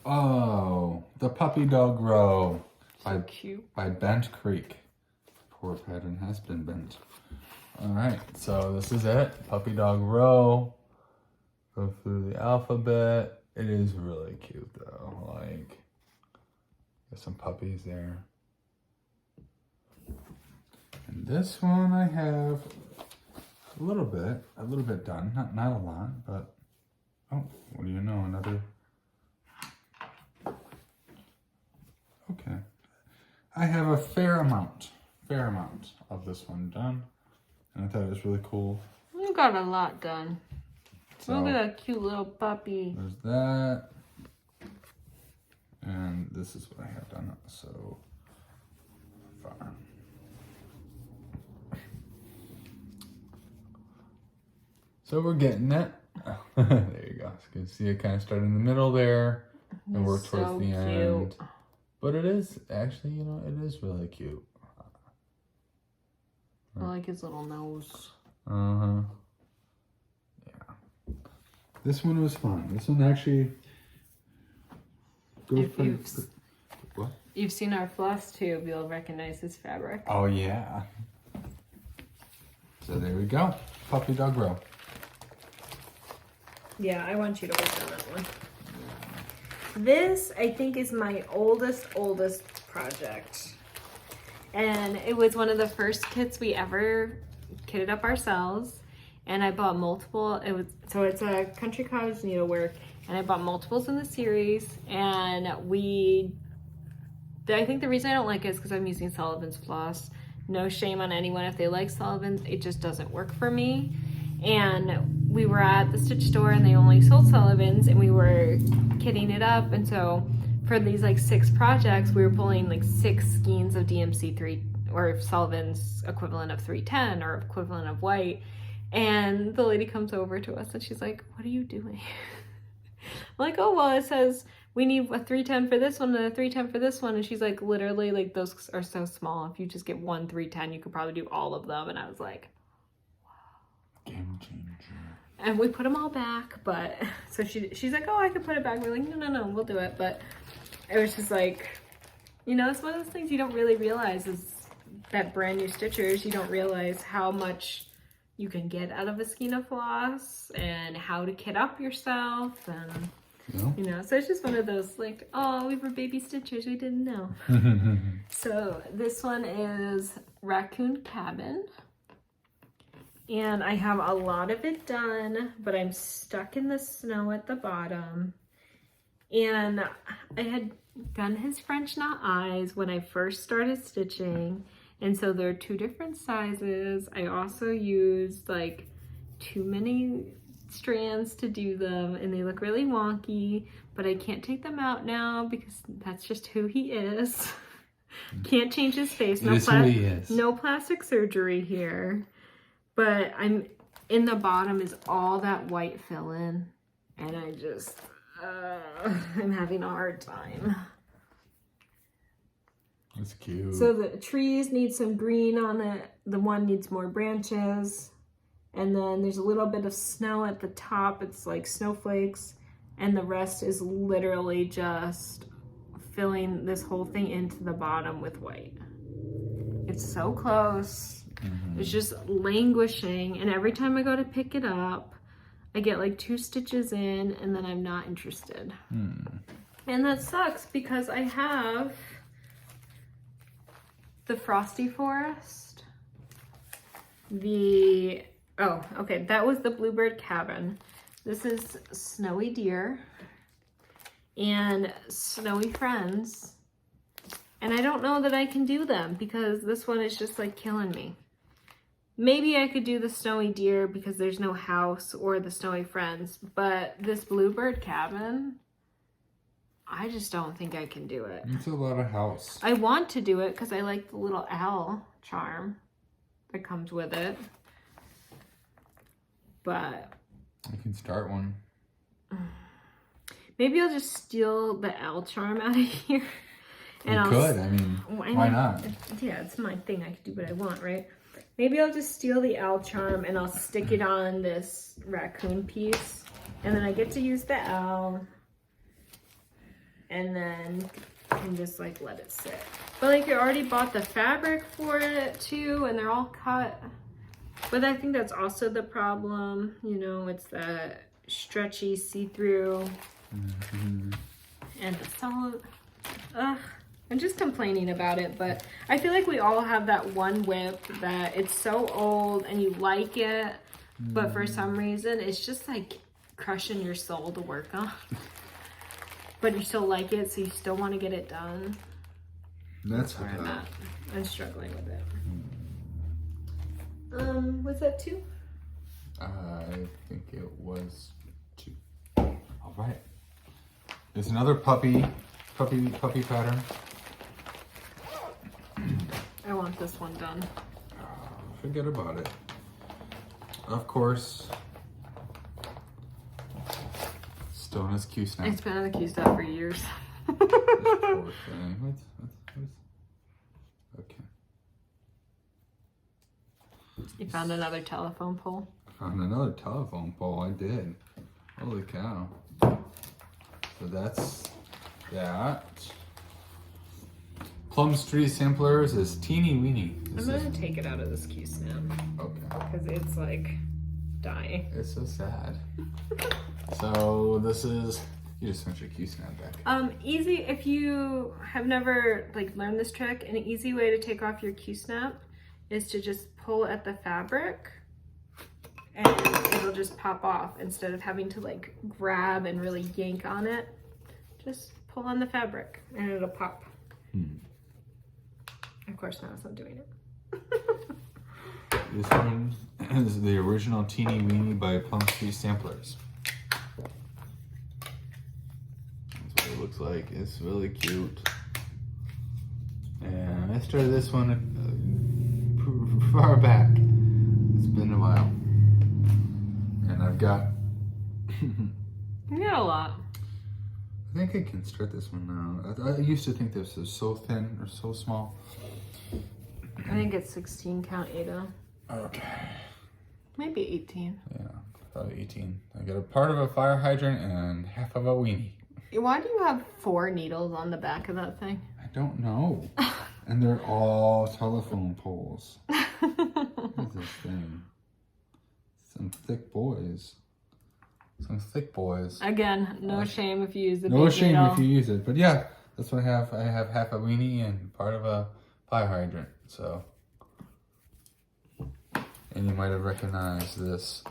Oh, the puppy dog row. So cute. By Bent Creek. Poor pattern has been bent. Alright, so this is it. Puppy dog row. Go through the alphabet. It is really cute though. Like, there's some puppies there. And this one I have a little bit done. Not a lot, but oh, what do you know? Another. Okay. I have a fair amount of this one done. And I thought it was really cool. You got a lot done. So, look at that cute little puppy. There's that. And this is what I have done so far. So we're getting it. There you go. So you can see it kind of started in the middle there and work towards the end. But it is actually, you know, it is really cute. I like his little nose. Uh-huh. Yeah. This one was fun. This one actually What? You've seen our floss tube, you'll recognize this fabric. Oh yeah. So there we go. Puppy dog row. Yeah, I want you to work on that one. This, I think, is my oldest project. And it was one of the first kits we ever kitted up ourselves. And I bought multiple, so it's a Country Cottage needlework, and I bought multiples in the series. And I think the reason I don't like it is because I'm using Sullivan's floss. No shame on anyone if they like Sullivan's, it just doesn't work for me. And we were at the stitch store and they only sold Sullivan's, and we were kitting it up. And so for these like 6 projects, we were pulling like 6 skeins of DMC 3 or Sullivan's equivalent of 310 or equivalent of white. And the lady comes over to us and she's like, "What are you doing?" I'm like, "Oh, well, it says we need a 310 for this one and a 310 for this one." And she's like, "Literally, like, those are so small. If you just get one 310, you could probably do all of them." And I was like, wow. Game changer. And we put them all back, but so she's like, "Oh, I could put it back." We're like, no, we'll do it. But it was just like, you know, it's one of those things you don't really realize is that brand new stitchers, you don't realize how much you can get out of a skein of floss and how to kit up yourself. And you know, so it's just one of those like, oh, we were baby stitchers, we didn't know. So this one is Raccoon Cabin. And I have a lot of it done, but I'm stuck in the snow at the bottom. And I had done his French knot eyes when I first started stitching. And so there are 2 different sizes. I also used like too many strands to do them, and they look really wonky, but I can't take them out now because that's just who he is. Can't change his face. It is who he is. No plastic surgery here. But I'm in the bottom is all that white fill-in, and I just I'm having a hard time. It's cute. So the trees need some green on it. The one needs more branches. And then there's a little bit of snow at the top. It's like snowflakes. And the rest is literally just filling this whole thing into the bottom with white. It's so close. Mm-hmm. It's just languishing. And every time I go to pick it up, I get like 2 stitches in and then I'm not interested. And And that sucks because I have the Frosty Forest. Oh, okay, that was the Bluebird Cabin. This is Snowy Deer and Snowy Friends. And I don't know that I can do them because this one is just like killing me. Maybe I could do the Snowy Deer because there's no house, or the Snowy Friends, but this Bluebird Cabin, I just don't think I can do it. It's a lot of house. I want to do it because I like the little owl charm that comes with it. But I can start one. Maybe I'll just steal the owl charm out of here. And You could. I mean, why not? Yeah, it's my thing. I can do what I want, right? Maybe I'll just steal the owl charm and I'll stick it on this raccoon piece. And then I get to use the owl. And then I can just like let it sit. But like you already bought the fabric for it too, and they're all cut. But I think that's also the problem. You know, it's that stretchy see-through. And the solid. Ugh. I'm just complaining about it, but I feel like we all have that one WIP that it's so old and you like it, but for some reason it's just like crushing your soul to work on. But you still like it, so you still want to get it done. That's where I'm at. I'm struggling with it. Was that 2? I think it was 2. All right. There's another puppy pattern. I want this one done. Forget about it. Of course. Still in his Q snap. It's been on the Q snap for years. Poor thing. What's okay. You found another telephone pole? I found another telephone pole. I did. Holy cow. So that's that. Plum's Tree Samplers is teeny weeny. I'm gonna take it out of this Q snap. Okay. Because it's like dying. It's so sad. So this is, you just switch your Q snap back. Easy, if you have never like learned this trick, an easy way to take off your Q snap is to just pull at the fabric and it'll just pop off instead of having to like grab and really yank on it. Just pull on the fabric and it'll pop. Of course, now it's not doing it. This one is the original Teeny Weeny by Plum Tree Samplers. That's what it looks like. It's really cute. And I started this one far back. It's been a while. And I've got... You got a lot. I think I can start this one now. I used to think this was so thin or so small. I think it's 16 count Ada. Okay. Maybe 18. Yeah, probably 18. I got a part of a fire hydrant and half of a weenie. Why do you have 4 needles on the back of that thing? I don't know. And they're all telephone poles. What is this thing? Some thick boys. Some thick boys. Again, no shame if you use the No big shame needle. if you use it. But yeah, that's what I have. I have half a weenie and part of a fire hydrant. So, and you might have recognized this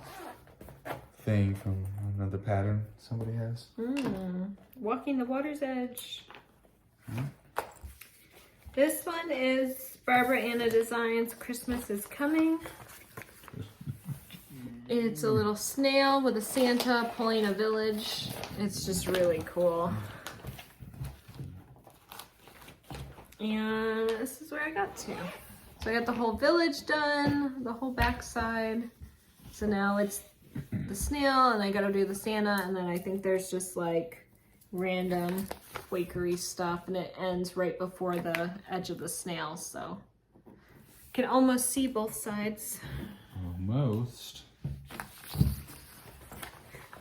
thing from another pattern somebody has. Walking the Water's Edge. This one is Barbara Anna Designs Christmas is Coming. It's a little snail with a Santa pulling a village. It's just really cool. And this is where I got to. So I got the whole village done, the whole backside. So now it's the snail and I gotta do the Santa, and then I think there's just like random Quakery stuff, and it ends right before the edge of the snail, so can almost see both sides. Almost.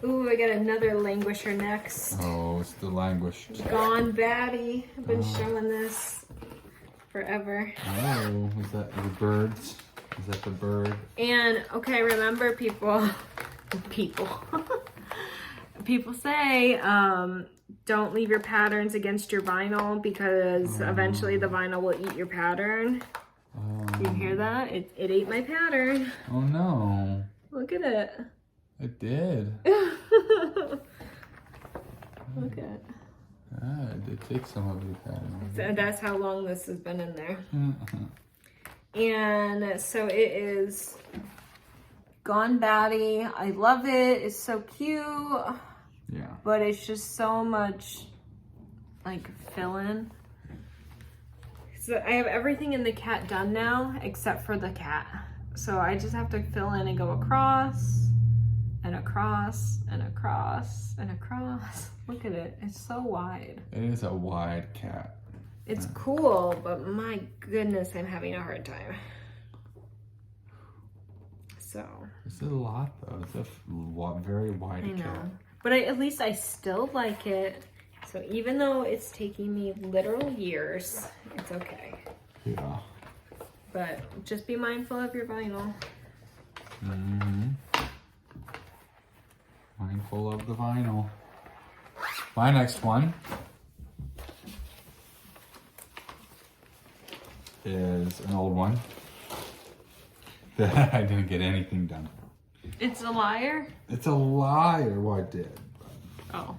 Ooh, I got another languisher next. Oh, it's the languished. Gone Batty. I've been showing this forever. Oh, is that the birds? Is that the bird? And okay, remember people people say don't leave your patterns against your vinyl because eventually the vinyl will eat your pattern. You hear that? It ate my pattern. Oh no. Look at it. It did. Look at it. Ah, it did take some of your pattern. So that's how long this has been in there. And so it is Gone Batty. I love it. It's so cute. Yeah. But it's just so much like fill-in. So I have everything in the cat done now except for the cat. So I just have to fill in and go across and across and across and across. Look at it. It's so wide. It is a wide cat. It's cool, but my goodness, I'm having a hard time. So. It's a lot though. It's a very wide cat. I know. But at least I still like it. So even though it's taking me literal years, it's okay. Yeah. But just be mindful of your vinyl. Mm-hmm. Mindful of the vinyl. My next one is an old one that I didn't get anything done. It's a liar? It's a liar. Well, I did. Oh.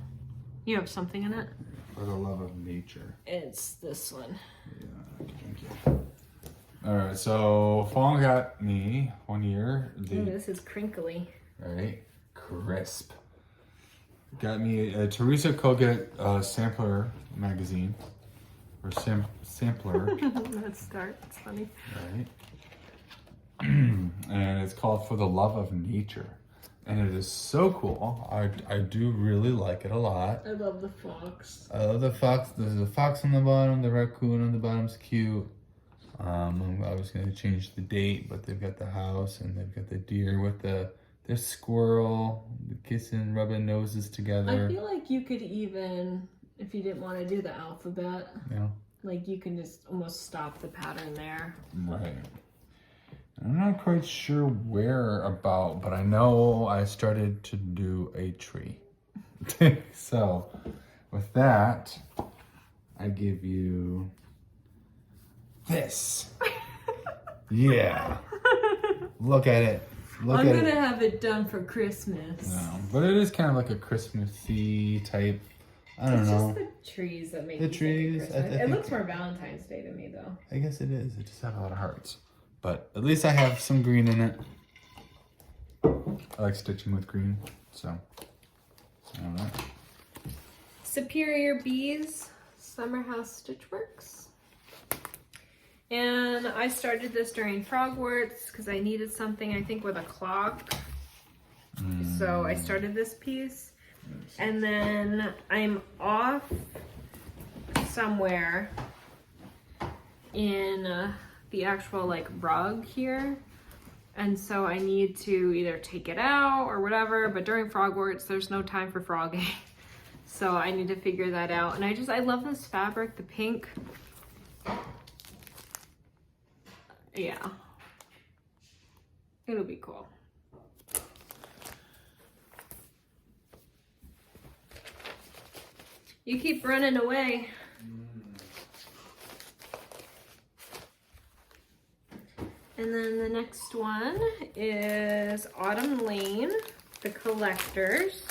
You have something in it? For the love of nature. It's this one. Yeah, thank you. Alright, so Fawn got me one year. Ooh, this is crinkly. Right? Crisp. Got me a Teresa Kogut sampler magazine. Or sampler. Let's start. It's funny. Right. And it's called For the Love of Nature. And it is so cool. I do really like it a lot. I love the fox. I love the fox. There's a fox on the bottom. The raccoon on the bottom's cute. I was going to change the date, but they've got the house and they've got the deer with the squirrel, the kissing, rubbing noses together. I feel like you could even, if you didn't want to do the alphabet, Yeah. like you can just almost stop the pattern there. Right. I'm not quite sure where about, but I know I started to do a tree. So, with that, I give you this. Yeah. Look at it. I'm gonna have it done for Christmas. No, but it is kind of like a Christmassy type. I don't know. It's just the trees that make The you think trees, of Christmas. I It think- looks more Valentine's Day to me, though. I guess it is. It just has a lot of hearts. But at least I have some green in it. I like stitching with green, so. All right. Superior Bees Summer House Stitchworks. And I started this during Frogwarts because I needed something, I think, with a clock. So I started this piece. And then I'm off somewhere in the actual like rug here. And so I need to either take it out or whatever, but during Frogwarts, there's no time for frogging. So I need to figure that out. And I love this fabric, the pink. Yeah. It'll be cool. You keep running away. And then the next one is Autumn Lane, the Collectors.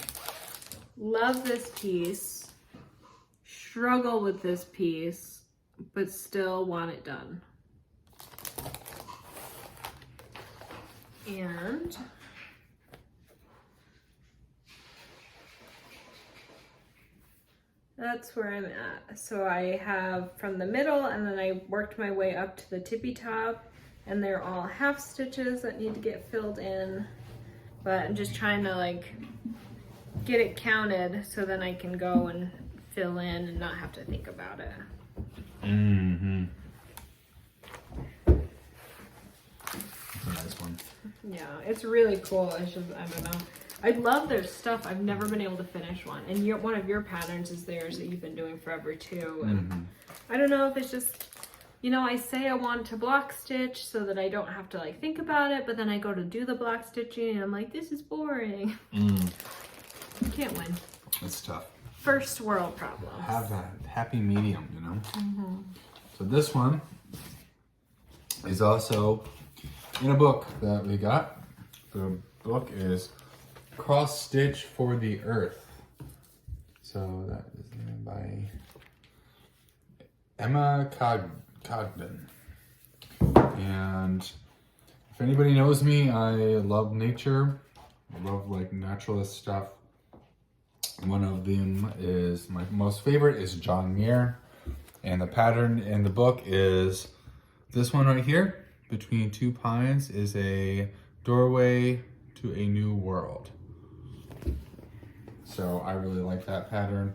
Love this piece. Struggle with this piece, but still want it done. And that's where I'm at. So I have from the middle and then I worked my way up to the tippy top. And they're all half stitches that need to get filled in. But I'm just trying to like get it counted so then I can go and fill in and not have to think about it. Mm-hmm. Nice one. Yeah, it's really cool. It's just, I don't know. I love their stuff. I've never been able to finish one. And one of your patterns is theirs that you've been doing forever too. And I don't know if it's just, you know, I say I want to block stitch so that I don't have to like think about it, but then I go to do the block stitching and I'm like, this is boring. You can't win. It's tough. first world problems. Have that happy medium, you know? Mm-hmm. So this one is also in a book that we got. The book is Cross Stitch for the Earth. So that is by Emma Cogden. And if anybody knows me, I love nature. I love like naturalist stuff. One of them is, my most favorite is John Muir. And the pattern in the book is this one right here. Between two pines is a doorway to a new world. So I really like that pattern.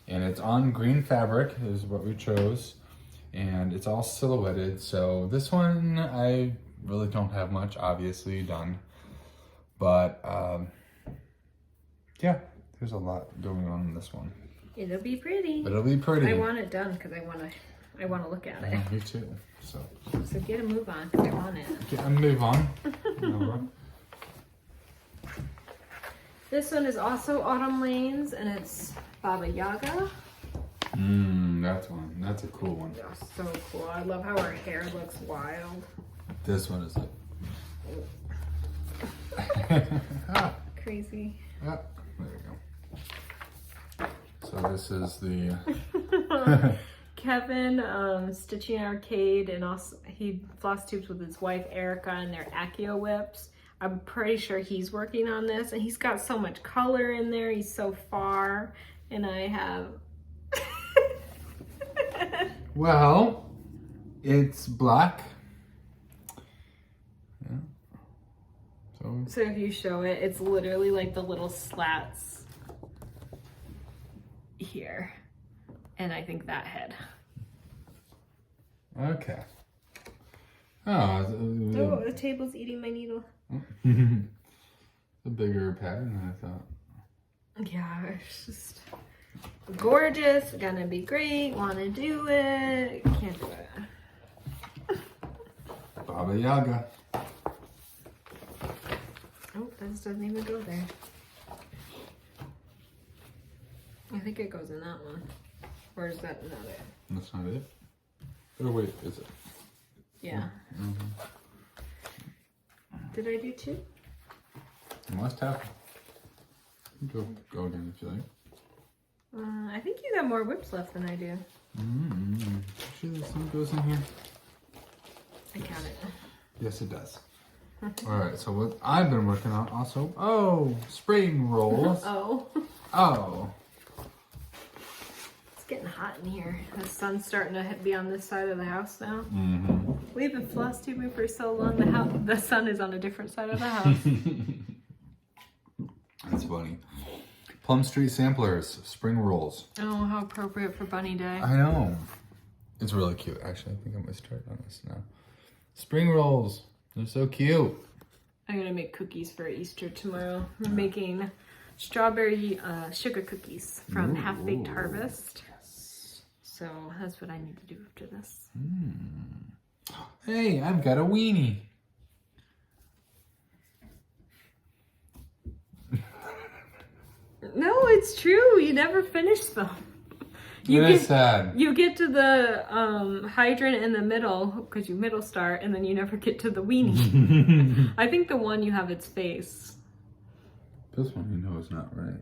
And it's on green fabric is what we chose. And it's all silhouetted. So this one, I really don't have much obviously done. But yeah, there's a lot going on in this one. It'll be pretty. But it'll be pretty. I want it done because I want to look at it. Yeah, me too. So get a move on because I want it. get a move on. No, This one is also Autumn Lanes, and it's Baba Yaga. That's one. That's a cool one. Oh, so cool. I love how her hair looks wild. This one is like Crazy. there we go. So this is the Kevin Stitching Arcade, and also he floss tubes with his wife Erica, and their Accio whips. I'm pretty sure he's working on this, and he's got so much color in there. He's so far, and I have. well, it's black. Yeah. So if you show it, it's literally like the little slats here, and I think that head. Okay. Oh, The table's eating my needle. a bigger pattern than I thought. Yeah, it's just gorgeous. Gonna be great. Want to do it. Can't do it. Baba Yaga. Oh, this doesn't even go there. I think it goes in that one. Or is that not it? That's not it. Oh wait, is it? Yeah. Mm-hmm. Did I do two? You must have. Go again if you like. I think you got more whips left than I do. Sure this one goes in here? I count it. Yes, it does. Alright, so what I've been working on also. Oh, spring rolls. Oh. Oh. It's getting hot in here. The sun's starting to be on this side of the house now. Mm-hmm. We've been floss tubing for so long, the sun is on a different side of the house. That's funny. Plum Street Samplers, spring rolls. Oh, how appropriate for Bunny Day. I know. It's really cute. Actually, I think I'm going to start on this now. Spring rolls. They're so cute. I'm going to make cookies for Easter tomorrow. I'm making strawberry sugar cookies from Half Baked Harvest. Yes. So that's what I need to do after this. Hey, I've got a weenie. No, it's true. You never finish them. That's sad. You get to the hydrant in the middle because you middle start, and then you never get to the weenie. I think the one you have its face. This one you know is not right.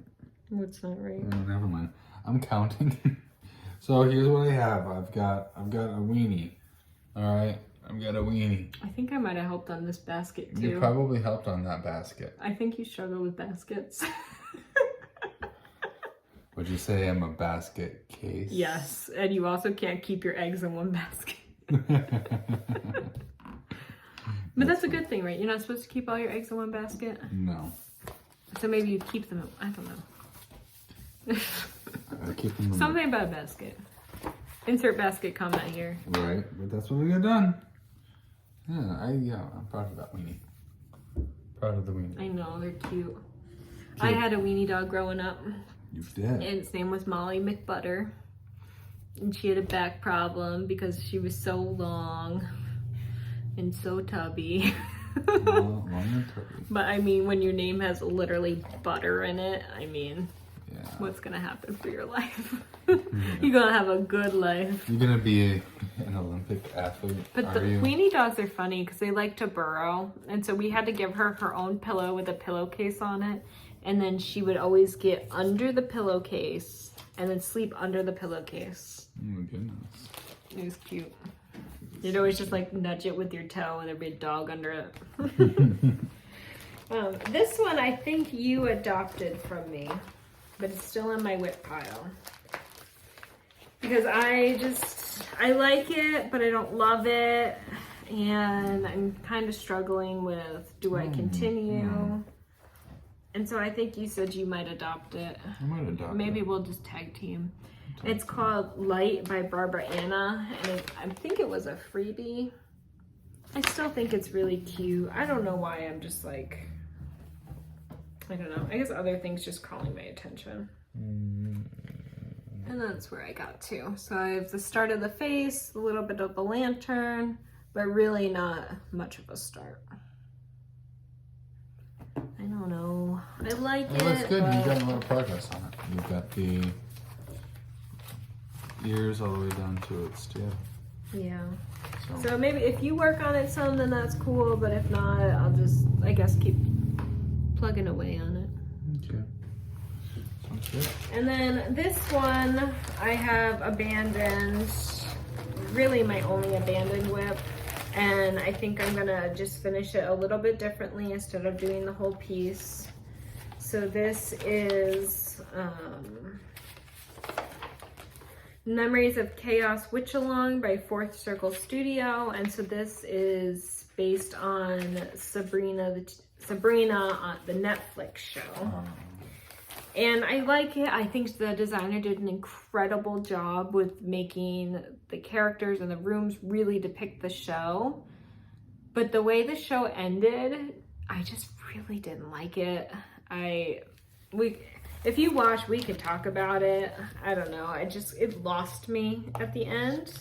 What's not right? Oh, never mind. I'm counting. So here's what I have. I've got a weenie. All right, I've got a weenie. I think I might have helped on this basket too. You probably helped on that basket. I think you struggle with baskets. Would you say I'm a basket case? Yes, and you also can't keep your eggs in one basket. But that's a good thing, right? You're not supposed to keep all your eggs in one basket? No. So maybe you keep them, I don't know. I keep them in Something about a basket. Insert basket comment here. Right, but that's what we got done. Yeah, I'm proud of that weenie. Proud of the weenie. I know, they're cute. I had a weenie dog growing up. You did. And its name was Molly McButter. And she had a back problem because she was so long and so tubby. Long and tubby. But I mean, when your name has literally butter in it, I mean, Yeah. what's gonna happen for your life. You're gonna have a good life. You're gonna be an Olympic athlete. But the Queenie dogs are funny because they like to burrow, and so we had to give her her own pillow with a pillowcase on it, and then she would always get under the pillowcase and then sleep under the pillowcase. Oh my goodness. It was cute. You'd always just like nudge it with your toe and there'd be a dog under it. This one I think you adopted from me, but it's still in my WIP pile. Because I like it, but I don't love it. And I'm kind of struggling with, do I continue? And so I think you said you might adopt it. I might adopt it. Maybe we'll just tag team. It's called Light by Barbara Anna, and I think it was a freebie. I still think it's really cute. I don't know why I'm just like, I don't know. I guess other things just calling my attention. And that's where I got to. So I have the start of the face, a little bit of the lantern, but really not much of a start. I don't know. I like it. That's good. But... You got a lot of progress on it. You've got the ears all the way down to its tail. Yeah. So maybe if you work on it some, then that's cool. But if not, I'll just, I guess, keep plugging away on it. Okay. Sounds good. And then this one I have abandoned, really my only abandoned WIP. And I think I'm gonna just finish it a little bit differently instead of doing the whole piece. So this is Memories of Chaos Witch Along by Fourth Circle Studio. And so this is based on Sabrina on the Netflix show. And I like it. I think the designer did an incredible job with making the characters and the rooms really depict the show. But the way the show ended, I just really didn't like it. If you watch, we could talk about it. I don't know. It lost me at the end.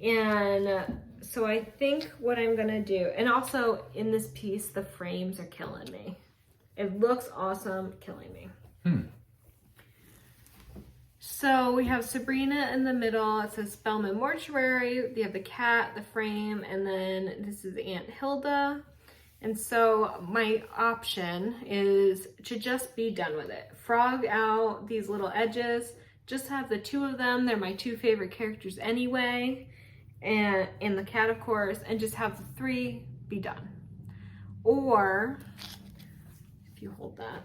And so I think what I'm gonna do, and also in this piece, the frames are killing me. It looks awesome, killing me. So we have Sabrina in the middle. It says Spellman Mortuary. We have the cat, the frame, and then this is Aunt Hilda. And so my option is to just be done with it. Frog out these little edges. Just have the two of them. They're my two favorite characters anyway. And the cat, of course. And just have the three be done. Or, if you hold that...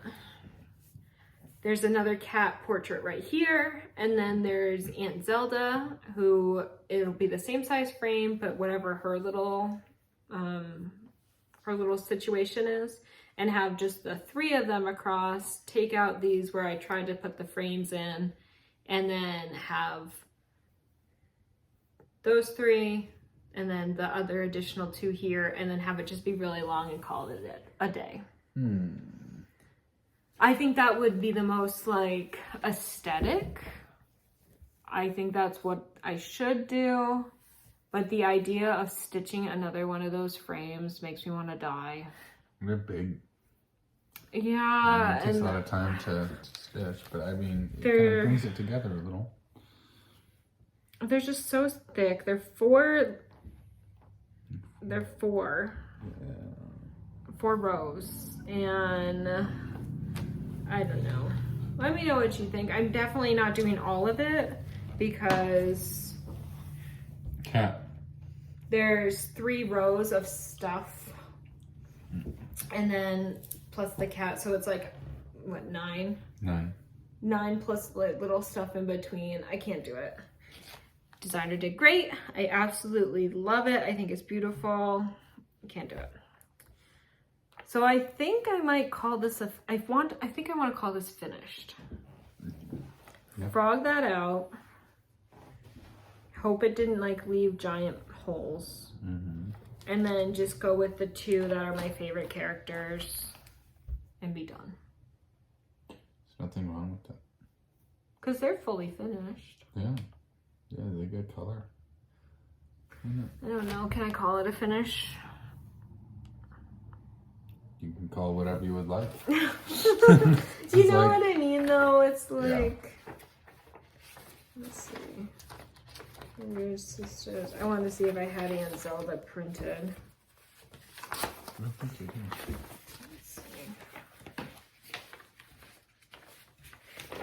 There's another cat portrait right here, and then there's Aunt Zelda, who it'll be the same size frame, but whatever her little situation is, and have just the three of them across. Take out these where I tried to put the frames in, and then have those three, and then the other additional two here, and then have it just be really long and call it a day. I think that would be the most like aesthetic. I think that's what I should do. But the idea of stitching another one of those frames makes me want to die. They're big. Yeah. It takes a lot of time to stitch, but I mean, it kind of brings it together a little. They're just so thick. They're four rows. And I don't know. Let me know what you think. I'm definitely not doing all of it because cat. There's 3 rows of stuff, and then plus the cat, so it's like what, 9? 9 plus little stuff in between. I can't do it. Designer did great. I absolutely love it. I think it's beautiful. I can't do it. So I think I might call this I think I want to call this finished. Yep. Frog that out. Hope it didn't like leave giant holes. And then just go with the 2 that are my favorite characters and be done. There's nothing wrong with that. Because they're fully finished. Yeah. Yeah, they're good color. I don't know. Can I call it a finish? You can call whatever you would like. Do you know what I mean, know, it's like, let's see. Your sisters. I wanted to see if I had Aunt Zelda printed. I don't think you do. Let's see.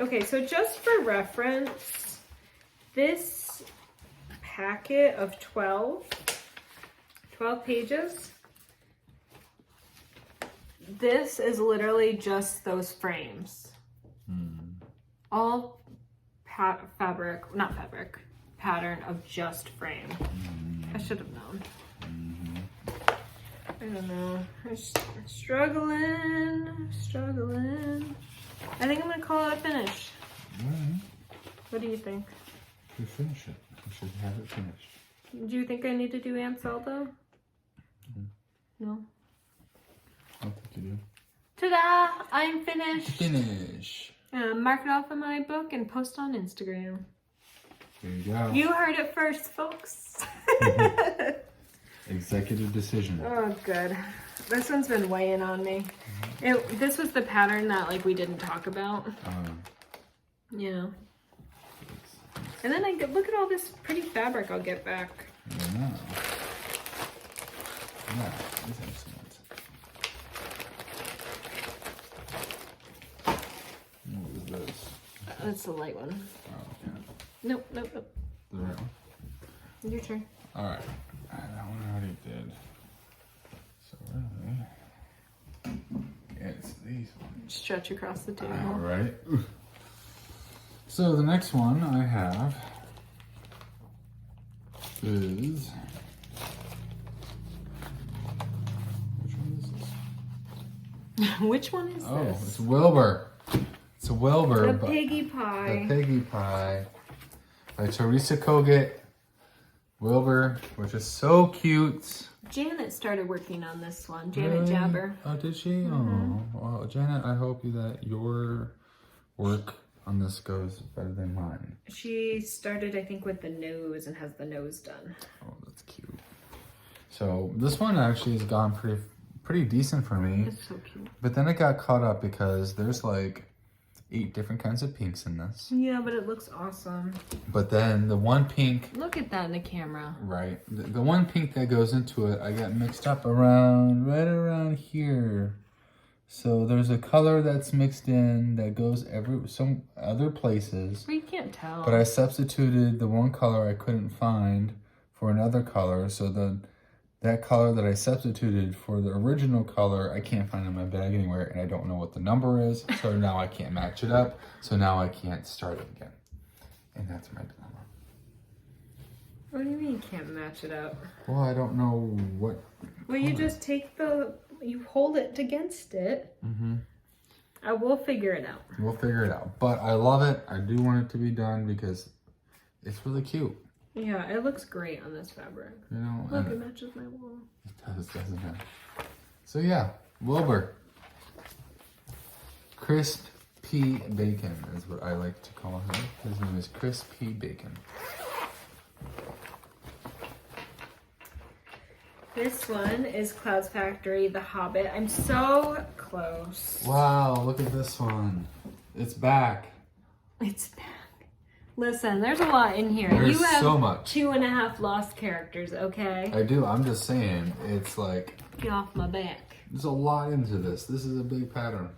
Okay, so just for reference, this packet of 12 pages, this is literally just those frames. All pattern of just frame. I should have known. I don't know. I'm struggling. I think I'm gonna call it a finish. What do you think? You finish it. You should have it finished. Do you think I need to do Aunt Zelda? No. I don't think you do. Ta-da! I'm finished. Finish. Mark it off in my book and post on Instagram. There you go. You heard it first, folks. Executive decision. Oh, good. This one's been weighing on me. This was the pattern that like we didn't talk about. Yeah. And then I look at all this pretty fabric I'll get back. Yeah. Yeah, this is excellent. What is this? That's the light one. Oh, okay. Nope. The right one? Your turn. Alright. That one I already did. So really, it's these ones. Stretch across the table. Alright. So the next one I have is... Which one is this? Which one is this? Oh, it's Wilbur. It's a Wilbur. The Piggy Pie. The Piggy Pie by Teresa Kogut. Wilbur, which is so cute. Janet started working on this one. Janet Really? Jabber. Oh, did she? Oh, well, Janet, I hope that your work on this goes better than mine. She started, I think, with the nose and has the nose done. Oh, that's cute. So this one actually has gone pretty decent for me. It's so cute. But then it got caught up because there's like 8 different kinds of pinks in this. Yeah, but it looks awesome. But then the one pink... Look at that in the camera. Right. The one pink that goes into it, I got mixed up right around here. So there's a color that's mixed in that goes some other places. Well, you can't tell. But I substituted the one color I couldn't find for another color. So that color that I substituted for the original color, I can't find in my bag anywhere, and I don't know what the number is, so now I can't match it up, so now I can't start it again. And that's my dilemma. What do you mean you can't match it up? Well, I don't know what... Well, you just take you hold it against it. We'll figure it out. We'll figure it out. But I love it. I do want it to be done because it's really cute. Yeah, it looks great on this fabric. You know, look, it matches my wall. It does, doesn't it? So yeah, Wilbur. Crisp P. Bacon is what I like to call him. His name is Crisp P. Bacon. This one is Clouds Factory, The Hobbit. I'm so close. Wow, look at this one. It's back. It's back. Listen, there's a lot in here. There's you have so much. 2.5 lost characters, okay? I do. I'm just saying, it's like... Get off my back. There's a lot into this. This is a big pattern.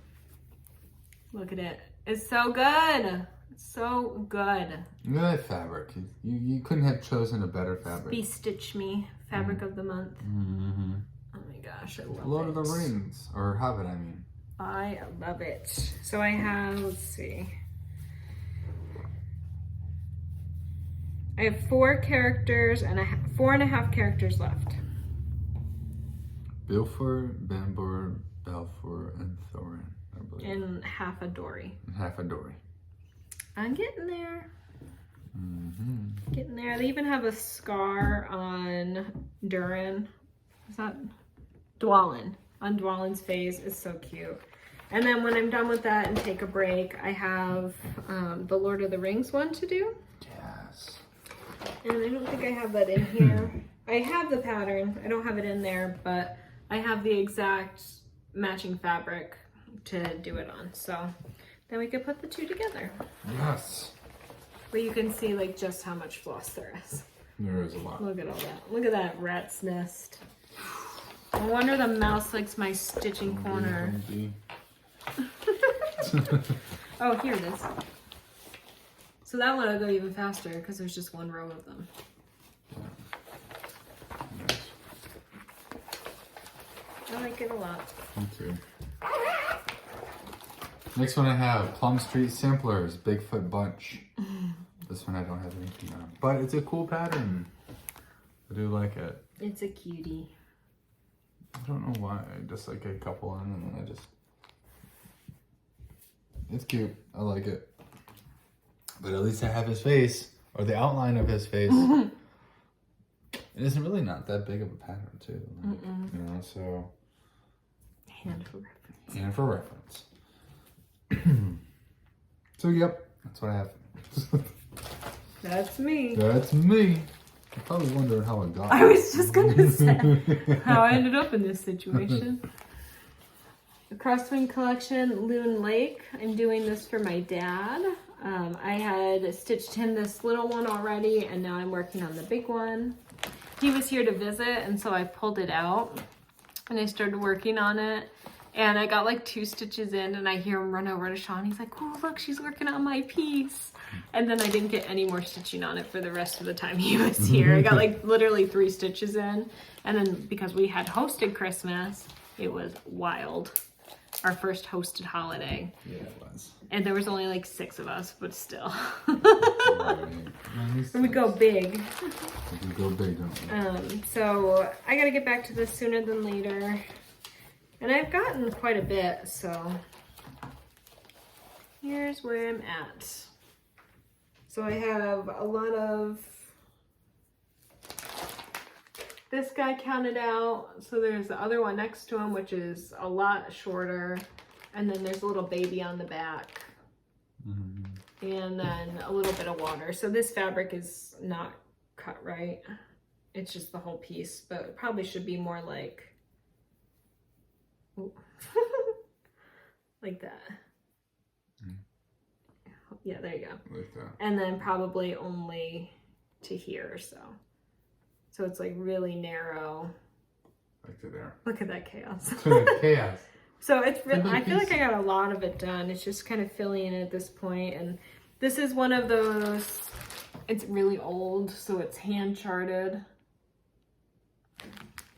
Look at it. It's so good. It's so good. Look at that fabric. You couldn't have chosen a better fabric. Be Stitch Me, fabric of the month. Oh my gosh, I love it. Lord of the Rings, or Hobbit, I mean. I love it. So I have, let's see. I have 4 characters and 4.5 characters left. Bilfor, Bambor, Balfour, and Thorin, I believe. And half a Dory. And half a Dory. I'm getting there. Getting there. They even have a scar on Durin. Is that Dwalin? On Dwalin's face. It's so cute. And then when I'm done with that and take a break, I have the Lord of the Rings one to do. Yes. And I don't think I have that in here. I have the pattern. I don't have it in there, but I have the exact matching fabric to do it on. So then we could put the two together. Yes. But you can see like just how much floss there is. There is a lot. Look at all that. Look at that rat's nest. No wonder the mouse likes my stitching corner. Oh, here it is. So that one will go even faster because there's just one row of them. Nice. I like it a lot. Me too. Next one I have Plum Street Samplers Bigfoot Bunch. This one I don't have anything on, but it's a cool pattern. I do like it. It's a cutie. I don't know why. I just like a couple on and then I just. It's cute. I like it. But at least I have his face, or the outline of his face. It isn't really not that big of a pattern, too. Like, you know, so. Hand for reference. Hand for reference. So, yep, that's what I have. That's me. That's me. You're probably wondering how I got I was just gonna say how I ended up in this situation. The Crosswing Collection, Loon Lake. I'm doing this for my dad. I had stitched him this little one already, and now I'm working on the big one. He was here to visit, and so I pulled it out, and I started working on it. And I got like 2 stitches in, and I hear him run over to Shawn. He's like, oh, look, she's working on my piece. And then I didn't get any more stitching on it for the rest of the time he was here. I got like literally 3 stitches in. And then because we had hosted Christmas, it was wild. Our first hosted holiday. Yeah, it was. And there was only like 6 of us, but still. Nice. We go big. We go big, don't we? So I gotta get back to this sooner than later. And I've gotten quite a bit, so here's where I'm at. So I have a lot of this guy counted out. So there's the other one next to him, which is a lot shorter. And then there's a little baby on the back. And then a little bit of water. So this fabric is not cut right. It's just the whole piece, but it probably should be more like like that. Yeah, there you go. Like that. And then probably only to here, so it's like really narrow. Like to there. Look at that chaos. Chaos. So it's really, I feel like I got a lot of it done. It's just kind of filling in at this point. And this is one of those, it's really old, so it's hand charted.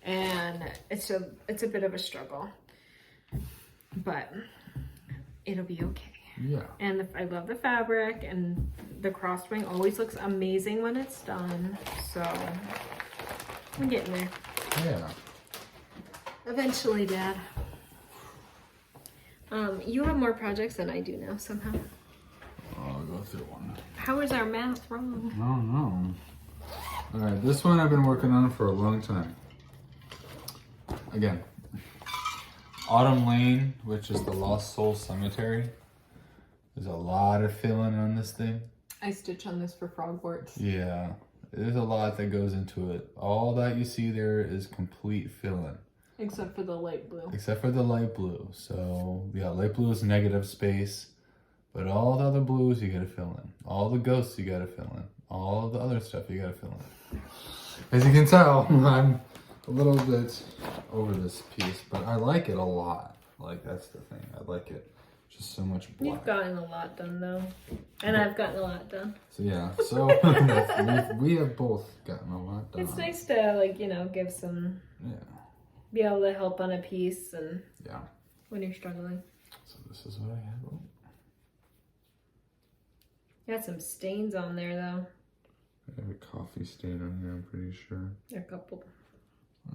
And it's a bit of a struggle, but it'll be okay. Yeah. And I love the fabric, and the crosswing always looks amazing when it's done. So I'm getting there. Yeah. Eventually, Dad. You have more projects than I do now somehow. I'll go through one. How is our math wrong? I don't know. All right, this one I've been working on for a long time. Again, Autumn Lane, which is the Lost Soul Cemetery. There's a lot of filling on this thing. I stitch on this for frogwarts. Yeah, there's a lot that goes into it. All that you see there is complete filling. Except for the light blue. Except for the light blue. So, yeah, light blue is negative space. But all the other blues you gotta fill in. All the ghosts you gotta fill in. All the other stuff you gotta fill in. As you can tell, I'm a little bit over this piece, but I like it a lot. Like, that's the thing. I like it. Just so much black. You've gotten a lot done, though. And I've gotten a lot done. So, yeah. So, we have both gotten a lot done. It's nice to, like, you know, give some... Yeah. Be able to help on a piece and... Yeah. When you're struggling. So, this is what I have. Oh. Got some stains on there, though. I have a coffee stain on here, I'm pretty sure. A couple.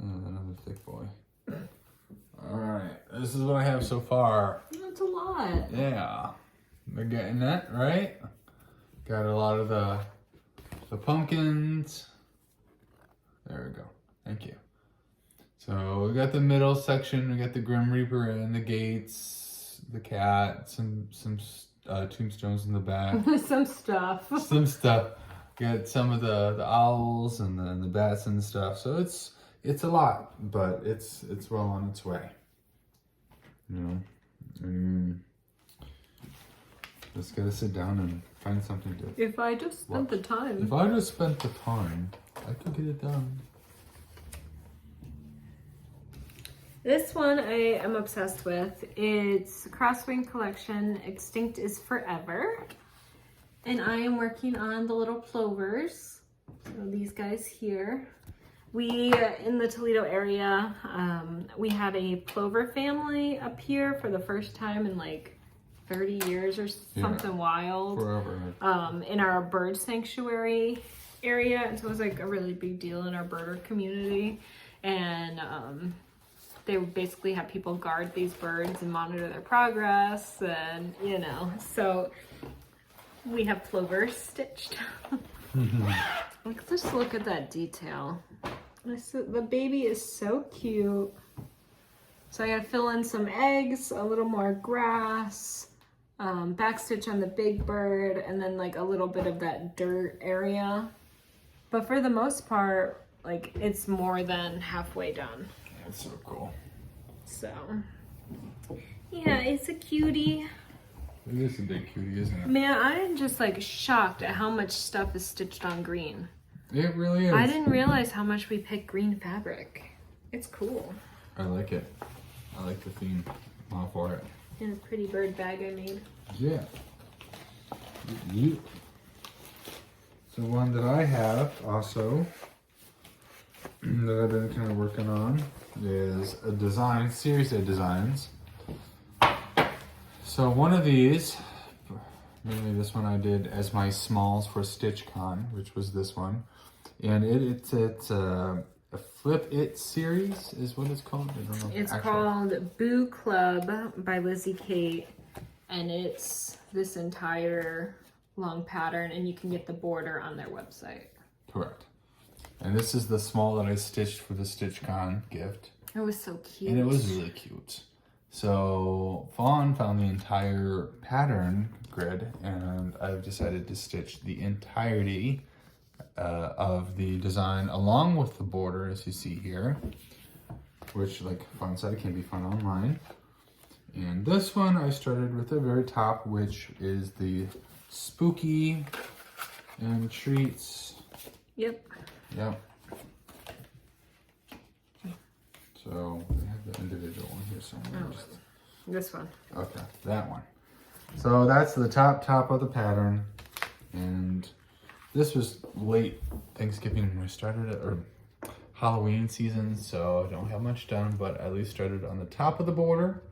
Another thick boy. Alright, this is what I have so far. That's a lot. Yeah. We're getting that, right? Got a lot of the pumpkins. There we go. Thank you. So we got the middle section, we got the Grim Reaper and the gates, the cat, some tombstones in the back. Some stuff. Some stuff. Got some of the owls and the bats and stuff. So it's a lot, but it's well on its way. You know. Just gotta sit down and find something to... If I just spent the time. If I just spent the time, I could get it done. This one I am obsessed with. It's Crosswing Collection, Extinct is Forever. And I am working on the little plovers. So these guys here. We, in the Toledo area, we had a plover family up here for the first time in like 30 years or something wild. Forever. In our bird sanctuary area. And so it was like a really big deal in our birder community. And they would basically have people guard these birds and monitor their progress. And, you know, so we have plovers stitched. Like, just look at that detail. The baby is so cute. So I gotta fill in some eggs, a little more grass, backstitch on the big bird, and then like a little bit of that dirt area. But for the most part, like, it's more than halfway done. That's so cool. So, yeah, it's a cutie. It is a big cutie, isn't it? Man, I'm just like shocked at how much stuff is stitched on green. It really is. I didn't realize how much we pick green fabric. It's cool. I like it. I like the theme. I'm all for it. And a pretty bird bag I made. Yeah. So one that I have also that I've been kind of working on is a series of designs. So one of these, mainly this one I did as my smalls for StitchCon, which was this one. And it's a Flip It series is what it's called. I don't know. It's called Boo Club by Lizzie Kate. And it's this entire long pattern, and you can get the border on their website. Correct. And this is the small that I stitched for the StitchCon gift. It was so cute. And it was really cute. So Fawn found the entire pattern grid, and I've decided to stitch the entirety of the design along with the border, as you see here, which, like Fawn said, it can be found online. And this one I started with the very top, which is the spooky and treats. Yep. Yep. So we have the individual one here somewhere. Oh, this one. Okay, that one. So that's the top of the pattern, and this was late Thanksgiving when we started it, or Halloween season, so I don't have much done, but I at least started on the top of the border.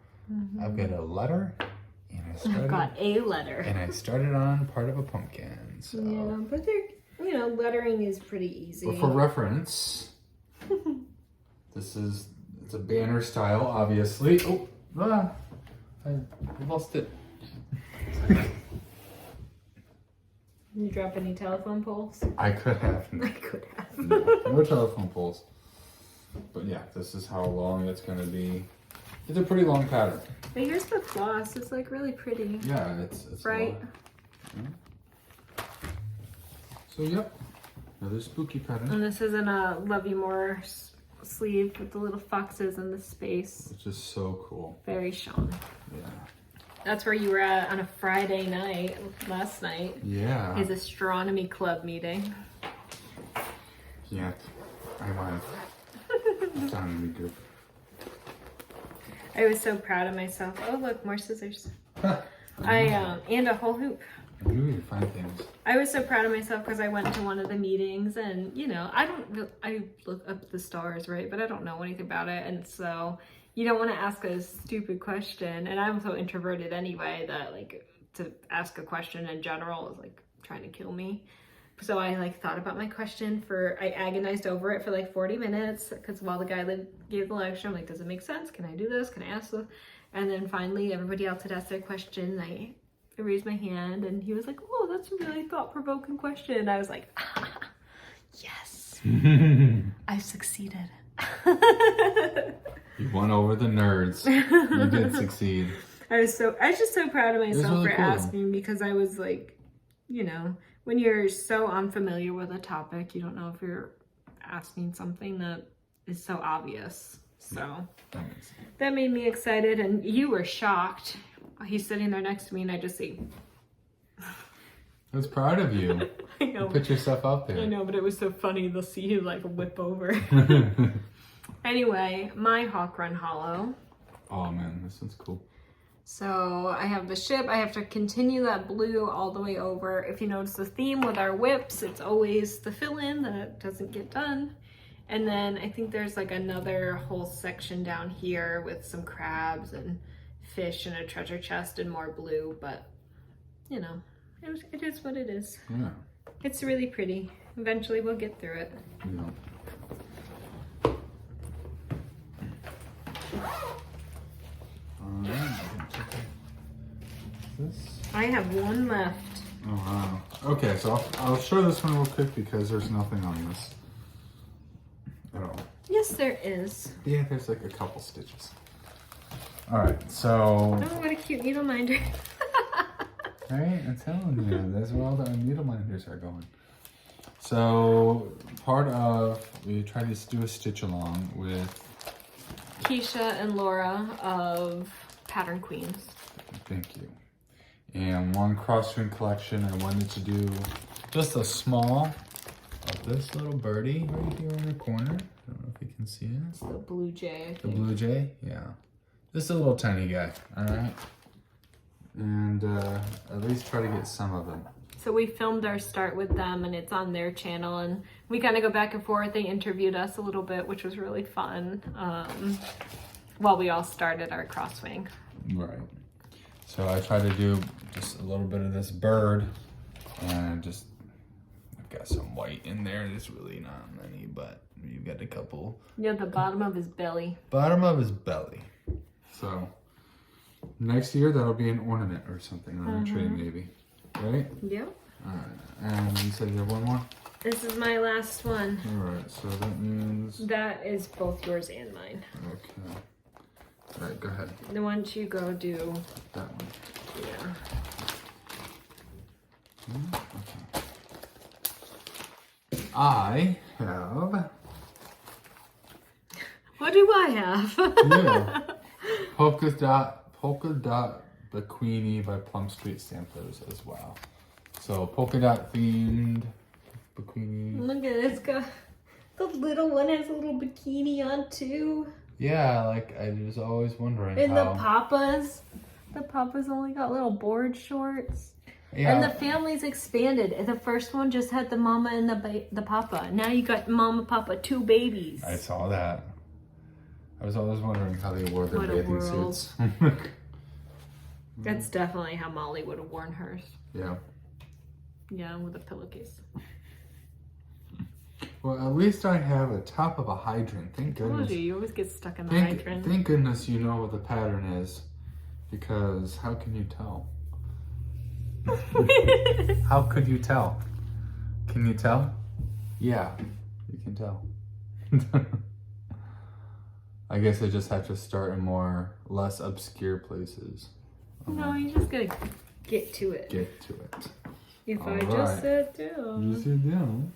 I've got a letter, and I started on part of a pumpkin. So. Yeah, but they're, you know, lettering is pretty easy. But for reference, it's a banner style, obviously. Oh, I lost it. Did you drop any telephone poles? I could have. I could have. No telephone poles. But yeah, this is how long it's going to be. It's a pretty long pattern. But here's the floss. It's like really pretty. Yeah, it's right. Yeah. So yep, another spooky pattern. And this is in a Love You More sleeve with the little foxes in the space. Which is so cool. Very Shawn. Yeah. That's where you were at on a Friday night, last night. Yeah. His astronomy club meeting. Yeah, I was. Astronomy group. I was so proud of myself. Oh, look, more scissors. And a whole hoop. You really find things. I was so proud of myself because I went to one of the meetings, and you know, I look up the stars, right? But I don't know anything about it, and so you don't want to ask a stupid question. And I'm so introverted anyway that like to ask a question in general is like trying to kill me. So I like thought about my question I agonized over it for like 40 minutes because while the guy gave the lecture, I'm like, does it make sense? Can I do this? Can I ask this? And then finally everybody else had asked their question. I raised my hand and he was like, oh, that's a really thought-provoking question. And I was like, yes, I succeeded. You won over the nerds. You did succeed. I was just so proud of myself really for cool. asking, because I was like, you know, when you're so unfamiliar with a topic, you don't know if you're asking something that is so obvious. So that made me excited, and you were shocked. He's sitting there next to me, and I just see I was proud of you. I know. You put yourself out there. I know, but it was so funny. They'll see you like whip over. Anyway, my Hawk Run Hollow. Oh man, this one's cool. So I have the ship. I have to continue that blue all the way over. If you notice the theme with our whips, it's always the fill-in that doesn't get done. And then I think there's like another whole section down here with some crabs and fish and a treasure chest and more blue, but you know, it is what it is. Yeah. It's really pretty. Eventually we'll get through it. Yeah. This? I have one left. Oh wow. Okay, so I'll show this one real quick because there's nothing on this at all. Yes, there is. Yeah, there's like a couple stitches. All right, so. Oh, what a cute needle minder. Right, I'm telling you, that's where all the needle minders are going. So we tried to do a stitch along with Keisha and Laura of Pattern Queens. Thank you. And one cross-string collection, I wanted to do just a small of this little birdie right here in the corner. I don't know if you can see it. It's the blue jay, I think. The blue jay, yeah. Just a little tiny guy, all right? And at least try to get some of them. So we filmed our start with them and it's on their channel and we kind of go back and forth. They interviewed us a little bit, which was really fun while we all started our crosswing. Right. So I tried to do just a little bit of this bird and I've got some white in there. There's really not many, but you've got a couple. Yeah, the bottom of his belly. Bottom of his belly. So next year that'll be an ornament or something on a tree maybe, right? Yep. All right. And you said you have one more? This is my last one. All right, so that means... That is both yours and mine. Okay. All right, go ahead. Then why don't you go do... That one. Yeah. Okay. I have... What do I have? Yeah. Polka Dot Bikini by Plum Street Samplers as well. So polka dot themed bikini. Look at this guy. The little one has a little bikini on too. Yeah, like I was always wondering And how... the papa's only got little board shorts. Yeah. And the family's expanded. The first one just had the mama and the papa. Now you got mama, papa, 2 babies. I saw that. I was always wondering how they wore their What a bathing world. suits. That's definitely how Molly would have worn hers. Yeah. Yeah, with a pillowcase. Well, at least I have a top of a hydrant. Thank goodness. You always get stuck in the hydrant. Thank goodness you know what the pattern is. Because how can you tell? How could you tell? Can you tell? Yeah, you can tell. I guess I just have to start in less obscure places. No, you just gotta get to it. Get to it. If All I right. just sit down. You sit down.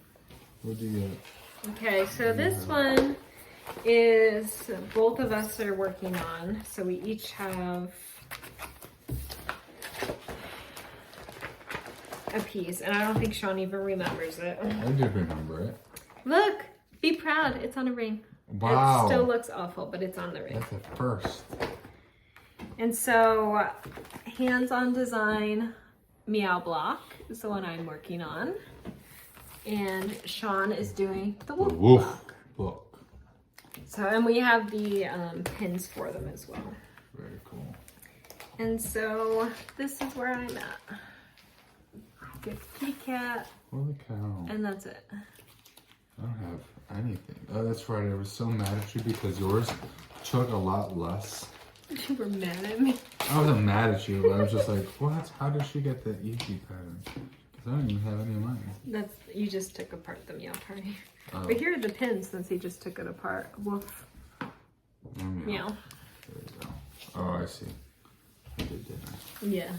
What do you get? Okay, so this one is both of us are working on. So we each have a piece, and I don't think Shawn even remembers it. I do remember it. Look, be proud. It's on a ring. Wow. It still looks awful, but it's on the ring. That's a first. And so, hands-on design, Meow Block is the one I'm working on. And Shawn is doing the Woof Block. Book. So, and we have the pins for them as well. Very cool. And so, this is where I'm at. Good kitty cat, Holy cow. and that's it. I don't have anything. Oh, that's right. I was so mad at you because yours took a lot less. You were mad at me. I wasn't mad at you, but I was just like, what? How did she get the easy pattern? Because I don't even have any of mine. You just took apart the meow party. Oh. But here are the pins since he just took it apart. Woof. Meow. There you go. Oh, I see. I did, didn't I? Yeah.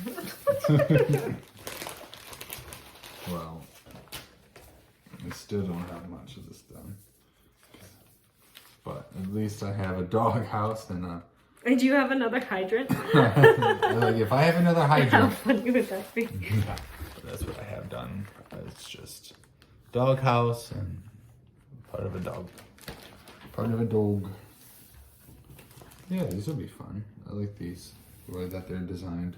Well, I still don't have much of this done. But at least I have a dog house and a... And you have another hydrant? Like, if I have another How hydrant... funny would that be? Yeah, that's what I have. done as just dog house and part of a dog. Part of a dog. Yeah, these will be fun. I like these, the way that they're designed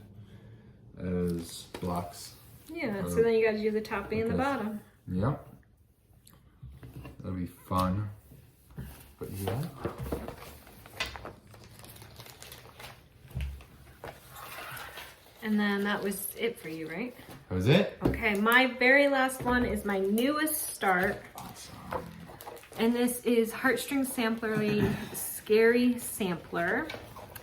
as blocks. Yeah, so then you gotta do the topping and the bottom. Yep. That'll be fun. But yeah. And then that was it for you, right? That was it? Okay, my very last one is my newest start. Awesome. And this is Heartstring Samplery Scary Sampler.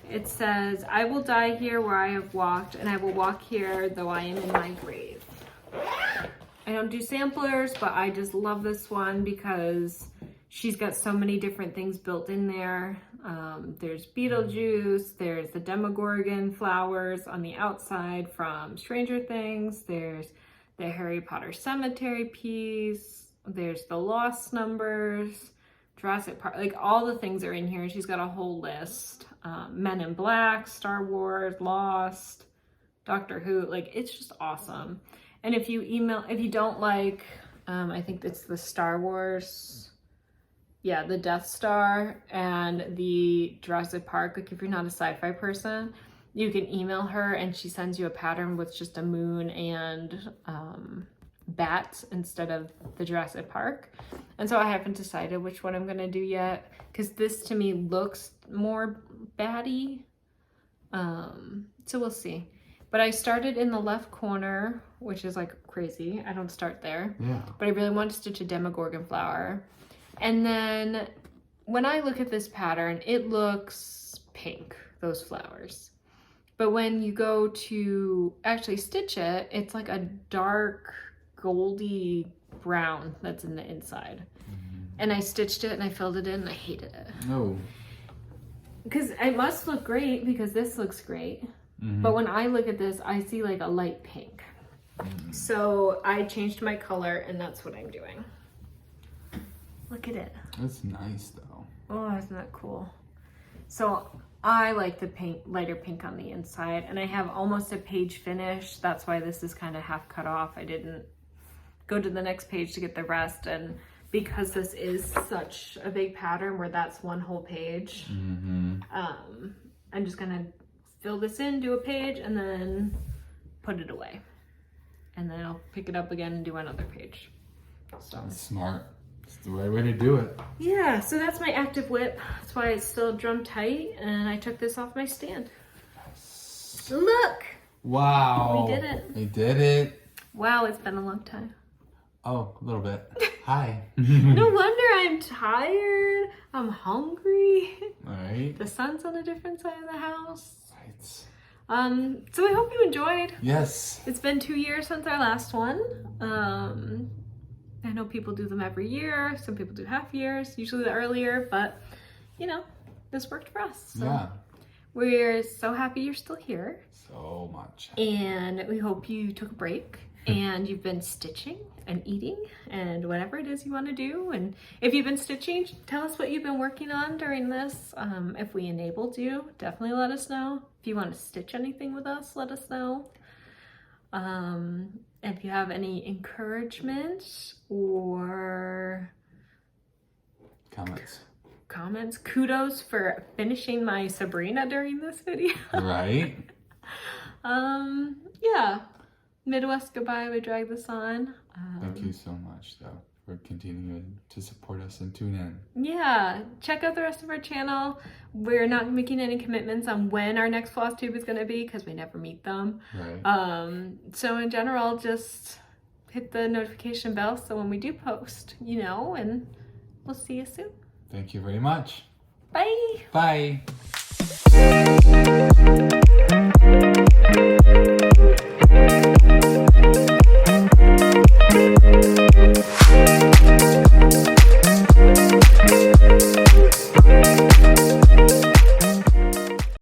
It says, I will die here where I have walked, and I will walk here though I am in my grave. I don't do samplers, but I just love this one because she's got so many different things built in there. There's Beetlejuice, there's the Demogorgon flowers on the outside from Stranger Things, there's the Harry Potter cemetery piece, there's the Lost numbers, Jurassic Park, like all the things are in here. She's got a whole list. Men in Black, Star Wars, Lost, Doctor Who, like it's just awesome. And if you don't like, I think it's the Star Wars, yeah, the Death Star and the Jurassic Park, like if you're not a sci-fi person, you can email her and she sends you a pattern with just a moon and bats instead of the Jurassic Park. And so I haven't decided which one I'm gonna do yet, because this to me looks more batty. So we'll see. But I started in the left corner, which is like crazy. I don't start there. Yeah. But I really want to stitch a Demogorgon flower. And then when I look at this pattern, it looks pink, those flowers. But when you go to actually stitch it, it's like a dark goldy brown that's in the inside. And I stitched it and I filled it in and I hated it. No. Because it must look great because this looks great. But when I look at this, I see like a light pink. So I changed my color and that's what I'm doing. Look at it. That's nice though. Oh, isn't that cool? So I like the pink, lighter pink on the inside, and I have almost a page finished. That's why this is kind of half cut off. I didn't go to the next page to get the rest, and because this is such a big pattern where that's one whole page, I'm just gonna fill this in, do a page, and then put it away. And then I'll pick it up again and do another page. So that's smart. It's the right way to do it. Yeah, so that's my active WIP. That's why it's still drum tight, and I took this off my stand. Yes. Look! Wow. We did it. We did it. Wow, it's been a long time. Oh, a little bit. Hi. No wonder I'm tired. I'm hungry. All right. The sun's on a different side of the house. Right. So I hope you enjoyed. Yes. It's been 2 years since our last one. I know people do them every year. Some people do half years, usually the earlier, but you know, this worked for us. So yeah. We're so happy you're still here. So much. And we hope you took a break and you've been stitching and eating and whatever it is you want to do. And if you've been stitching, tell us what you've been working on during this. If we enabled you, definitely let us know. If you want to stitch anything with us, let us know. If you have any encouragement or comments, kudos for finishing my Sabrina during this video. Right. Yeah. Midwest Goodbye, we drag this on. Thank you so much, though, for continuing to support us and tune in. Yeah, check out the rest of our channel. We're not making any commitments on when our next floss tube is going to be because we never meet them. Right. So in general, just hit the notification bell so when we do post, you know, and we'll see you soon. Thank you very much. Bye. Bye.